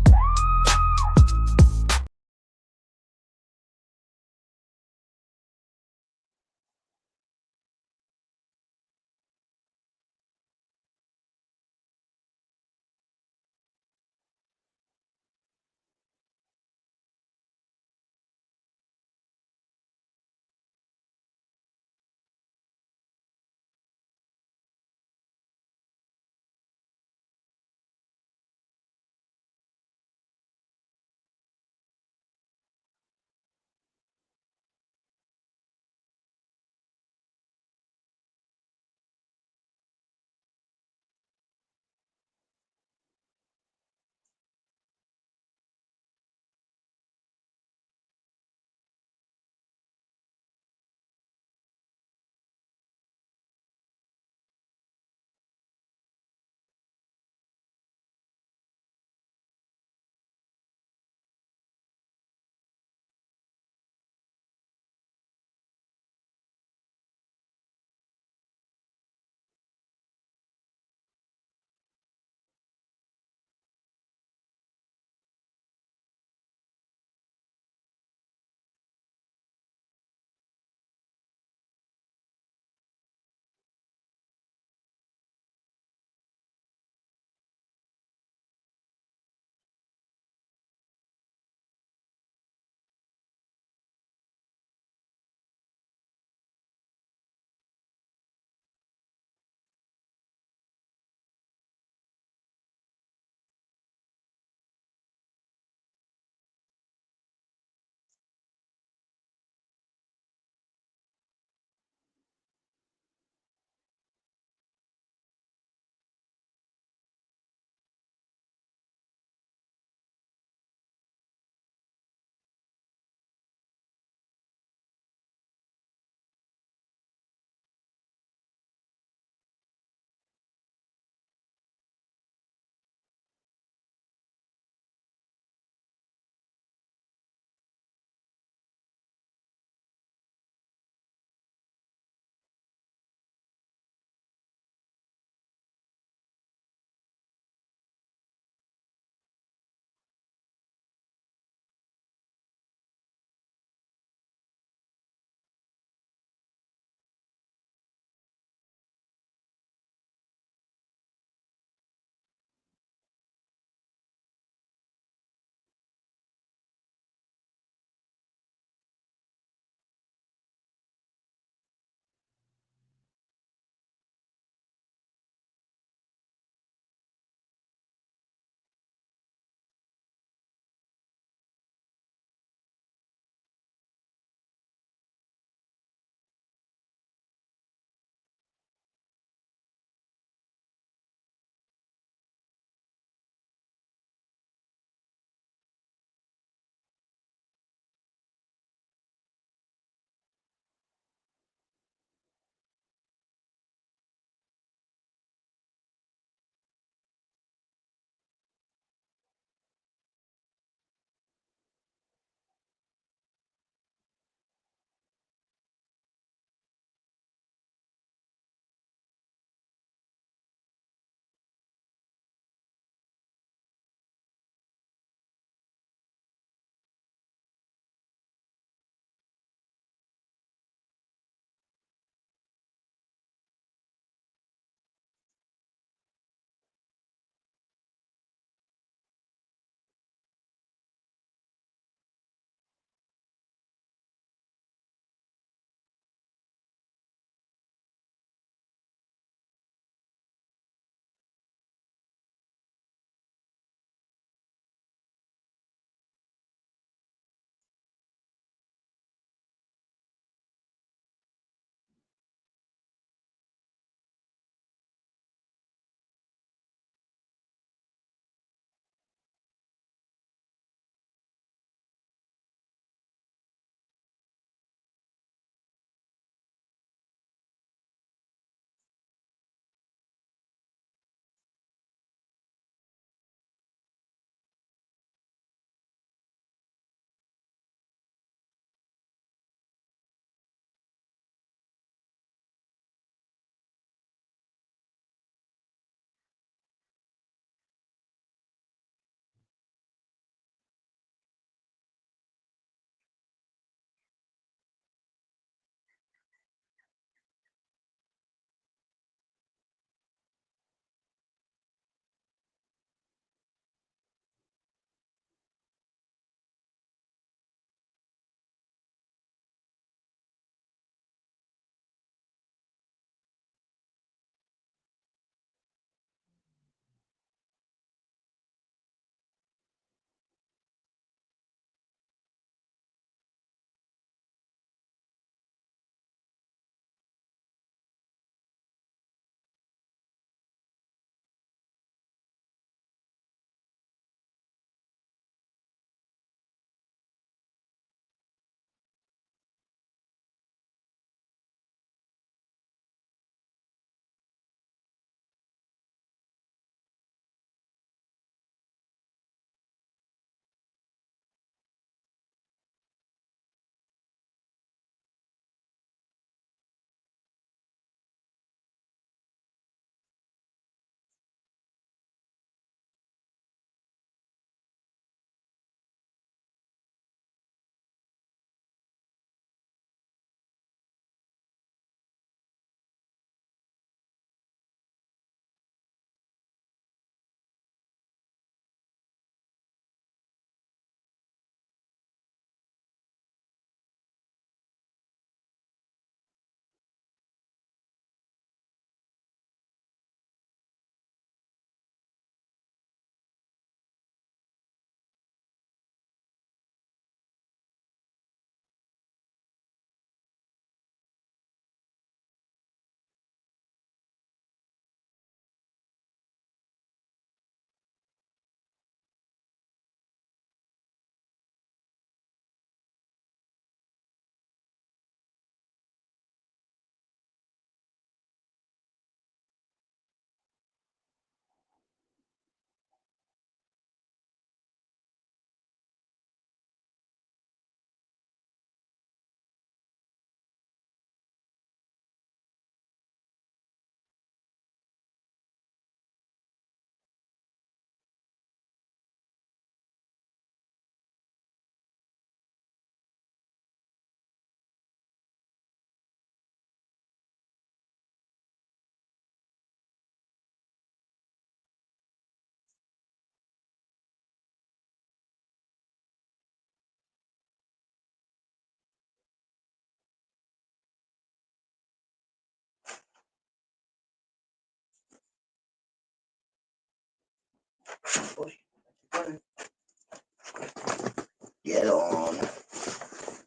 Get on.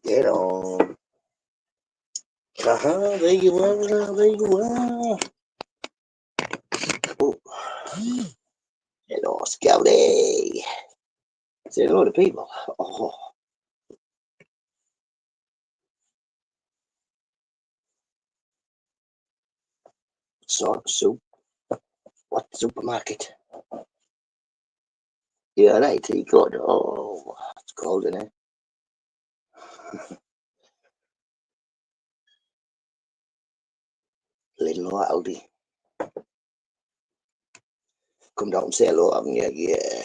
Get on. There you are. There you are. Oh. Hello, Scouty. Say hello to people. Oh. Sort soup. What supermarket? Yeah, right. He got. Oh, it's cold in here. Little Aldi. Come down and say hello, haven't you? Yeah.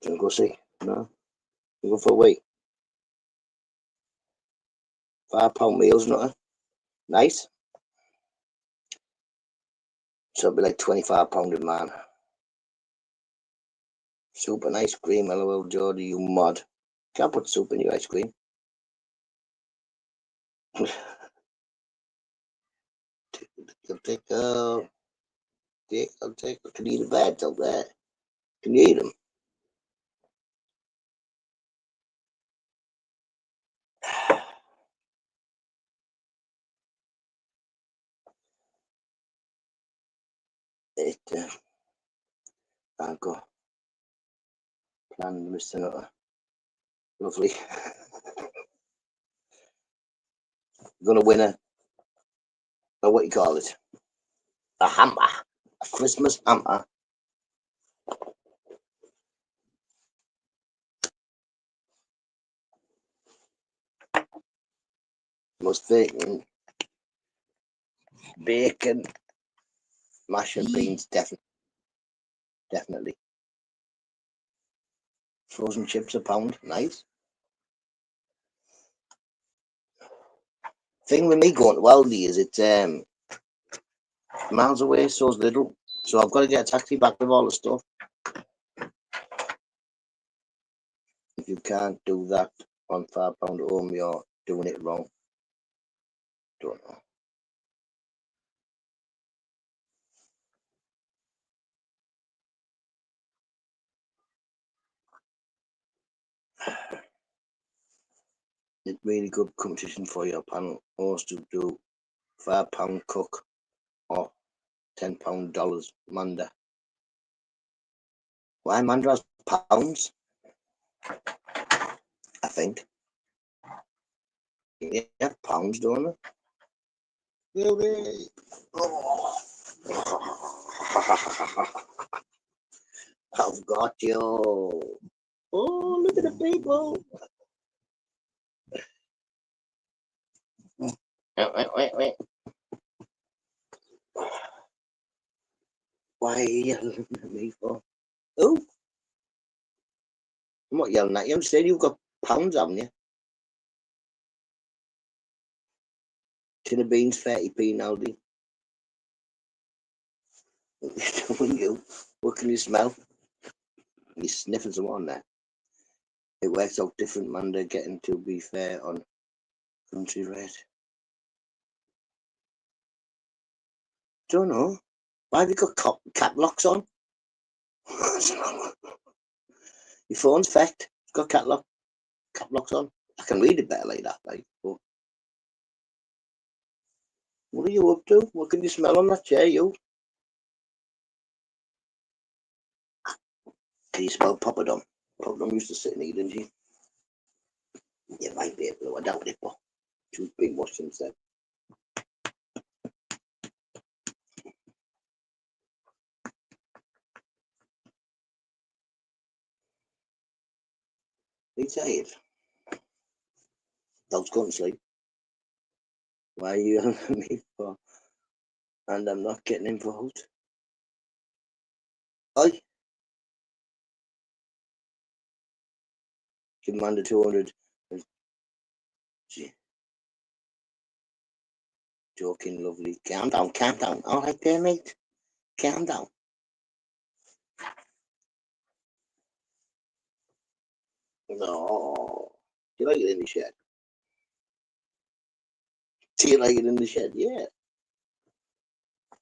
Can go see? No. You go for a week. £5 meals, nothing. Nice. So it'll be like £25 a man. Super nice cream, LOL Geordie, you mod. Can't put soup in your ice cream. Take can you eat a veg out there? Can you eat them? I'll go. Plan Mr. Nutter. Lovely. Gonna win a what you call it? A hammer. A Christmas hammer. Most bacon. Bacon. Mash and beans, definitely. Frozen chips a pound, nice. Thing with me going to Aldi is it's miles away, so it's little. So I've got to get a taxi back with all the stuff. If you can't do that on £5 at home, you're doing it wrong. Don't know. It's really good competition for your panel. Most to do £5 cook or $10 Manda. Why Manda has pounds? I think. Yeah, pounds, don't it? Really? Oh. I've got you. Oh, look at the people. Wait. Why are you yelling at me for? Oh, I'm not yelling at you. I'm saying you've got pounds, haven't you? Tin of beans, 30p now, D. You. What can you smell? You're sniffing some on there. It works out different, man. They're getting, to be fair, on country rate. Don't know. Why have you got cap locks on? Your phone's fecked. It's got cap locks on. I can read it better like that. Like, but what are you up to? What can you smell on that chair, you? Can you smell poppadom? Poppadom used to sit and eat, didn't she? You might be able to. I doubt it, but she was being washed instead. Are you tired? Dog's going to sleep. Why are you yelling at me for? And I'm not getting involved. Oi. Give him under 200. Gee. Joking, lovely. Calm down. All right there, mate. Calm down. No. Do you like it in the shed? tea like it in the shed, yeah.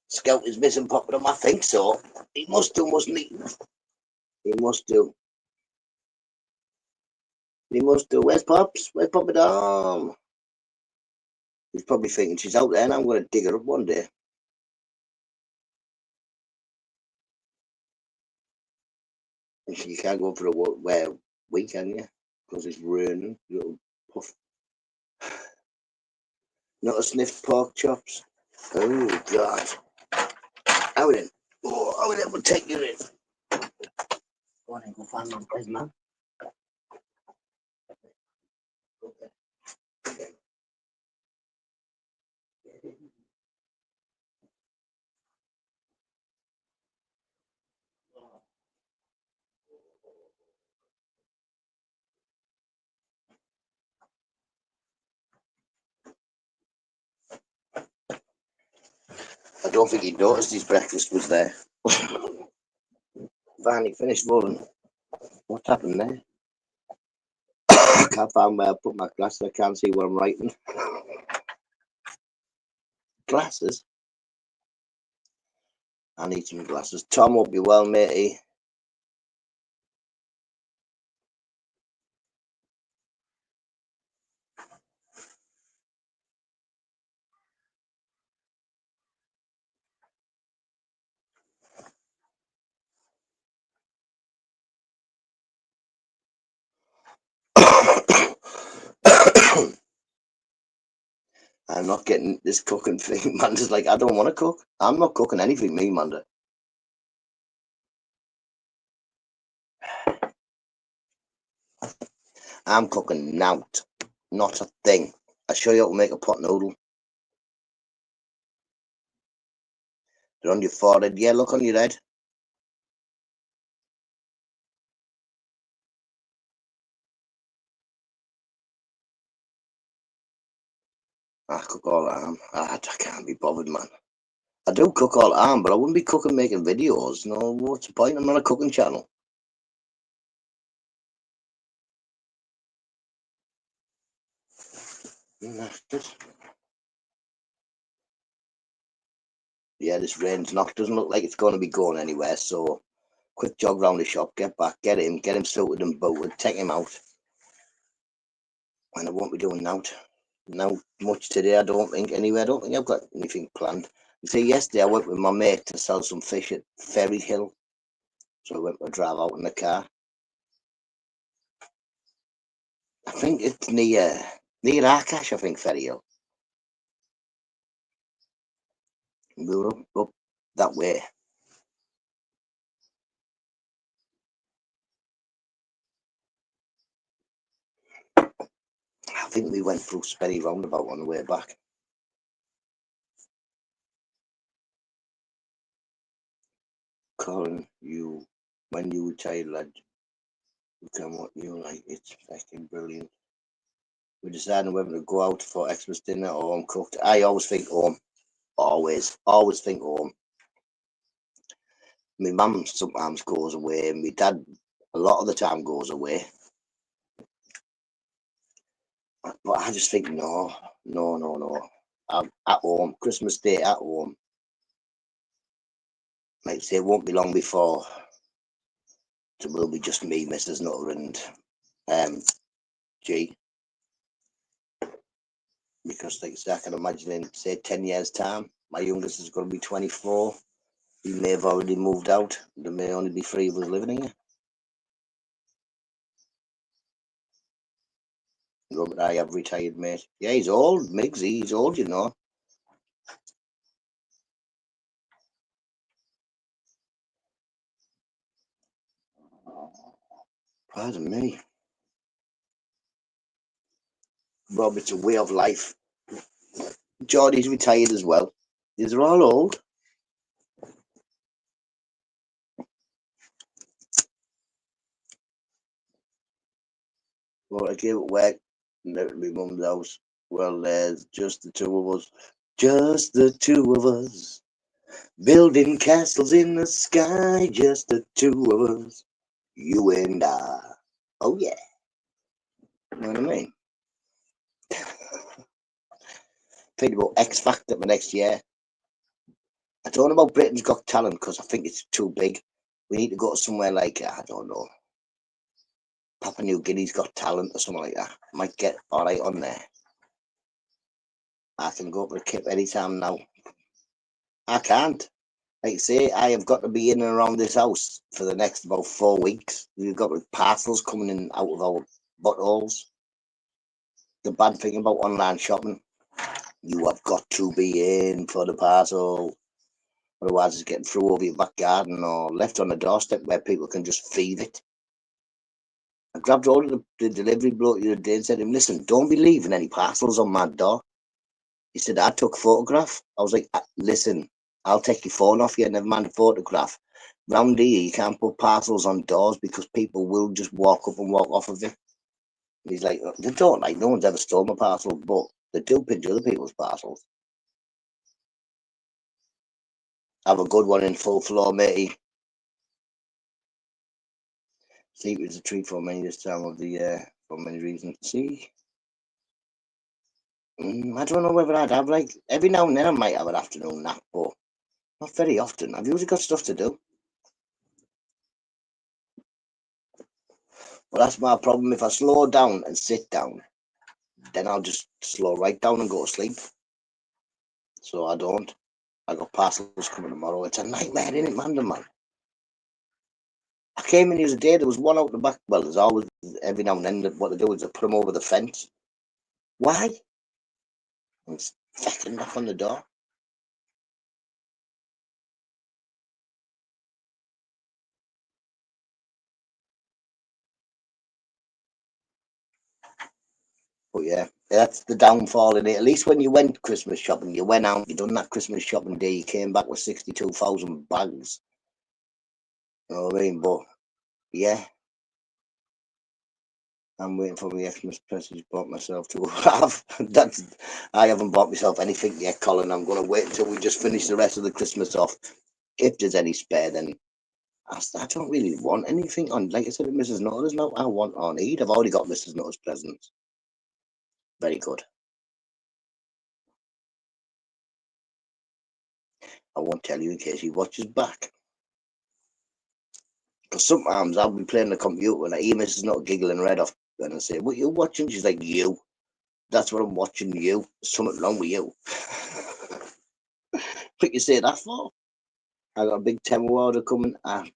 Scout is missing popping him, I think so. He must do, mustn't he? He must do. He must do. Where's Pops? Where's Papa Dom? He's probably thinking she's out there and I'm going to dig her up one day. You can't go for a weekend, yeah? Because it's raining. Little puff. Not a sniffed pork chops. Oh, God. How then? Oh, how then? We'll take you in. Go on and go find my place, man. I don't think he noticed his breakfast was there. Finally finished rolling. What happened there? I can't find where I put my glasses. I can't see what I'm writing. Glasses? I need some glasses. Tom, hope you well, matey. I'm not getting this cooking thing. Manda's like, I don't want to cook. I'm not cooking anything, me, Manda. I'm cooking nout. Not a thing. I'll show you how to make a pot noodle. They're on your forehead. Yeah, look on your head. I cook all the time. I can't be bothered, man. I do cook all the time, but I wouldn't be cooking making videos. No, what's the point? I'm not a cooking channel. Yeah, this rain's knocked. Doesn't look like it's going to be going anywhere. So, quick jog round the shop, get back, get him sorted and booted, take him out. And I won't be doing now much today, I don't think. Anyway, I don't think I've got anything planned. You see, yesterday I went with my mate to sell some fish at Ferry Hill. So I went for a drive out in the car. I think it's near Arcash, I think, Ferry Hill. We were up that way. I think we went through Sperry Roundabout on the way back. Colin, when you retire, lad, become what you like. It's fucking brilliant. We're deciding whether to go out for Xmas dinner or home cooked. I always think home. Always think home. My mum sometimes goes away, and my dad a lot of the time goes away. But I just think no. I'm at home, Christmas Day at home. Like I say, it won't be long before it will be just me, Mrs. Nutter, and G. Because like I say, I can imagine in say 10 years' time, my youngest is going to be 24. He may have already moved out. There may only be 3 of us living here. But I have retired, mate. Yeah, he's old, Miggsy. He's old, you know. Pardon me. Rob, it's a way of life. Geordie's retired as well. These are all old. Well, I gave it work and at my mum's house. Well, there's just the 2 of us. Just the 2 of us. Building castles in the sky. Just the 2 of us. You and I. Oh, yeah. You know what I mean? thinking about X Factor for next year. I don't know about Britain's Got Talent because I think it's too big. We need to go to somewhere like, I don't know, Papua New Guinea's Got Talent or something like that. Might get all right on there. I can go to the Kip anytime now. I can't. Like I say, I have got to be in and around this house for the next about 4 weeks. We've got parcels coming in out of our buttholes. The bad thing about online shopping, you have got to be in for the parcel. Otherwise, it's getting through over your back garden or left on the doorstep where people can just feed it. I grabbed hold of the delivery bloke the other day and said to him, listen, don't be leaving any parcels on my door. He said, I took a photograph. I was like, listen, I'll take your phone off you, never mind the photograph. Round here, you can't put parcels on doors because people will just walk up and walk off of it. And he's like, they don't, like, no one's ever stole my parcel, but they do pinch other people's parcels. Have a good one in full floor, matey. Sleep is a treat for many this time of the year, for many reasons. See? I don't know whether I'd have, like, every now and then I might have an afternoon nap, but not very often. I've usually got stuff to do. But that's my problem. If I slow down and sit down, then I'll just slow right down and go to sleep. So I don't. I got parcels coming tomorrow. It's a nightmare, isn't it, man? I came in the other day, there was one out the back. Well, there's always, every now and then, what they do is they put them over the fence. Why? It's fucking knock on the door. But yeah, that's the downfall in it. At least when you went Christmas shopping, you went out, you done that Christmas shopping day, you came back with 62,000 bags. You know what I mean? But yeah, I'm waiting for my Xmas present. Bought myself to have. I haven't bought myself anything yet, Colin. I'm going to wait until we just finish the rest of the Christmas off. If there's any spare, then I don't really want anything on. Like I said, Mrs. Nutta's now I want or need. I've already got Mrs. Nutta's presents. Very good. I won't tell you in case he watches back. Because sometimes I'll be playing the computer and I hear Mrs. Nutter giggling red off and I say, what are you watching? She's like, you. That's what I'm watching, you. There's something wrong with you. What you say that for? I got a big Temu order coming. I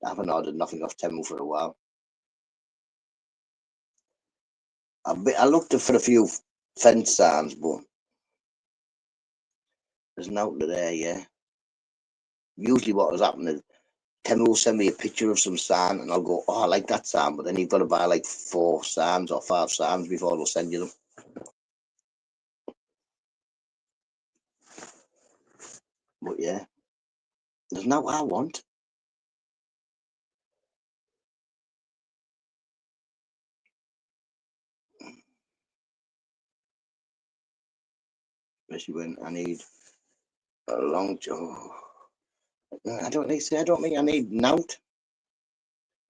haven't ordered nothing off Temu for a while. I looked for a few fence signs, but there's no outlet there, yeah. Usually what has happened is Temu will send me a picture of some sign and I'll go, oh, I like that sign, but then you've got to buy like 4 signs or 5 signs before they'll send you them. But yeah, there's no what I want. Especially when I need a long job. I don't think I need nout.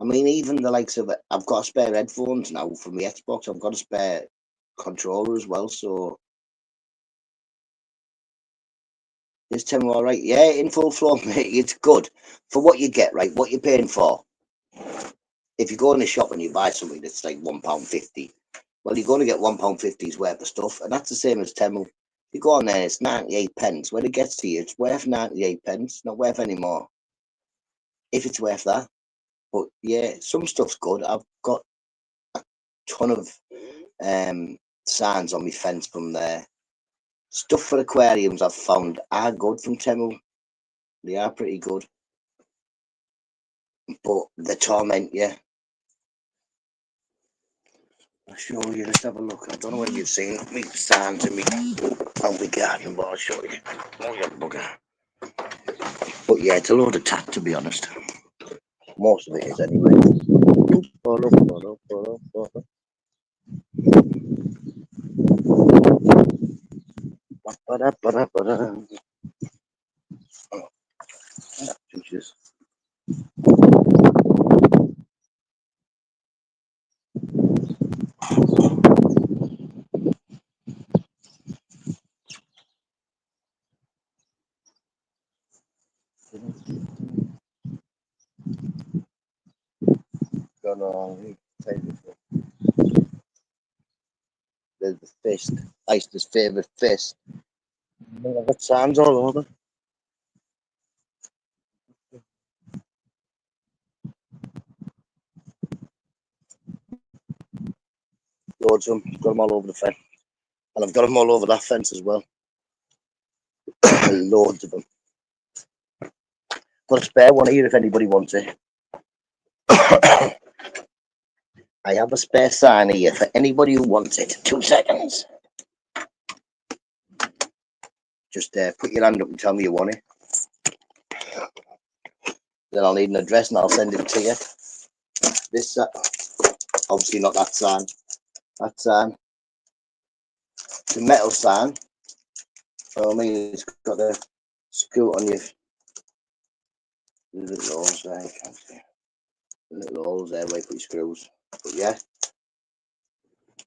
I mean, even the likes of it, I've got a spare headphones now from the Xbox. I've got a spare controller as well. So is Temu all right? Yeah, in full flow, mate. It's good for what you get, right? What you're paying for. If you go in a shop and you buy something that's like £1.50, well, you're going to get £1.50's worth of stuff, and that's the same as Temu. You go on there, it's 98 pence. When it gets to you, it's worth 98 pence, not worth any more. If it's worth that. But yeah, some stuff's good. I've got a ton of signs on my fence from there. Stuff for aquariums I've found are good from Temu. They are pretty good. But they torment you. I'll show you, let's have a look. I don't know whether you've seen me signs in me on my garden, but I'll show you. Oh, you bugger. But yeah, it's a load of tack, to be honest. Most of it is anyway. Don't know. There's the fist. Ice's favourite fist. I've got signs all over. Loads of them. Got them all over the fence. And I've got them all over that fence as well. Loads of them. Got a spare one here if anybody wants it. I have a spare sign here for anybody who wants it. 2 seconds. Just put your hand up and tell me you want it. Then I'll need an address and I'll send it to you. This, obviously not that sign. That sign. It's a metal sign. So I mean, it's got a screw on your little holes there. You can't see. Little holes there where you put your screws. But yeah,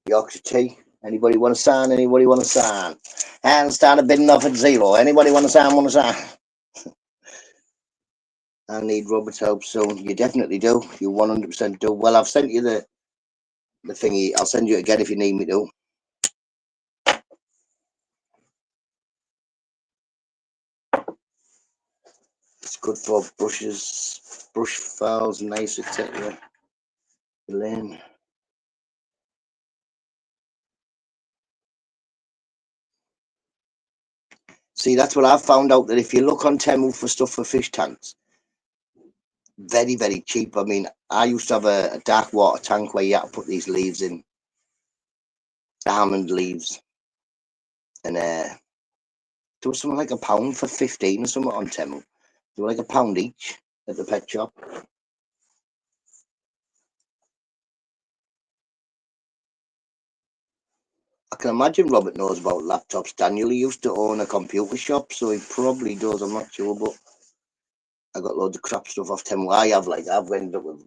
Yorkshire tea. Anybody want a sign? Anybody want a sign? And started bidding off at 0. Anybody want a sign? Want a sign? I need Robert's help soon. You definitely do. You 100% do. Well, I've sent you the thingy. I'll send you it again if you need me to. It's good for brushes, brush files, nice, etc. Lane. See, that's what I've found out, that if you look on Temu for stuff for fish tanks, very, very cheap. I mean, I used to have a dark water tank where you had to put these leaves in, almond leaves, and there was something like £1 for 15 or something on Temu. They were like £1 each at the pet shop. I can imagine Robert knows about laptops. Daniel, he used to own a computer shop, so he probably does. I'm not sure, but I got loads of crap stuff off Temu. I've ended up with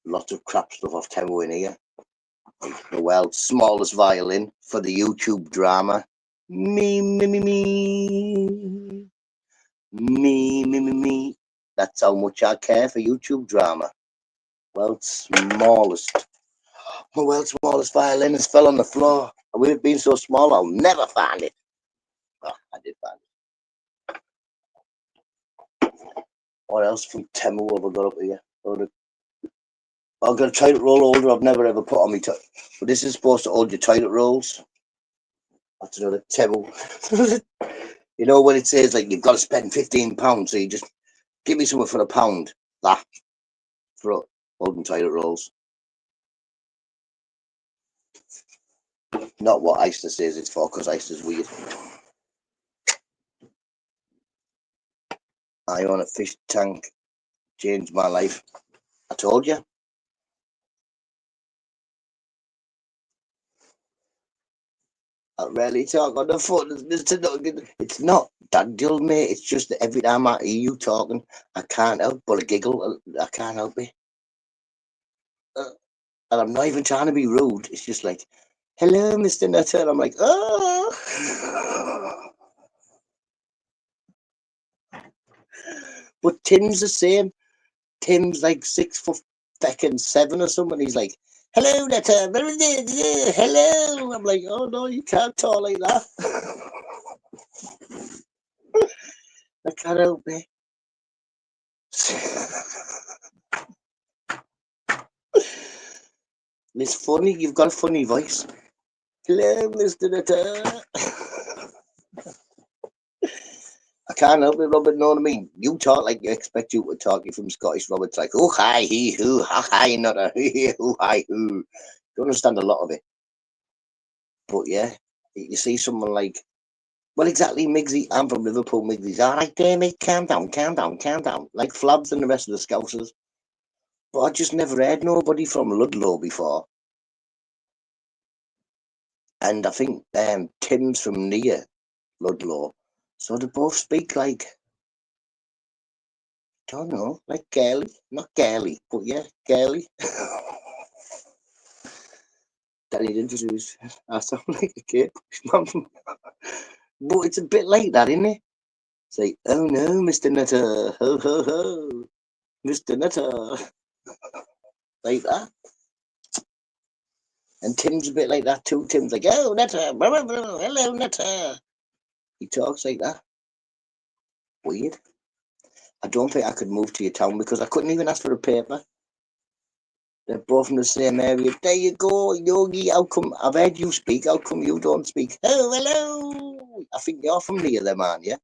lots of crap stuff off Temu in here. The world's smallest violin for the YouTube drama. Me. That's how much I care for YouTube drama. World's smallest. My world's smallest violin has fell on the floor. With it being so small, I'll never find it. Oh, I did find it. What else from Temu have I got up here? I've got a toilet roll holder I've never ever put on me. But this is supposed to hold your toilet rolls. That's another Temu. You know when it says like you've got to spend £15, so you just give me something for £1. That for holding toilet rolls. Not what Easter says it's for, because Easter's weird. I own a fish tank. Changed my life. I told you. I rarely talk on the phone. It's not that dull, mate. It's just that every time I hear you talking, I can't help but a giggle. I can't help it. And I'm not even trying to be rude. It's just like, hello, Mr. Nutter. And I'm like, oh. But Tim's the same. Tim's like 6'7" or something. He's like, hello, Nutter. Hello. I'm like, oh no, you can't talk like that. I can't help it. It's funny. You've got a funny voice. Hello, Mr. Nutter. I can't help it, Robert. Know what I mean? You talk like you expect you to talk. You're from Scottish. Robert's like, oh, hi, he, who, hi, Nutter, who, hi, who. Don't understand a lot of it. But yeah, you see someone like, well, exactly, Migsy. I'm from Liverpool, Migsy's. All right, there, mate, calm down. Like Flabs and the rest of the Scousers. But I just never heard nobody from Ludlow before. And I think Tim's from near Ludlow. So they both speak like, I don't know, like Gaelic. Not Gaelic, but yeah, Gaelic. Danny introduced. I sound like a kid. But it's a bit like that, isn't it? Say, oh no, Mr. Nutter, ho ho ho, Mr. Nutter, like that. And Tim's a bit like that too. Tim's like, oh, Nutter, blah, blah, blah, hello, Nutter. He talks like that. Weird. I don't think I could move to your town because I couldn't even ask for a paper. They're both from the same area. There you go, Yogi. How come I've heard you speak? How come you don't speak? Oh, hello. I think you're from near them, aren't you?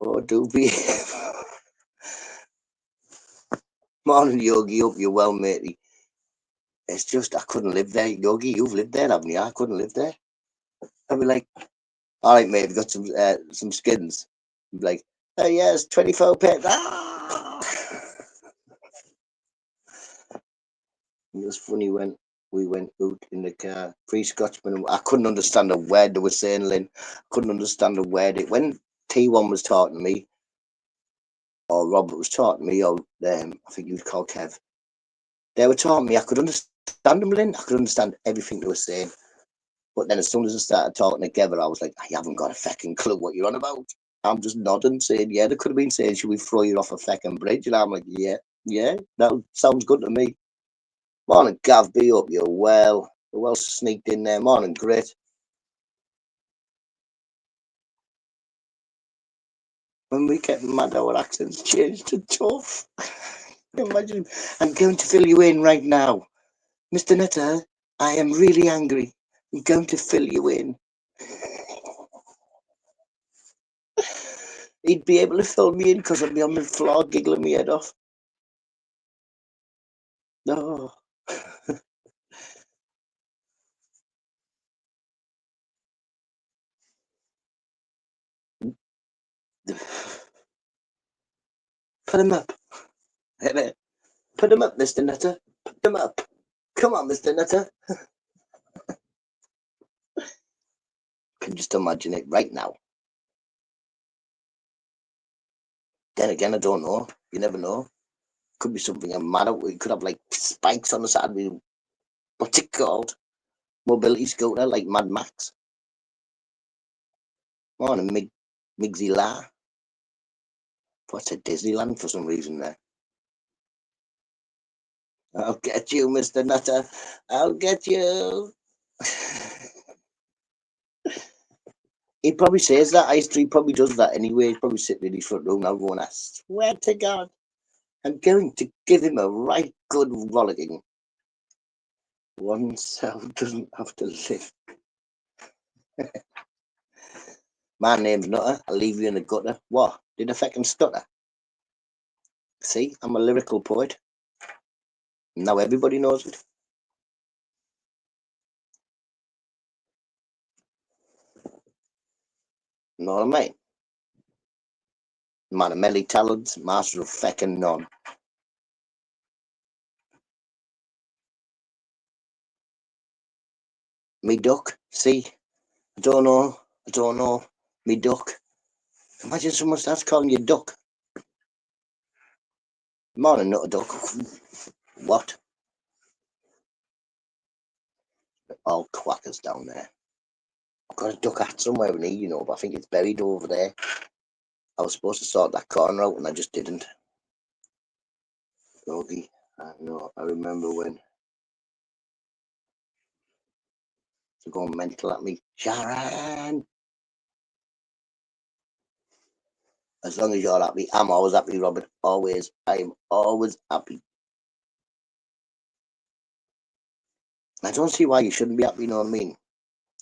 Oh, do be. Morning, Yogi. Hope you're well, matey. It's just I couldn't live there. Yogi, you've lived there, haven't you? I couldn't live there. I'd be like, all right, mate, we've got some skins. I'd be like, oh yes, 24 pence. Ah! It was funny when we went out in the car, three Scotchmen. I couldn't understand a word they were saying, Lynn. I couldn't understand a word. When T1 was talking to me, or Robert was talking to me, or I think he was called Kev, they were talking to me. I could understand them, Lynn. I could understand everything they were saying. But then as soon as I started talking together, I was like, I haven't got a fucking clue what you're on about. I'm just nodding, saying, yeah, they could have been saying, should we throw you off a fucking bridge? And I'm like, yeah, that sounds good to me. Morning, Gav, be up, you're well. Who else sneaked in there? Morning, Grit. When we get mad, our accents changed to tough. Imagine, I'm going to fill you in right now. Mr. Nutter, I am really angry. I'm going to fill you in. He'd be able to fill me in because I'd be on the floor giggling my head off. No. Put him up. Put him up, Mr. Nutter. Put him up. Come on, Mr. Nutter. Can just imagine it right now. Then again, I don't know. You never know. Could be something I'm mad at. We could have like spikes on the side. What's it called? Mobility scooter, like Mad Max. Morning, Migsy La. What's a Disneyland for some reason there? I'll get you, Mr. Nutter. I'll get you. He probably says that. Ice Tree probably does that anyway. He's probably sitting in his front room now going, I swear to God, I'm going to give him a right good rollicking. One cell doesn't have to live. My name's Nutter. I'll leave you in the gutter. What? Did I fucking stutter? See, I'm a lyrical poet. Now everybody knows it. Know what I mean? Man of many talents, master of feckin' none. Me duck, see? I don't know. Me duck. Imagine someone starts calling you duck. Morning, Nutter Duck. What? All quackers down there. I've got a duck hat somewhere in here, but I think it's buried over there. I was supposed to sort that corner out and I just didn't. Yogi, I know, I remember when they're going mental at me. Sharon! As long as you're happy, I'm always happy, Robert. Always. I am always happy. I don't see why you shouldn't be happy, you know what I mean?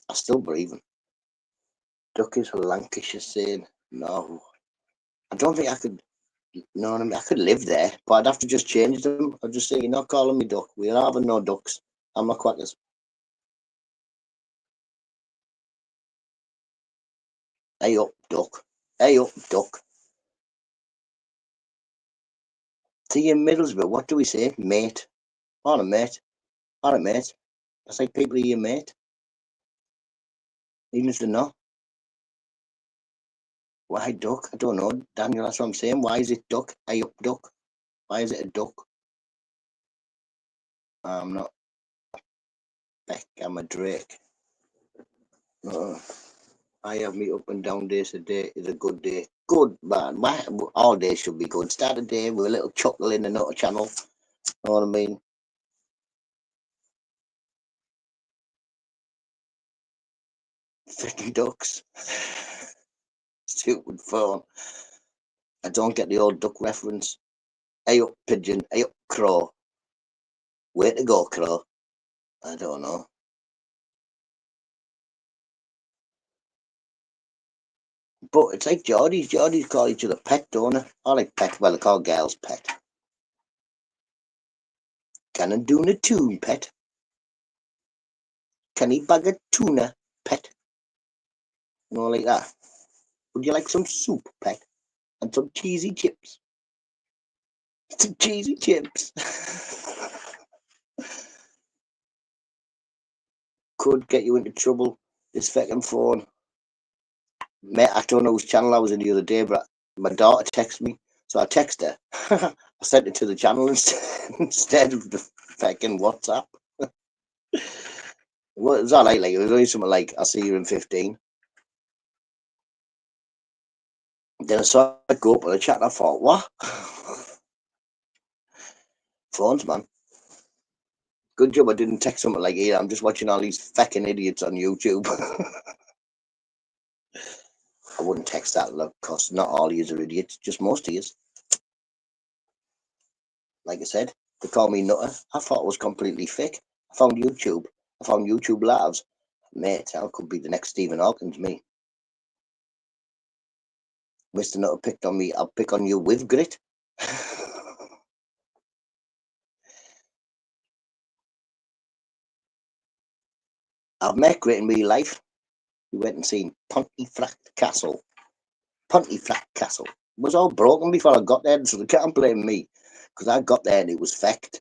I'm still breathing. Duck is a Lancashire saying. No. I don't think I could, you know what I mean? I could live there, but I'd have to just change them. I'd just say, you're not calling me duck. We're not having no ducks. I'm not quackers. Hey up, duck. Hey up, duck. See, in Middlesbrough, what do we say? Mate. Morning, mate. Morning, mate. That's like people are your mate. Even if they're not. Why duck? I don't know, Daniel. That's what I'm saying. Why is it duck? Hey up, duck. Why is it a duck? I'm not Beck. I'm a Drake. I have me up and down days. A day is a good day. Good, man. All days should be good. Start a day with a little chuckle in the Nutter channel. Know what I mean? Freaking ducks. Stupid phone. I don't get the old duck reference. Hey up, pigeon. Hey up, crow. Where to go, crow? I don't know. But it's like Geordies. Geordies call each other pet, don't they? I like pet. Well, they call girls pet. Can I do a tune, pet? Can he bag a tuna, pet? You know, like that. Would you like some soup, pet? And some cheesy chips? Some cheesy chips. Could get you into trouble. This fucking phone. Mate, I don't know whose channel I was in the other day, but my daughter texted me. So I texted her. I sent it to the channel instead of the fucking WhatsApp. Well, it was alright, like it was only something like I'll see you in 15. Then I saw it go up on the chat and I thought, what? Phones, man. Good job I didn't text something like, yeah, I'm just watching all these fucking idiots on YouTube. I wouldn't text that, because not all of you are idiots, just most of you. Like I said, they call me Nutter. I thought it was completely fake. I found YouTube. I found YouTube Lives. Mate, I could be the next Stephen Hawkins, me. Mr. Nutter picked on me. I'll pick on you with grit. I've met Grit in real life. We went and seen Pontefract Castle. Pontefract Castle. It was all broken before I got there, so they can't blame me. Because I got there and it was fecked.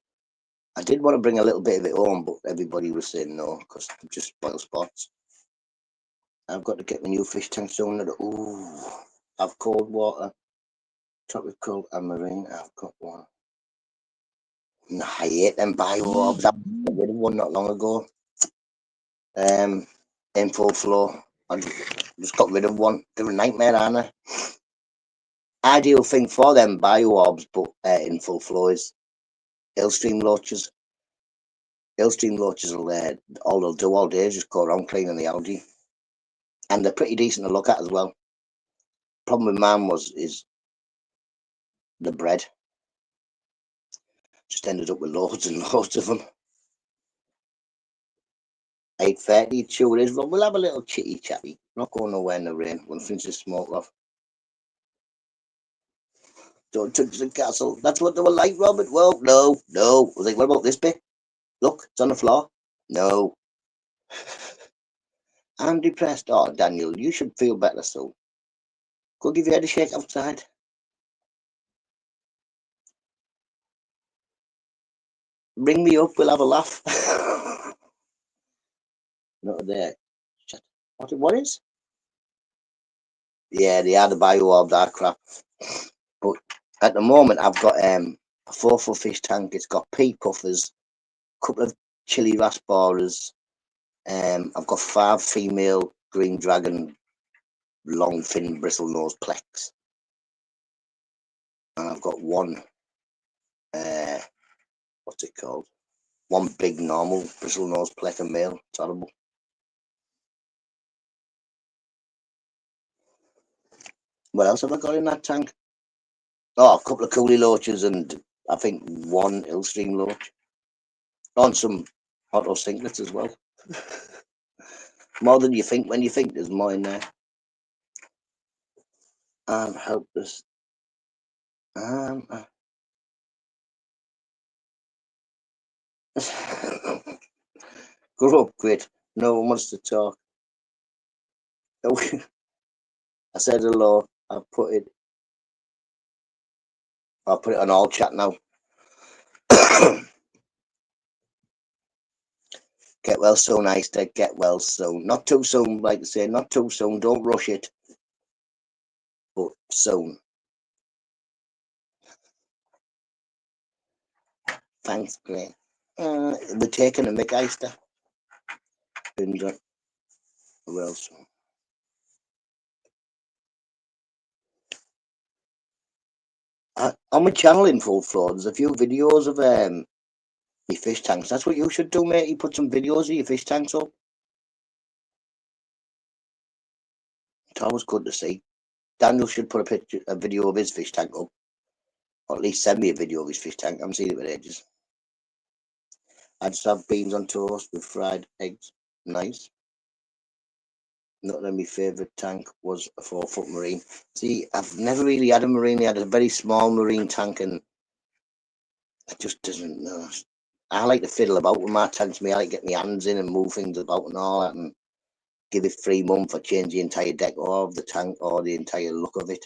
I did want to bring a little bit of it home, but everybody was saying no, because it just spoil spots. I've got to get my new fish tank soon. Ooh, I've cold water, tropical and marine. I've got one. Nah, I hate them bio-orbs. I got rid of one not long ago. In full flow. I just got rid of one. They're a nightmare, aren't they? Ideal thing for them bio-orbs, but in full flow is Illstream loaches. Illstream loaches will all they'll do all day is just go around cleaning the algae. And they're pretty decent to look at as well. Problem with mine is the bread. Just ended up with loads and loads of them. 8:30, sure it is. Well, we'll have a little chitty chatty. Not going nowhere in the rain. We'll finish this smoke off. Don't touch the castle. That's what they were like, Robert. Well, no. I was like, what about this bit? Look, it's on the floor. No. I'm depressed. Oh, Daniel, you should feel better soon. Go give your head a shake outside. Ring me up, we'll have a laugh. Not there. What is? Yeah, they are the bio-orb, that crap. But at the moment, I've got a 4-foot fish tank. It's got pea puffers, a couple of chili rasboras. I've got 5 female green dragon long fin bristle nose plex. And I've got one, what's it called? One big normal bristle nose pleck male. It's horrible. What else have I got in that tank? Oh, a couple of coolie loaches and I think one Illstream loach. On some Otto singlets as well. More than you think. When you think there's more in there. I'm helpless. Grow up, quit. No one wants to talk. I said hello. I'll put it on all chat now. Get well soon, I said. Get well soon. Not too soon, like I say. Not too soon. Don't rush it. But soon. Thanks, Glenn. We're taking a Mick Eister. Who else? On my channel in full flow, there's a few videos of your fish tanks. That's what you should do, mate. You put some videos of your fish tanks up. It's always good to see. Daniel should put a video of his fish tank up. Or at least send me a video of his fish tank. I haven't seen it for ages. I just have beans on toast with fried eggs. Nice. Not that my favourite tank was a 4-foot marine. See, I've never really had a marine. I had a very small marine tank, and it just doesn't know. I like to fiddle about with my tanks. I like to get my hands in and move things about and all that, and give it 3 months or change the entire deck of the tank or the entire look of it.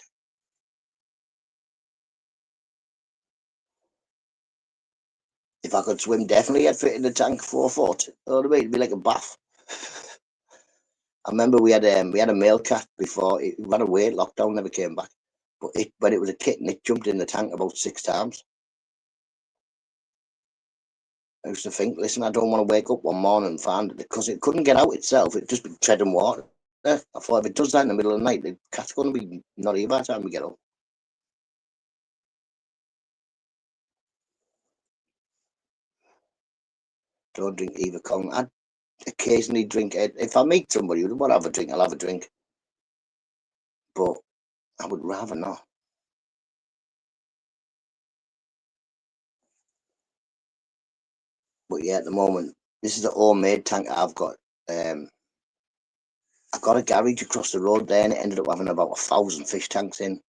If I could swim, definitely I'd fit in the tank 4 foot. Oh, it'd be like a bath. I remember we had a male cat before. It ran away, lockdown, never came back. But when it was a kitten, it jumped in the tank about 6 times. I used to think, listen, I don't want to wake up one morning and find it, because it couldn't get out itself. It'd just be treading water. I thought if it does that in the middle of the night, the cat's going to be not here by the time we get up. Don't drink either, Colin. I occasionally drink it. If I meet somebody who would have a drink, I'll have a drink. But I would rather not. But yeah, at the moment, this is a homemade tank I've got. I've got a garage across the road there, and it ended up having about 1,000 fish tanks in.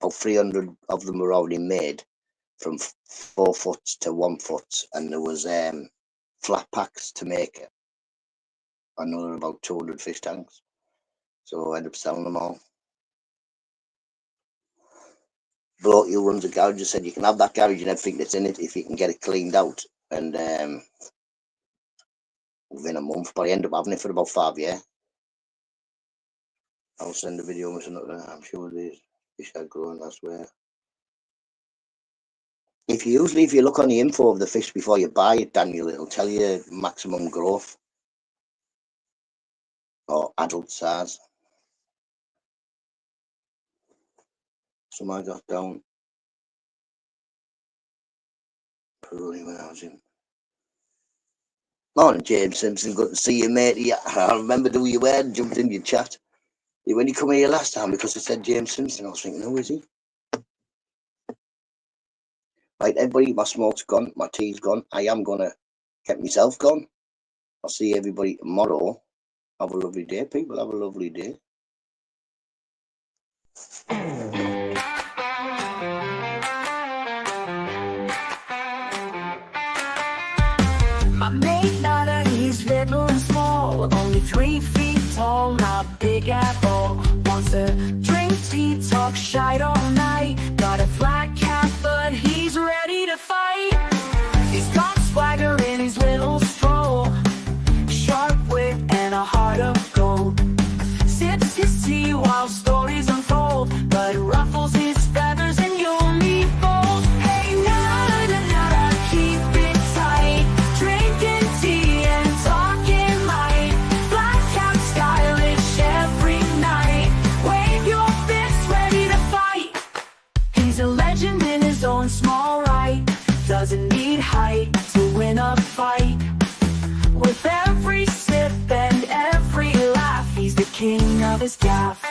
About 300 of them were already made, from 4 foot to 1 foot, and there was flat packs to make another about 200 fish tanks. So I ended up selling them all. Bloke who runs a garage said you can have that garage and everything that's in it if you can get it cleaned out. And within a month, but I ended up having it for about 5 years. I'll send a video with another. I'm sure these fish are growing elsewhere. If you look on the info of the fish before you buy it, Daniel, it'll tell you maximum growth or adult size. Some I got down probably when I was in. Morning, James Simpson. Good to see you, mate. Yeah, I remembered who you were and jumped in your chat. When you come here last time, because it said James Simpson, I was thinking, who is he? Right, everybody, my smoke's gone, my tea's gone. I am going to get myself gone. I'll see everybody tomorrow. Have a lovely day, people. Have a lovely day. My mate Nada, he's little and small, only 3 feet tall, not big at all. Wants to drink tea, talk shite all night. Got a flat cap, but he's ready to fight. He's got swagger in his little stroll, sharp wit and a heart of gold. Sips his tea while stories unfold, but it ruffles his feathers and you'll meet bold. Hey, Nada, Nada, keep it tight. Drinking tea and talking light. Black cap stylish every night. Wave your fists ready to fight. He's a legend in his own small right. Doesn't need height to win a fight. With every sip and every laugh, he's the king of his gaff.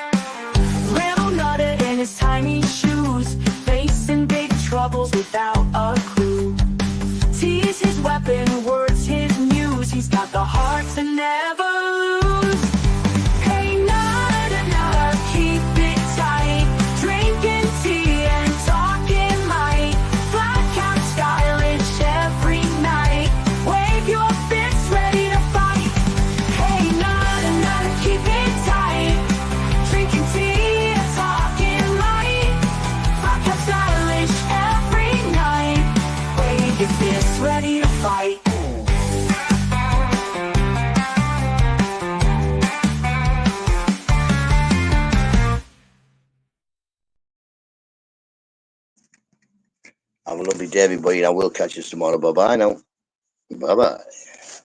Little Nutta in his tiny shoes, facing big troubles without a clue. Tea's his weapon, words his muse. He's got the heart to never lose. Hey, Nutta, Nutta, keep it tight. Drinking tea and talking light. Flat cap stylish every night. Wave your fists ready to fight. Hey, Nutta, Nutta, keep it tight. Drinking tea and talking light. Flat cap stylish every night. Wave your fists ready to fight. Have a lovely day, everybody, and I will catch you tomorrow. Bye-bye now. Bye-bye.